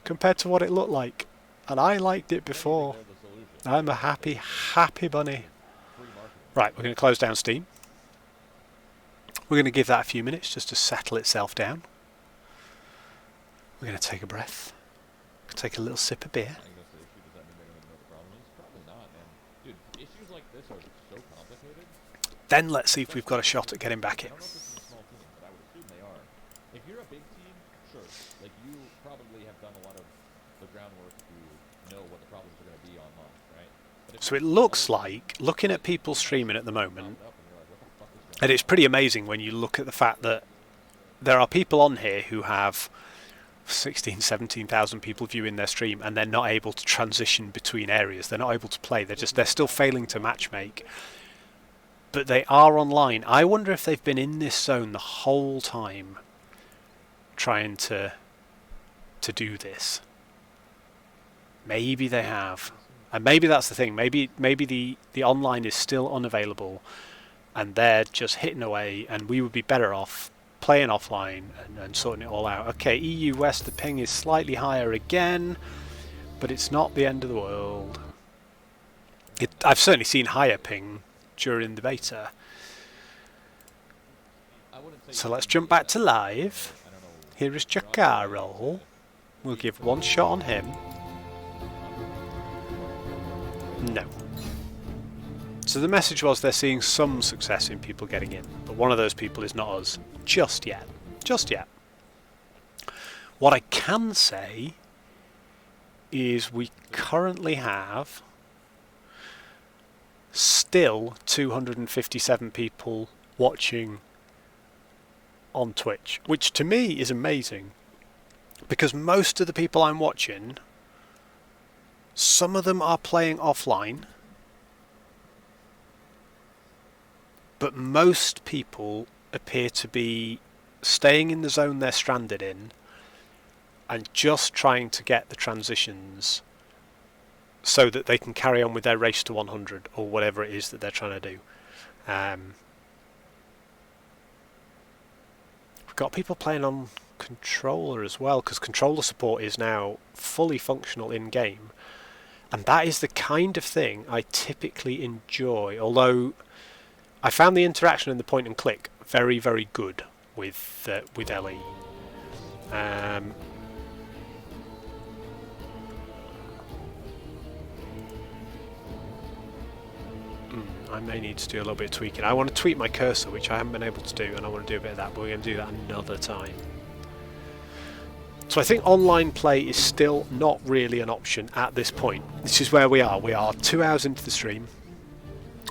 compared to what it looked like. And I liked it before. I'm a happy, happy bunny. Right, we're going to close down Steam. We're going to give that a few minutes just to settle itself down. We're going to take a breath. Take a little sip of beer. Then let's see if we've got a shot at getting back in. If you're a big team, sure. Like, you probably have done a lot of the groundwork to know what the problems are going to be online, right? So it looks like, looking at people streaming at the moment, and it's pretty amazing when you look at the fact that there are people on here who have 16, 17,000 people viewing their stream, and they're not able to transition between areas. They're not able to play. They're still failing to matchmake. But they are online. I wonder if they've been in this zone the whole time trying to do this. Maybe they have. And maybe that's the thing. Maybe the online is still unavailable and they're just hitting away, and we would be better off playing offline and sorting it all out. Okay, EU West, the ping is slightly higher again, but it's not the end of the world. I've certainly seen higher ping during the beta. So let's jump back to live. Here is Jacaro. We'll give one shot on him. No. So the message was they're seeing some success in people getting in, but one of those people is not us. Just yet. Just yet. What I can say is we currently have still 257 people watching on Twitch, which to me is amazing, because most of the people I'm watching, some of them are playing offline, but most people appear to be staying in the zone they're stranded in and just trying to get the transitions so that they can carry on with their race to 100 or whatever it is that they're trying to do. We've got people playing on controller as well, because controller support is now fully functional in game, and that is the kind of thing I typically enjoy, although I found the interaction in the point and click very, very good with LE. I may need to do a little bit of tweaking. I want to tweak my cursor, which I haven't been able to do, and I want to do a bit of that, but we're going to do that another time. So I think online play is still not really an option at this point. This is where we are. We are 2 hours into the stream.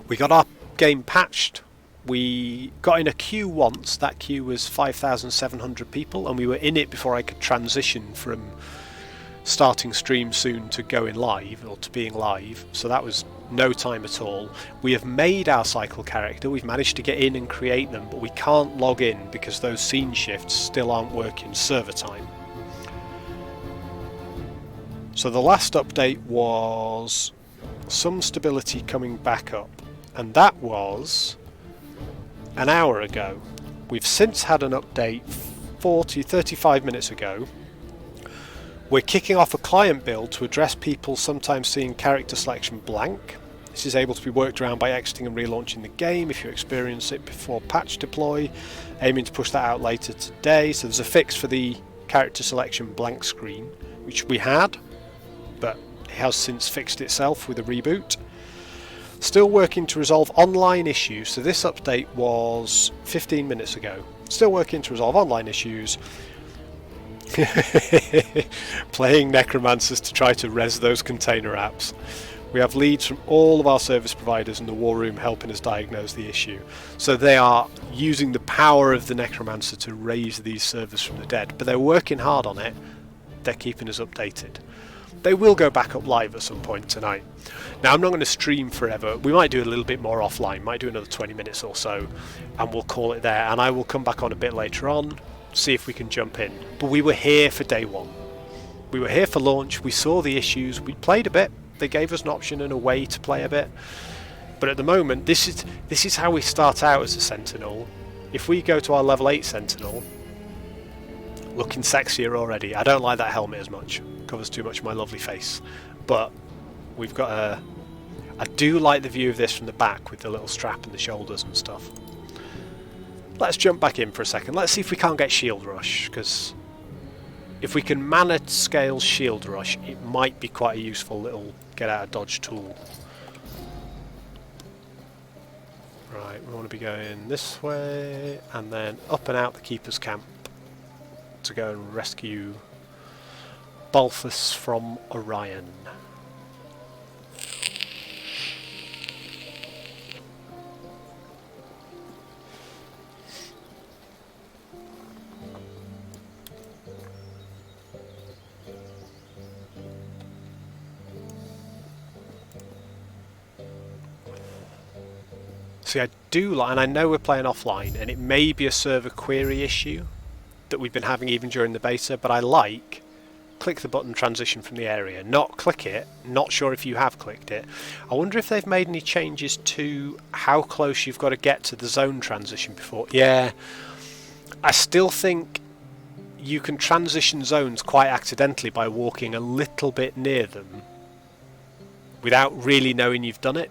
We got our game patched. We got in a queue once. That queue was 5,700 people, and we were in it before I could transition from starting stream soon to going live, or to being live, so that was no time at all. We have made our cycle character. We've managed to get in and create them, but we can't log in because those scene shifts still aren't working server time. So the last update was some stability coming back up, and that was an hour ago. We've since had an update 35 minutes ago. We're kicking off a client build to address people sometimes seeing character selection blank. This is able to be worked around by exiting and relaunching the game if you experience it before patch deploy. Aiming to push that out later today. So there's a fix for the character selection blank screen, which we had, but it has since fixed itself with a reboot. Still working to resolve online issues. So this update was 15 minutes ago. Still working to resolve online issues. Playing necromancers to try to res those container apps. We have leads from all of our service providers in the war room helping us diagnose the issue. So they are using the power of the necromancer to raise these servers from the dead, but they're working hard on it. They're keeping us updated. They will go back up live at some point tonight. Now, I'm not going to stream forever. We might do a little bit more offline, might do another 20 minutes or so, and we'll call it there. And I will come back on a bit later on, see if we can jump in. But we were here for day one. We were here for launch, we saw the issues, we played a bit. They gave us an option and a way to play a bit. But at the moment, this is how we start out as a Sentinel. If we go to our level 8 Sentinel, looking sexier already. I don't like that helmet as much. Covers too much of my lovely face. But we've got a... I do like the view of this from the back with the little strap and the shoulders and stuff. Let's jump back in for a second. Let's see if we can't get Shield Rush, because if we can mana scale Shield Rush, it might be quite a useful little get out of dodge tool. Right, we want to be going this way, and then up and out the Keeper's Camp to go and rescue Balthus from Orion. See, I do like, and I know we're playing offline, and it may be a server query issue that we've been having even during the beta, but I like click the button, transition from the area. Not click it, not sure if you have clicked it. I wonder if they've made any changes to how close you've got to get to the zone transition before. Yeah, I still think you can transition zones quite accidentally by walking a little bit near them without really knowing you've done it.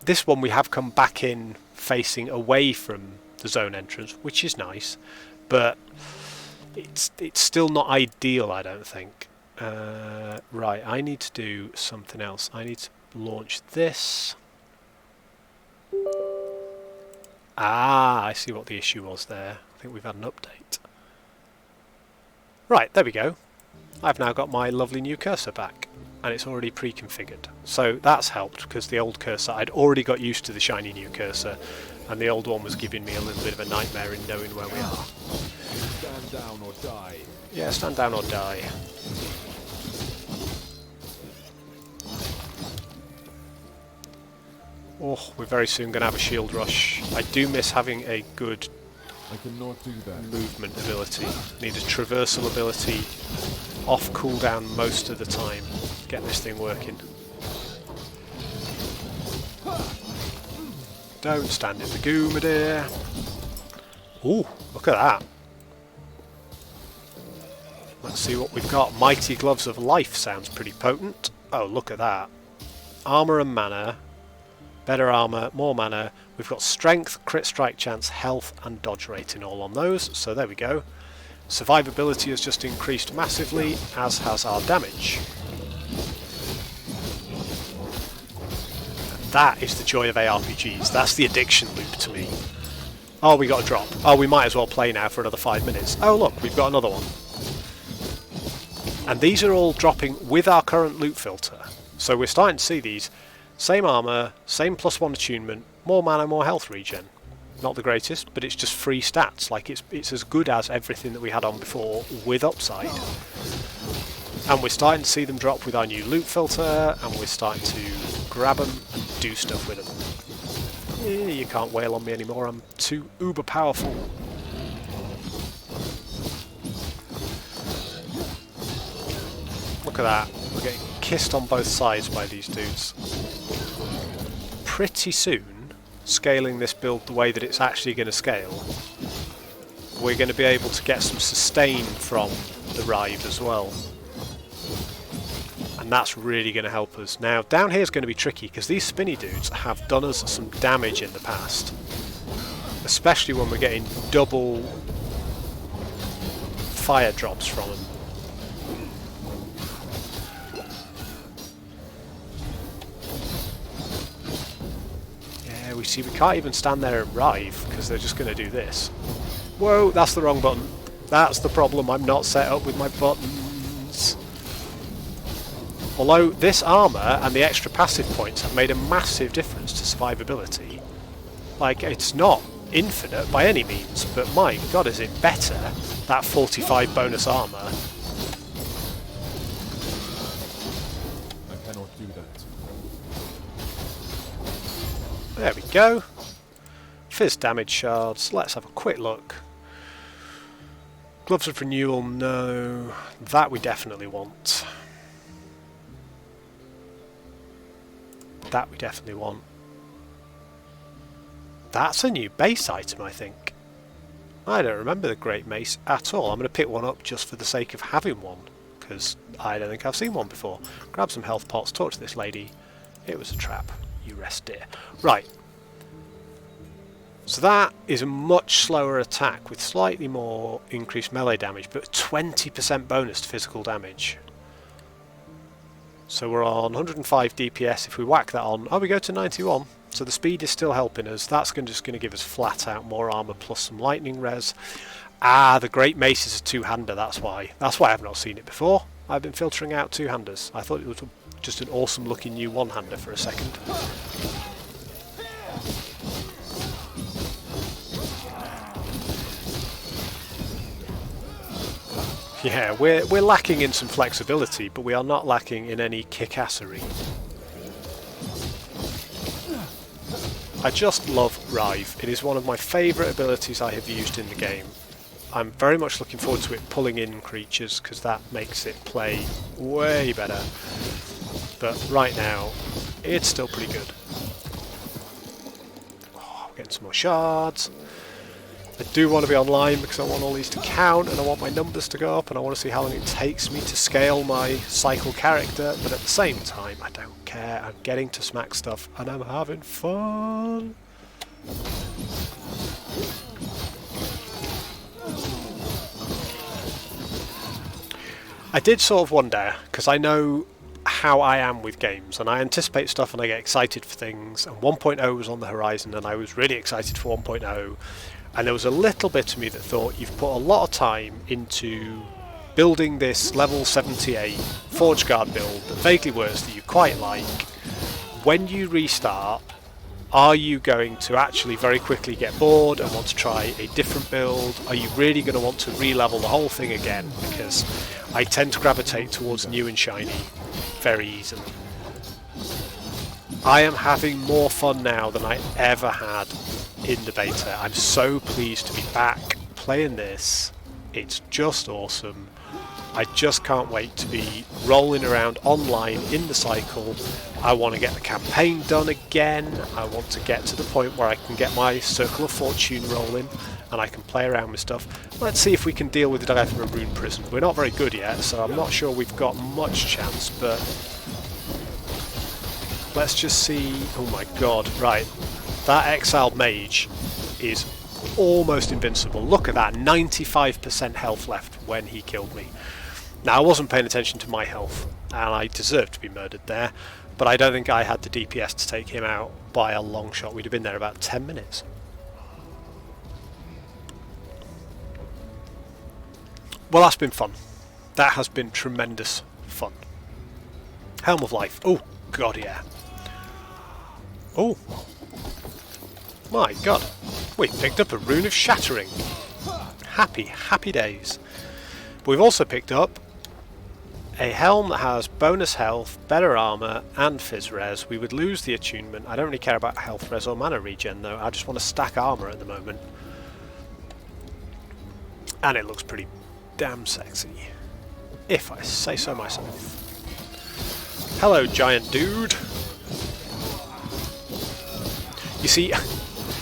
This one we have come back in facing away from the zone entrance, which is nice, but it's still not ideal, I don't think. Right, I need to do something else. I need to launch this. Ah, I see what the issue was there. I think we've had an update. Right, there we go. I've now got my lovely new cursor back, and it's already pre-configured. So that's helped, because the old cursor, I'd already got used to the shiny new cursor, and the old one was giving me a little bit of a nightmare in knowing where we are. Stand down or die. Yeah, stand down or die. Oh, we're very soon going to have a shield rush. I do miss having a good I cannot do that. movement ability. Need a traversal ability off cooldown most of the time. Get this thing working. Don't stand in the goo, my dear. Ooh, look at that. Let's see what we've got. Mighty Gloves of Life sounds pretty potent. Oh, look at that. Armour and mana. Better armour, more mana. We've got strength, crit strike chance, health and dodge rating all on those. So there we go. Survivability has just increased massively, as has our damage. That is the joy of ARPGs. That's the addiction loop to me. Oh, we got a drop. Oh, we might as well play now for another 5 minutes. Oh, look, we've got another one. And these are all dropping with our current loot filter. So we're starting to see these. Same armour, same +1 attunement, more mana, more health regen. Not the greatest, but it's just free stats. Like, it's as good as everything that we had on before, with upside. And we're starting to see them drop with our new loot filter, and we're starting to grab them and do stuff with them. Yeah, you can't wail on me anymore, I'm too uber powerful. Look at that, we're getting kissed on both sides by these dudes. Pretty soon, scaling this build the way that it's actually going to scale, we're going to be able to get some sustain from the Rive as well. And that's really going to help us. Now, down here is going to be tricky, because these spinny dudes have done us some damage in the past. Especially when we're getting double fire drops from them. Yeah, we see we can't even stand there and Rive, because they're just going to do this. Whoa, that's the wrong button. That's the problem, I'm not set up with my buttons. Although this armour and the extra passive points have made a massive difference to survivability. Like, it's not infinite by any means, but my god is it better, that 45 bonus armour. There we go. Fizz damage shards. Let's have a quick look. Gloves of renewal, no. That we definitely want. That we definitely want. That's a new base item, I think. I don't remember the Great Mace at all. I'm going to pick one up just for the sake of having one, because I don't think I've seen one before. Grab some health pots, talk to this lady. It was a trap. You rest, dear. Right. So that is a much slower attack with slightly more increased melee damage, but 20% bonus to physical damage. So we're on 105 DPS. If we whack that on, oh, we go to 91. So the speed is still helping us. That's just going to give us flat out more armour plus some lightning res. Ah, the Great Mace is a two-hander, that's why. That's why I've not seen it before. I've been filtering out two-handers. I thought it was just an awesome looking new one-hander for a second. Yeah, we're lacking in some flexibility, but we are not lacking in any kickassery. I just love Rive. It is one of my favourite abilities I have used in the game. I'm very much looking forward to it pulling in creatures, because that makes it play way better. But right now, it's still pretty good. Oh, we're getting some more shards. I do want to be online because I want all these to count and I want my numbers to go up and I want to see how long it takes me to scale my cycle character, but at the same time I don't care. I'm getting to smack stuff and I'm having fun. I did sort of wonder, because I know how I am with games and I anticipate stuff and I get excited for things, and 1.0 was on the horizon and I was really excited for 1.0. And there was a little bit of me that thought you've put a lot of time into building this level 78 Forge Guard build that vaguely works, that you quite like. When you restart, are you going to actually very quickly get bored and want to try a different build? Are you really going to want to re-level the whole thing again? Because I tend to gravitate towards new and shiny very easily. I am having more fun now than I ever had in the beta. I'm so pleased to be back playing this. It's just awesome. I just can't wait to be rolling around online in the cycle. I want to get the campaign done again. I want to get to the point where I can get my Circle of Fortune rolling and I can play around with stuff. Let's see if we can deal with the guy from a rune prison. We're not very good yet, so I'm not sure we've got much chance, but let's just see. Oh my god, right. That exiled mage is almost invincible. Look at that, 95% health left when he killed me. Now, I wasn't paying attention to my health, and I deserved to be murdered there, but I don't think I had the DPS to take him out by a long shot. We'd have been there about 10 minutes. Well, that's been fun. That has been tremendous fun. Helm of Life. Oh, god, yeah. Oh. My god. We picked up a Rune of Shattering. Happy, happy days. But we've also picked up a helm that has bonus health, better armour, and fizz res. We would lose the attunement. I don't really care about health res or mana regen though. I just want to stack armour at the moment. And it looks pretty damn sexy, if I say so myself. Hello, giant dude. You see,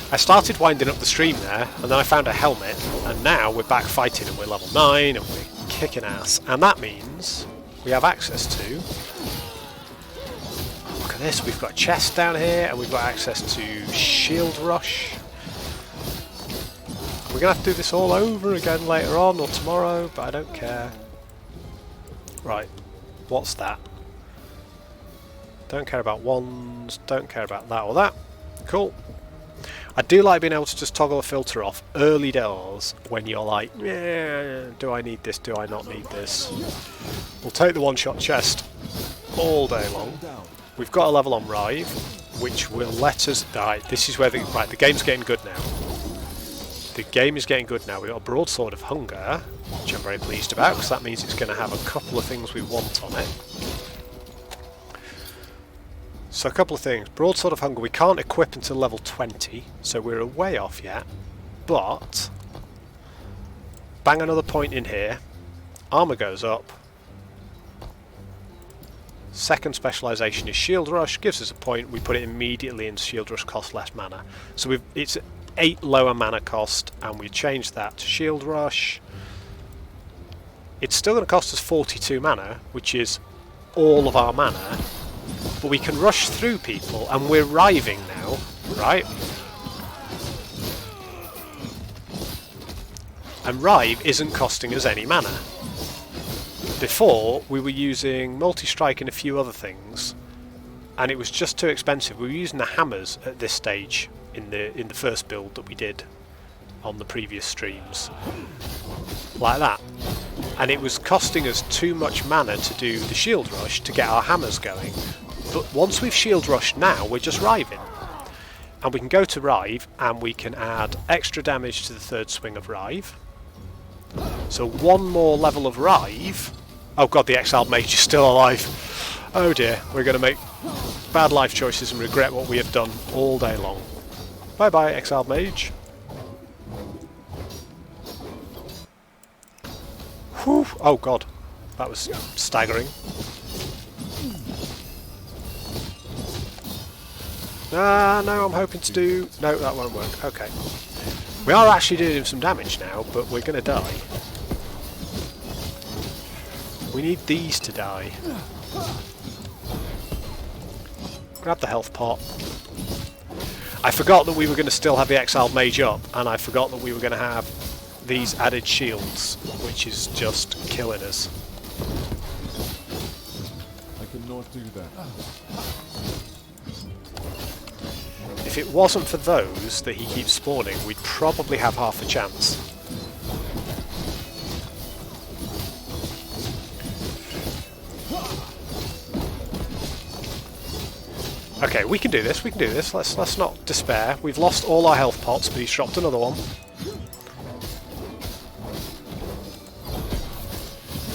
I started winding up the stream there, and then I found a helmet, and now we're back fighting, and we're level 9, and we're kicking ass. And that means we have access to... Look at this, we've got a chest down here, and we've got access to Shield Rush. We're going to have to do this all over again later on, or tomorrow, but I don't care. Right, what's that? Don't care about wands, don't care about that or that. Cool. I do like being able to just toggle a filter off early doors when you're like, yeah, do I need this, do I not need this? We'll take the one-shot chest all day long. We've got a level on Rive, which will let us die. This is where the game's getting good now. The game is getting good now. We've got a Broadsword of Hunger, which I'm very pleased about, because that means it's going to have a couple of things we want on it. So a couple of things. Broadsword of Hunger we can't equip until level 20, so we're a way off yet. But bang another point in here. Armour goes up. Second specialisation is Shield Rush, gives us a point. We put it immediately in Shield Rush, costs less mana. So it's 8 lower mana cost, and we change that to Shield Rush. It's still going to cost us 42 mana, which is all of our mana. But we can rush through people, and we're riving now, right? And Rive isn't costing us any mana. Before, we were using multi-strike and a few other things, and it was just too expensive. We were using the hammers at this stage in the first build that we did on the previous streams, like that. And it was costing us too much mana to do the shield rush to get our hammers going. But once we've shield rushed now, we're just riving. And we can go to Rive, and we can add extra damage to the third swing of Rive. So one more level of Rive. Oh god, the exiled mage is still alive. Oh dear, we're going to make bad life choices and regret what we have done all day long. Bye bye, exiled mage. Whew. Oh god, that was staggering. No, I'm hoping to do... No, that won't work. Okay. We are actually doing some damage now, but we're going to die. We need these to die. Grab the health pot. I forgot that we were going to still have the exiled mage up, and I forgot that we were going to have these added shields, which is just killing us. I cannot do that. If it wasn't for those that he keeps spawning, we'd probably have half a chance. Okay, we can do this, we can do this. Let's not despair. We've lost all our health pots, but he's dropped another one.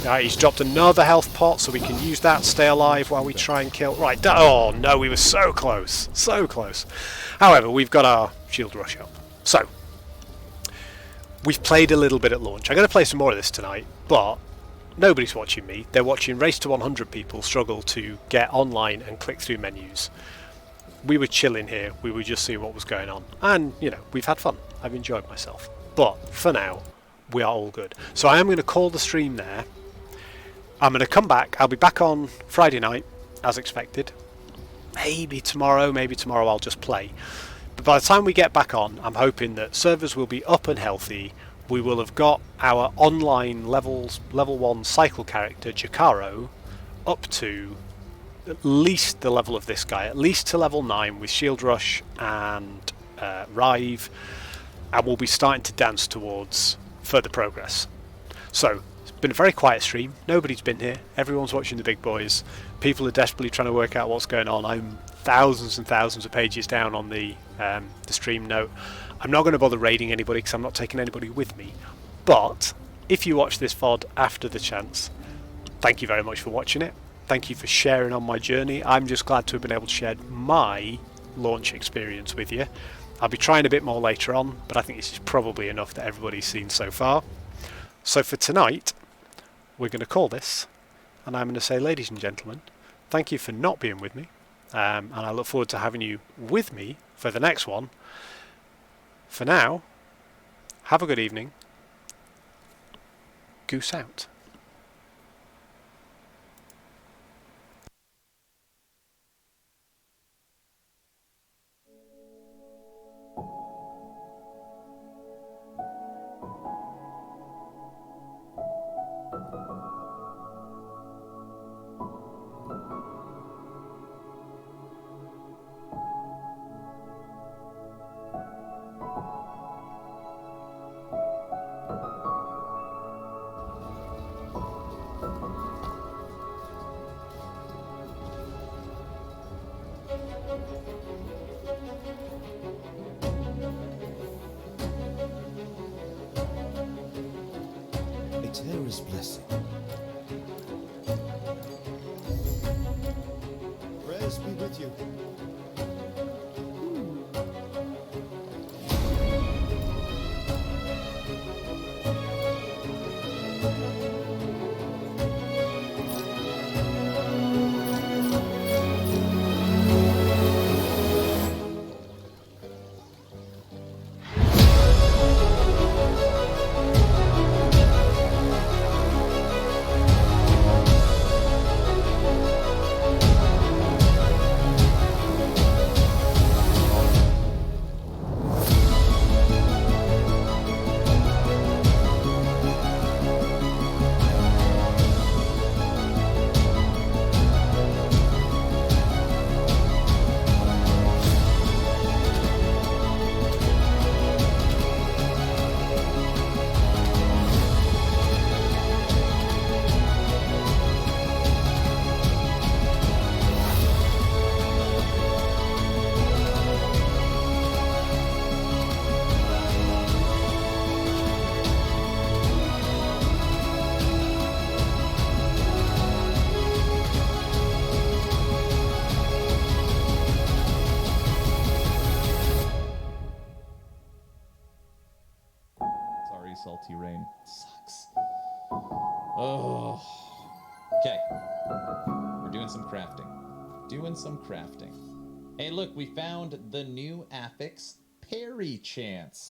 Right, he's dropped another health pot, so we can use that, stay alive while we try and kill... Right, oh no, we were so close. So close. However, we've got our shield rush up. So, we've played a little bit at launch. I'm going to play some more of this tonight, but nobody's watching me. They're watching Race to 100 people struggle to get online and click through menus. We were chilling here. We were just seeing what was going on. And, you know, we've had fun. I've enjoyed myself. But, for now, we are all good. So I am going to call the stream there. I'm going to come back. I'll be back on Friday night, as expected. Maybe tomorrow I'll just play. But by the time we get back on, I'm hoping that servers will be up and healthy. We will have got our online level 1 cycle character, Jakaro, up to at least the level of this guy, at least to level 9 with Shield Rush and Rive, and we'll be starting to dance towards further progress. So, it's been a very quiet stream. Nobody's been here. Everyone's watching the big boys. People are desperately trying to work out what's going on. I'm thousands and thousands of pages down on the stream note. I'm not going to bother raiding anybody because I'm not taking anybody with me. But if you watch this VOD after the chance, thank you very much for watching it. Thank you for sharing on my journey. I'm just glad to have been able to share my launch experience with you. I'll be trying a bit more later on, but I think this is probably enough that everybody's seen so far. So for tonight, we're going to call this, and I'm going to say, ladies and gentlemen, thank you for not being with me, and I look forward to having you with me for the next one. For now, have a good evening. Goose out. Terra's blessing. Force be with you. Sorry, Salty Rain. Sucks. Oh. Okay. We're doing some crafting. Hey, look, we found the new affix, Parry Chance.